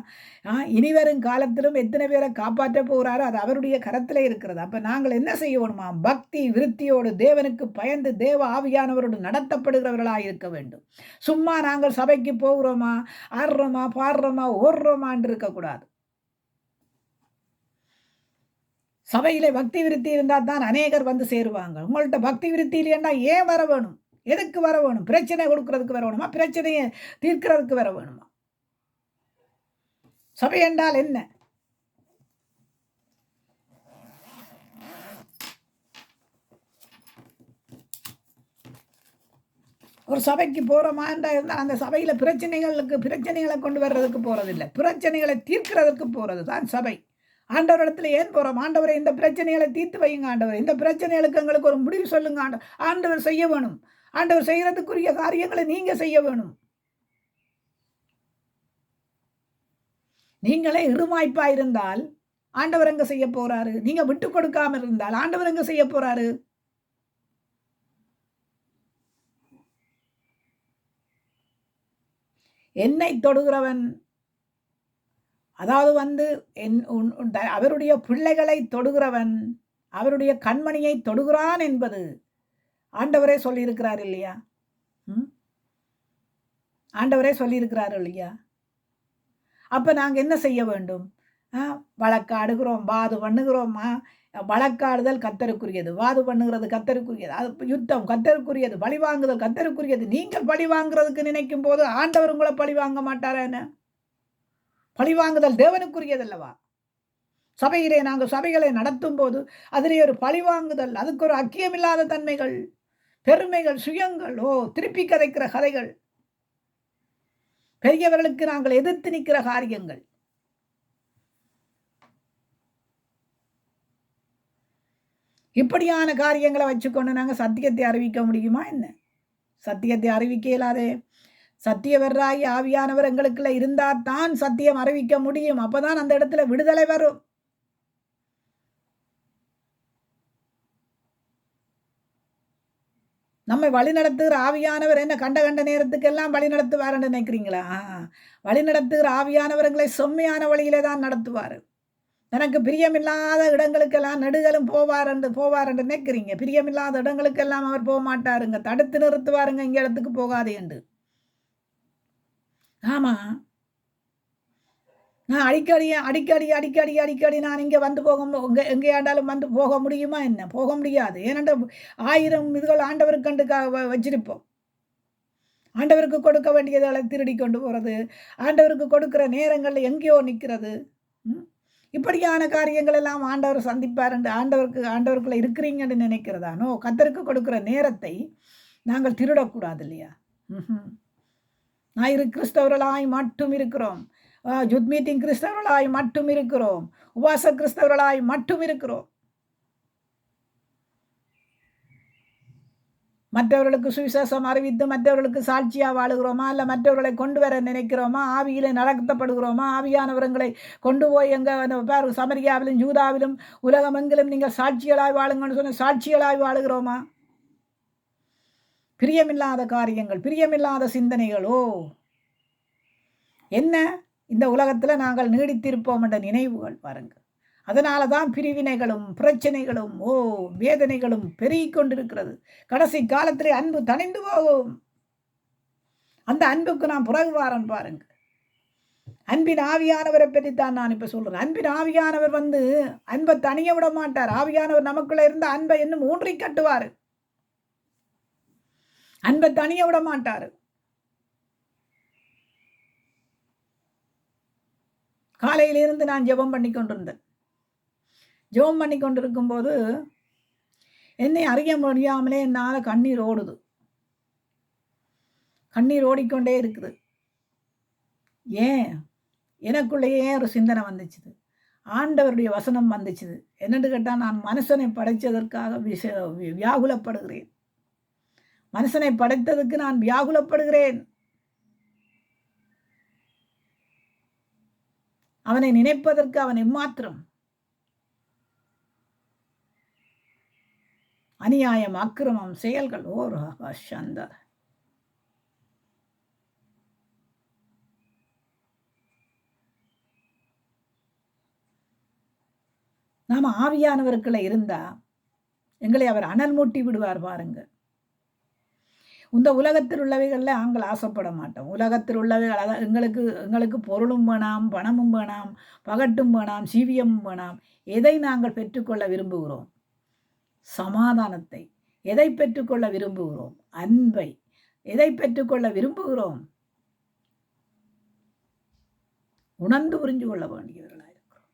இனிவரும் காலத்திலும் எத்தனை பேரை காப்பாற்ற போகிறாரோ அது அவருடைய கரத்தில் இருக்கிறது. அப்போ நாங்கள் என்ன செய்யணுமா? பக்தி விருத்தியோடு தேவனுக்கு பயந்து தேவ ஆவியானவரோடு நடத்தப்படுகிறவர்களாக இருக்க வேண்டும். சும்மா நாங்கள் சபைக்கு போகிறோமா, ஆடுறோமா, பாடுறோமா, ஓடுறோமான்னு இருக்கக்கூடாது. சபையிலே பக்தி விருத்தி இருந்தால் தான் அநேகர் வந்து சேருவாங்க. உங்கள்கிட்ட பக்தி விருத்தி இல்லைன்னா ஏன் வர வேணும்? எதுக்கு வர வேணும்? பிரச்சனை கொடுக்கறதுக்கு வர வேணுமா? பிரச்சனையை தீர்க்கிறதுக்கு வர வேணுமா? சபை என்றால் என்ன? ஒரு சபைக்கு போகிறோமா இருந்தால் அந்த சபையில் பிரச்சனைகளை கொண்டு வர்றதுக்கு போகிறதில்லை, பிரச்சனைகளை தீர்க்கிறதுக்கு போகிறது தான் சபை. ஆண்டவரிடத்துல ஏன் போகிறோம்? ஆண்டவரை இந்த பிரச்சனைகளை தீர்த்து வையுங்க, ஆண்டவர் இந்த பிரச்சனைகளுக்கு எங்களுக்கு ஒரு முடிவு சொல்லுங்க. ஆண்டவர் செய்ய வேணும். ஆண்டவர் செய்யறதுக்குரிய காரியங்களை நீங்க செய்ய வேணும். நீங்களே இருமாய்ப்பா இருந்தால் ஆண்டவர் எங்க செய்ய போறாரு? நீங்க விட்டு கொடுக்காம இருந்தால் ஆண்டவர் எங்க செய்ய போறாரு? என்னை தொடுகிறவன், அதாவது வந்து அவருடைய பிள்ளைகளை தொடுகிறவன் அவருடைய கண்மணியை தொடுகிறான் என்பது ஆண்டவரே சொல்லியிருக்கிறார் இல்லையா? ஆண்டவரே சொல்லியிருக்கிறார் இல்லையா? அப்போ நாங்கள் என்ன செய்ய வேண்டும்? வழக்காடுகிறோம், வாது பண்ணுகிறோமா? வழக்காடுதல் கத்தருக்குரியது, வாது பண்ணுகிறது கத்தருக்குரியது, அது யுத்தம் கத்தருக்குரியது, பழி வாங்குதல் கத்தருக்குரியது. நீங்கள் பழி வாங்குறதுக்கு நினைக்கும் போது ஆண்டவர் உங்களை பழி வாங்க மாட்டாரா என்ன? பழிவாங்குதல் தேவனுக்குரியதல்லவா? சபையிலே நாங்கள் சபைகளை நடத்தும் போது அதிலே ஒரு பழிவாங்குதல், அதுக்கு ஒரு அக்கியமில்லாத தன்மைகள், பெருமைகள், சுயங்கள், திருப்பி கதைக்கிற கதைகள், பெரியவர்களுக்கு நாங்கள் எதிர்த்து நிற்கிற காரியங்கள், இப்படியான காரியங்களை வச்சுக்கொண்டு நாங்கள் சத்தியத்தை அறிவிக்க முடியுமா என்ன? சத்தியத்தை அறிவிக்க இயலாதே. சத்தியவராகி ஆவியானவர் எங்களுக்குள்ள இருந்தால் தான் சத்தியம் அறிவிக்க முடியும். அப்பதான் அந்த இடத்துல விடுதலை வரும். நம்மை வழிநடத்துகிற ஆவியானவர் என்ன கண்ட நேரத்துக்கெல்லாம் வழி நடத்துவார்ன்னு நினைக்கிறீங்களா? வழிநடத்துகிற ஆவியானவர்களை செம்மையான வழியிலே தான் நடத்துவார். எனக்கு பிரியமில்லாத இடங்களுக்கெல்லாம் நெடுகளும் போவார் என்று நினைக்கிறீங்க. பிரியமில்லாத இடங்களுக்கெல்லாம் அவர் போக மாட்டாருங்க. தடுத்து நிறுத்துவாருங்க, இங்க இடத்துக்கு போகாது என்று. ஆமா, நான் அடிக்கடி நான் இங்கே வந்து எங்கேயாண்டாலும் வந்து போக முடியுமா என்ன? போக முடியாது. ஏனென்ற 1000 இதுகள் ஆண்டவருக்கு கண்டு வச்சிருப்போம். ஆண்டவருக்கு கொடுக்க வேண்டியதை திருடி கொண்டு போகிறது, ஆண்டவருக்கு கொடுக்குற நேரங்களில் எங்கேயோ நிற்கிறது. இப்படியான காரியங்கள் எல்லாம் ஆண்டவர் சந்திப்பார் என்று ஆண்டவருக்குள்ள இருக்கிறீங்கன்னு நினைக்கிறதானோ? கர்த்தருக்கு கொடுக்குற நேரத்தை நாங்கள் திருடக்கூடாது இல்லையா? ஞாயிறு கிறிஸ்தவர்களாய் மட்டும் இருக்கிறோம், யூத் மீட்டிங் கிறிஸ்தவர்களாய் மட்டும் இருக்கிறோம், உபாச கிறிஸ்தவர்களாய் மட்டும் இருக்கிறோம். மற்றவர்களுக்கு சுவிசேஷம் அறிவித்து மற்றவர்களுக்கு சாட்சியாக வாழுகிறோமா? இல்லை மற்றவர்களை கொண்டு வர நினைக்கிறோமா? ஆவியிலே நடத்தப்படுகிறோமா? ஆவியானவர்களை கொண்டு போய் எங்கே சமரியாவிலும் யூதாவிலும் உலகமெங்கிலும் நீங்கள் சாட்சிகளாய் வாழுங்கன்னு சொன்ன சாட்சிகளாய் வாழுகிறோமா? பிரியமில்லாத காரியங்கள், பிரியமில்லாத சிந்தனைகளோ என்ன இந்த உலகத்தில் நாங்கள் நீடித்திருப்போம் என்ற நினைவுகள் பாருங்கள். அதனால தான் பிரிவினைகளும் பிரச்சனைகளும் வேதனைகளும் பெருகி கொண்டிருக்கிறது. கடைசி காலத்திலே அன்பு தணிந்து போகும். அந்த அன்புக்கு நான் பிறகு வாரன் பாருங்க. அன்பின் ஆவியானவரை பற்றித்தான் நான் இப்ப சொல்றேன். அன்பின் ஆவியானவர் அன்பை தனிய விட மாட்டார். ஆவியானவர் நமக்குள்ள இருந்த அன்பை இன்னும் ஊன்றி கட்டுவார். அன்பை தனிய விட மாட்டார். காலையிலிருந்து நான் ஜெபம் பண்ணி கொண்டிருந்தேன். ஜெபம் பண்ணி கொண்டிருக்கும் போது என்னை அறிய முடியாமலே என்னால் கண்ணீர் ஓடுது. கண்ணீர் ஓடிக்கொண்டே இருக்குது. ஏன்? எனக்குள்ளேயே ஒரு சிந்தனை வந்துச்சுது. ஆண்டவருடைய வசனம் வந்துச்சுது. என்னென்னு கேட்டால், நான் மனுஷனை படைத்ததற்காக வியாகுலப்படுகிறேன். மனுஷனை படைத்ததுக்கு நான் வியாகுலப்படுகிறேன். அவனை நினைப்பதற்கு அவன் எம்மாத்திரம் அநியாயம், அக்கிரமம், செயல்கள் சந்தர். நாம ஆவியானவருக்குள்ள இருந்தா எங்களை அவர் அனல் மூட்டி விடுவார் பாருங்க. இந்த உலகத்தில் உள்ளவைகள்ல நாங்கள் ஆசைப்பட மாட்டோம். உலகத்தில் உள்ளவைகள் அதாவது எங்களுக்கு பொருளும் வேணாம், பணமும் வேணாம், பகட்டும் வேணாம், சீவியமும் வேணாம். எதை நாங்கள் பெற்றுக்கொள்ள விரும்புகிறோம்? சமாதானத்தை. எதை பெற்றுக்கொள்ள விரும்புகிறோம்? அன்பை. எதை பெற்றுக்கொள்ள விரும்புகிறோம்? உணர்ந்து புரிஞ்சு கொள்ள வேண்டியவர்களாக இருக்கிறோம்.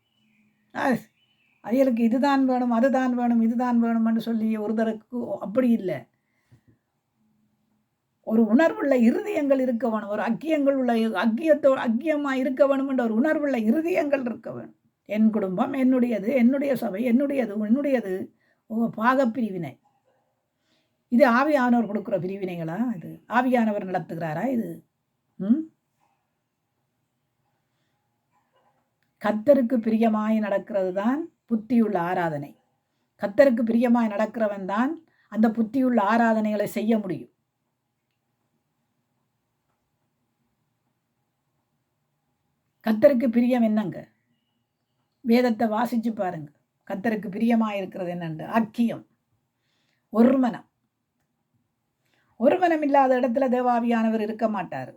அவைகளுக்கு இதுதான் வேணும், அதுதான் வேணும், இதுதான் வேணும் என்று சொல்லி ஒருத்தருக்கு அப்படி இல்லை. ஒரு உணர்வுள்ள இருதயங்கள் இருக்க வேணும். ஒரு அக்கியங்கள் உள்ள அக்கியமாக இருக்க வேணும் என்ற ஒரு உணர்வுள்ள இருதயங்கள் இருக்க வேணும். என் குடும்பம் என்னுடையது, என்னுடைய சபை என்னுடையது. பாகப்பிரிவினை. இது ஆவியானவர் கொடுக்குற பிரிவினைகளா? இது ஆவியானவர் நடத்துகிறாரா? இது கர்த்தருக்கு பிரியமாய் நடக்கிறது தான் புத்தியுள்ள ஆராதனை. கர்த்தருக்கு பிரியமாய் நடக்கிறவன் தான் அந்த புத்தியுள்ள ஆராதனைகளை செய்ய முடியும். கர்த்தருக்கு பிரியம் என்னங்க? வேதத்தை வாசிச்சு பாருங்க. கர்த்தருக்கு பிரியமாக இருக்கிறது என்னென்று அக்கியம், ஒருமனம். ஒருமனம் இல்லாத இடத்துல தேவாவியானவர் இருக்க மாட்டார்.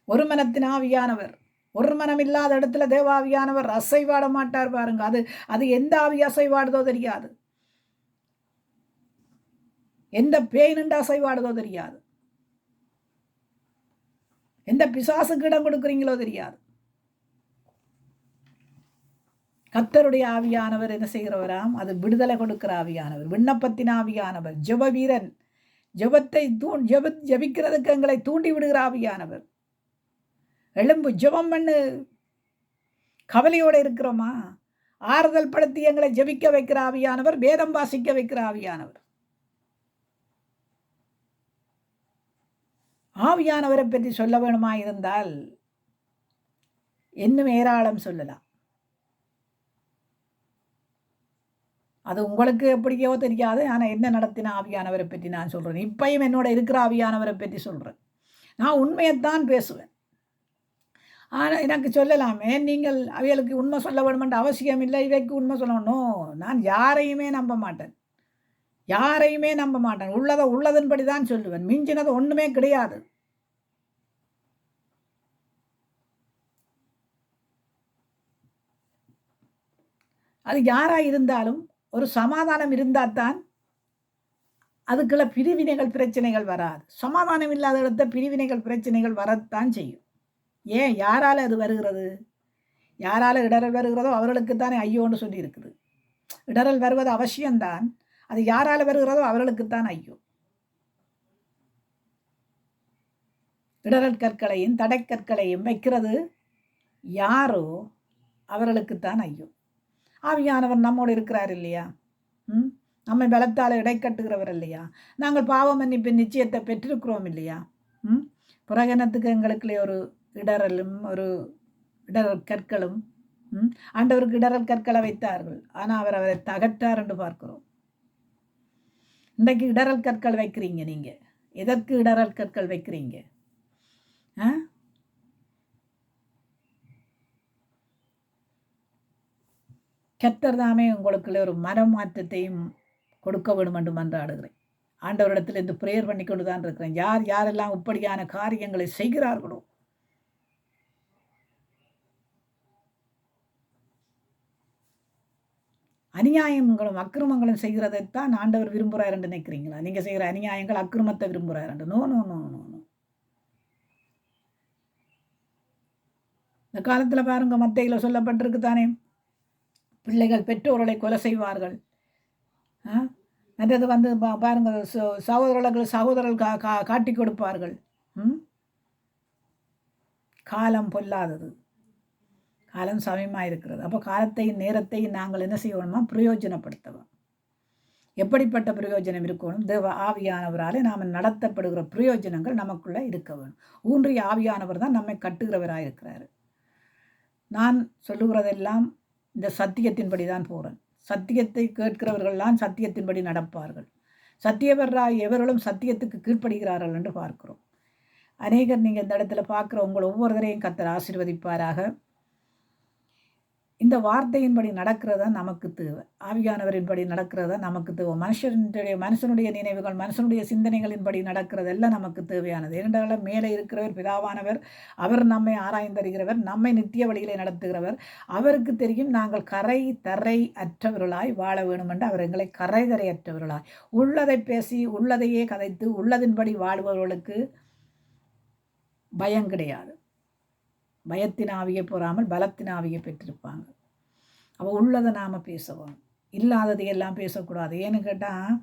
ஒரு மனத்தின் ஆவியானவர். ஒரு மனம் இல்லாத இடத்துல தேவாவியானவர் அசைவாட மாட்டார் பாருங்க. அது எந்த ஆவி அசைவாடுதோ தெரியாது, எந்த பேய் நின்று அசைவாடுதோ தெரியாது, எந்த பிசாசுக்கு இடம் கொடுக்குறீங்களோ தெரியாது. கர்த்தருடைய ஆவியானவர் என்ன செய்கிறவராம்? அது விடுதலை கொடுக்கிற ஆவியானவர், விண்ணப்பத்தின் ஆவியானவர், ஜெப வீரன். ஜெபத்தை ஜெபிக்கிறதுக்கு எங்களை தூண்டி விடுகிற ஆவியானவர். எழும்பு, ஜெபம் பண்ணு. கவலையோடு இருக்கிறோமா? ஆறுதல் படுத்தி எங்களை ஜெபிக்க வைக்கிற ஆவியானவர், வேதம் வாசிக்க வைக்கிற ஆவியானவர். ஆவியானவரை பற்றி சொல்ல வேணுமா இருந்தால் இன்னும் ஏராளம் சொல்லலாம். அது உங்களுக்கு எப்படியோ தெரியாது. ஆனால் என்ன நடத்தின ஆவியானவரை பற்றி நான் சொல்கிறேன். இப்பையும் என்னோட இருக்கிற ஆவியானவரை பற்றி சொல்கிறேன். நான் உண்மையைத்தான் பேசுவேன். ஆனால் எனக்கு சொல்லலாமே, நீங்கள் அவைகளுக்கு உண்மை சொல்ல வேணுமென்ற அவசியம் இல்லை, இவைக்கு உண்மை சொல்லணும். நான் யாரையுமே நம்ப மாட்டேன். யாரையுமே நம்ப மாட்டேன். உள்ளதை உள்ளதன்படி தான் சொல்லுவேன். மிஞ்சினது ஒன்றுமே கிடையாது. அது யாராக இருந்தாலும் ஒரு சமாதானம் இருந்தால் தான் அதுக்குள்ள பிரிவினைகள் பிரச்சனைகள் வராது. சமாதானம் இல்லாத இடத்த பிரிவினைகள் பிரச்சனைகள் வரத்தான் செய்யும். ஏன்? யாரால் அது வருகிறது? யாரால் இடரல் வருகிறதோ அவர்களுக்குத்தானே ஐயோன்னு சொல்லி இருக்குது. இடரல் வருவது அவசியம்தான். அது யாரால் வருகிறதோ அவர்களுக்குத்தான் ஐயோ. இடரல் கற்களையும் தடைக்கற்களையும் வைக்கிறது யாரோ அவர்களுக்குத்தான் ஐயோ. ஆவியானவர் நம்மோடு இருக்கிறார் இல்லையா? நம்மை பலத்தால் இடைக்கட்டுகிறவர் இல்லையா? நாங்கள் பாவ மன்னிப்பு நிச்சயத்தை பெற்றிருக்கிறோம் இல்லையா? புறகணத்துக்கு எங்களுக்குள்ளே ஒரு இடரலும் ஒரு இடரல் கற்களும் ஆண்டவருக்கு இடரல் கற்களை வைத்தார்கள். ஆனால் அவர் அவரை தகற்றார் என்று பார்க்கிறோம். இன்றைக்கு இடரல் கற்கள் வைக்கிறீங்க. நீங்கள் எதற்கு இடரல் கற்கள் வைக்கிறீங்க? கர்த்தர் தாமே உங்களுக்குள்ள ஒரு மனமாற்றத்தையும் கொடுக்க வேண்டும் என்று மன்றாடுகிறேன். ஆண்டவரிடத்தில் இந்த பிரேயர் பண்ணி கொண்டு தான் இருக்கிறேன். யார் யாரெல்லாம் இப்படியான காரியங்களை செய்கிறார்களோ அநியாயங்களும் அக்கிரமங்களும் செய்கிறதைத்தான் ஆண்டவர் விரும்புகிறார் என்று நினைக்கிறீங்களா? நீங்கள் செய்கிற அநியாயங்கள் அக்கிரமத்தை விரும்புகிறார் என்று? No no no no no. இந்த காலத்தில் பாருங்க, மத்தையில் சொல்லப்பட்டிருக்கு தானே, பிள்ளைகள் பெற்றோர்களை கொலை செய்வார்கள். மற்றது வந்து பாருங்கள், சகோதரர்கள் காட்டி கொடுப்பார்கள். காலம் பொல்லாதது, காலம் சமயமாக இருக்கிறது. அப்போ காலத்தையும் நேரத்தையும் நாங்கள் என்ன செய்யணுமா? பிரயோஜனப்படுத்தவும். எப்படிப்பட்ட பிரயோஜனம் இருக்கணும்? தேவ ஆவியானவரால் நாம் நடத்தப்படுகிற பிரயோஜனங்கள் நமக்குள்ளே இருக்க வேணும். ஊன்றிய ஆவியானவர் தான் நம்மை கட்டுகிறவராக இருக்கிறார். நான் சொல்லுகிறதெல்லாம் இந்த சத்தியத்தின்படி தான் போகிறேன். சத்தியத்தை கேட்கிறவர்கள்லாம் சத்தியத்தின்படி நடப்பார்கள். சத்தியவராய் எவர்களும் சத்தியத்துக்கு கீழ்ப்படுகிறார்கள் என்று பார்க்கிறோம். அநேகர் நீங்கள் இந்த இடத்துல பார்க்குற உங்கள் ஒவ்வொருவரையும் கர்த்தர் ஆசீர்வதிப்பாராக. இந்த வார்த்தையின்படி நடக்கிறதா நமக்கு தேவை. ஆவியானவரின்படி நடக்கிறதா நமக்கு தேவை. மனுஷனுடைய நினைவுகள், மனுஷனுடைய சிந்தனைகளின்படி நடக்கிறதெல்லாம் நமக்கு தேவையானது. இரண்டாலும் மேலே இருக்கிறவர் பிதாவானவர், அவர் நம்மை ஆராய்ந்தறிகிறவர், நம்மை நித்திய வழியிலே நடத்துகிறவர். அவருக்கு தெரியும் நாங்கள் கரை தரை அற்றவர்களாய் வாழ வேணும் என்று. அவர் எங்களை கரை தரை அற்றவர்களாய் உள்ளதை பேசி உள்ளதையே கதைத்து உள்ளதின்படி வாழ்பவர்களுக்கு பயம் கிடையாது. பயத்தின் ஆவியை போறாமல் பலத்தின் ஆவியை பெற்றிருப்பாங்க. அவள் உள்ளதை நாம் பேசவும், இல்லாததை எல்லாம் பேசக்கூடாது. ஏன்னு கேட்டால்,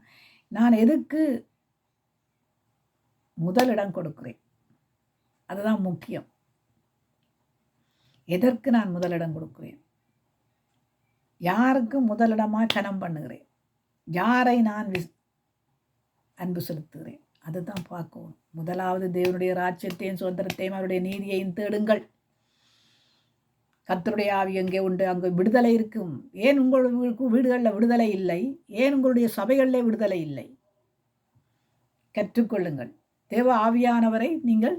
நான் எதுக்கு முதலிடம் கொடுக்குறேன்? அதுதான் முக்கியம். எதற்கு நான் முதலிடம் கொடுக்குறேன்? யாருக்கு முதலிடமாக கனம் பண்ணுகிறேன்? யாரை நான் அன்பு செலுத்துகிறேன்? அதுதான் பார்க்கணும். முதலாவது தேவனுடைய ராஜ்யத்தையும் சுதந்திரத்தையும் அவருடைய நீதியையும் தேடுங்கள். கர்த்தருடைய ஆவி எங்கே உண்டு அங்கே விடுதலை இருக்கும். ஏன் உங்களுக்கு வீடுகளில் விடுதலை இல்லை? ஏன் உங்களுடைய சபைகளில் விடுதலை இல்லை? கற்றுக்கொள்ளுங்கள். தேவ ஆவியானவரை நீங்கள்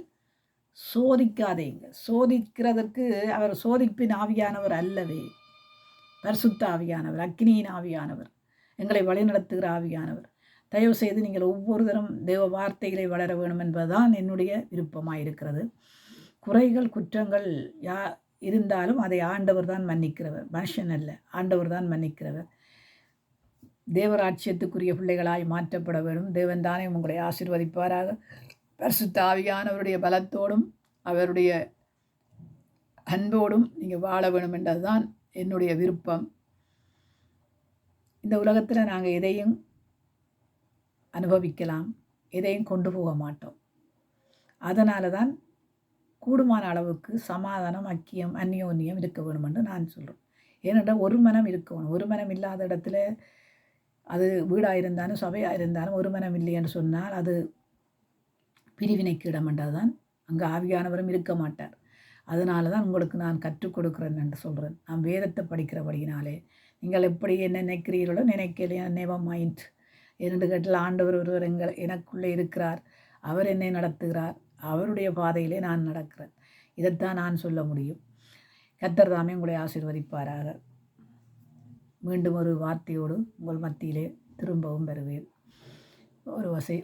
சோதிக்காதீங்க. சோதிக்கிறதற்கு அவர் சோதிப்பின் ஆவியானவர் அல்லவே. பரிசுத்த ஆவியானவர், அக்கினியின் ஆவியானவர், எங்களை வழிநடத்துகிற ஆவியானவர். தயவு செய்து நீங்கள் ஒவ்வொரு தரம் தேவ வார்த்தைகளை வளர வேணும் என்பதுதான் என்னுடைய விருப்பமாயிருக்கிறது. குறைகள் குற்றங்கள் இருந்தாலும் அதை ஆண்டவர் தான் மன்னிக்கிறவர், மனுஷன் அல்ல. ஆண்டவர் தான் மன்னிக்கிறவர். தேவராட்சியத்துக்குரிய பிள்ளைகளாய் மாற்றப்பட வேண்டும். தேவன் தானே உங்களை ஆசீர்வதிப்பாராக. பரிசுத்த ஆவியானவருடைய பலத்தோடும் அவருடைய அன்போடும் நீங்கள் வாழ வேணும் என்றதுதான் என்னுடைய விருப்பம். இந்த உலகத்தில் நாங்கள் எதையும் அனுபவிக்கலாம், எதையும் கொண்டு போக மாட்டோம். அதனால தான் கூடுமான அளவுக்கு சமாதானம், ஐக்கியம், அந்யோன்யம் இருக்க வேணும் என்று நான் சொல்கிறேன். ஏனென்றால் ஒரு மனம் இருக்கணும். ஒரு மனம் இல்லாத இடத்துல அது வீடாக இருந்தாலும் சபையாக இருந்தாலும் ஒரு மனம் இல்லை என்று சொன்னால் அது பிரிவினைக்கு இடம் என்றதுதான். அங்கே ஆவியானவரும் இருக்க மாட்டார். அதனால தான் உங்களுக்கு நான் கற்றுக் கொடுக்குறேன் என்று சொல்கிறேன். நான் வேதத்தை படிக்கிறபடியினாலே நீங்கள் எப்படி என்ன நினைக்கிறீர்களோ நினைக்கலையா நெவர் மைண்ட் என்று கேட்டால் ஆண்டவர் ஒருவர் எனக்குள்ளே இருக்கிறார். அவர் என்னை நடத்துகிறார். அவருடைய பாதையிலே நான் நடக்கிறேன். இதைத்தான் நான் சொல்ல முடியும். கர்த்தர் தாமே உங்களை ஆசீர்வதிப்பாராக. மீண்டும் ஒரு வார்த்தையோடு உங்கள் மத்தியிலே திரும்பவும் வருவேன்.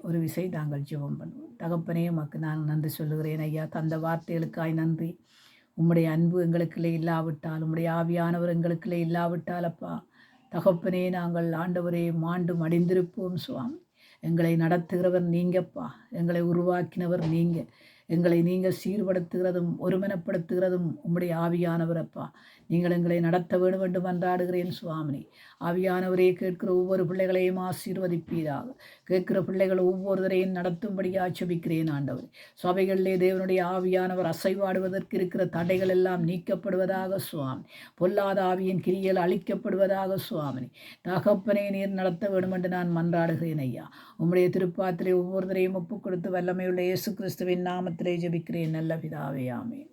ஒரு விசை நாங்கள் ஜெபம் பண்ணுவோம். தகப்பனே, உமக்கு நான் நன்றி சொல்லுகிறேன் ஐயா. தந்த வார்த்தைகளுக்காய் நன்றி. உம்முடைய அன்பு எங்களுக்குள்ளே இல்லாவிட்டால், உம்முடைய ஆவியானவர் எங்களுக்குள்ளே இல்லாவிட்டால் அப்பா தகப்பனே, நாங்கள் ஆண்டவரே மாண்டு மடிந்திருப்போம் சுவாமி. எங்களை நடத்துகிறவர் நீங்கப்பா. எங்களை உருவாக்கினவர் நீங்கள். எங்களை நீங்கள் சீர்படுத்துகிறதும் ஒருமனப்படுத்துகிறதும் உம்முடைய ஆவியானவரப்பா. நீங்கள் எங்களை நடத்த வேண்டும் என்று மன்றாடுகிறேன் சுவாமினி. ஆவியானவரே, கேட்கிற ஒவ்வொரு பிள்ளைகளையும் ஆசீர்வதிப்பீராக. கேட்கிற பிள்ளைகள் ஒவ்வொருவரையும் நடத்தும்படியாக ஜெபிக்கிறேன் ஆண்டவர். சபைகளிலே தேவனுடைய ஆவியானவர் அசைவாடுவதற்கு இருக்கிற தடைகள் எல்லாம் நீக்கப்படுவதாக சுவாமி. பொல்லாத ஆவியின் கிரியைகள் அழிக்கப்படுவதாக சுவாமினி. தகப்பனே, நீர் நடத்த வேண்டும் என்று நான் மன்றாடுகிறேன் ஐயா. உம்முடைய திருப்பாத்திலே ஒவ்வொருவரையும் ஒப்புக் கொடுத்து வல்லமையுள்ள இயேசு கிறிஸ்துவின் நாமத்திலே ஜெபிக்கிறேன் நல்ல பிதாவே, ஆமென்.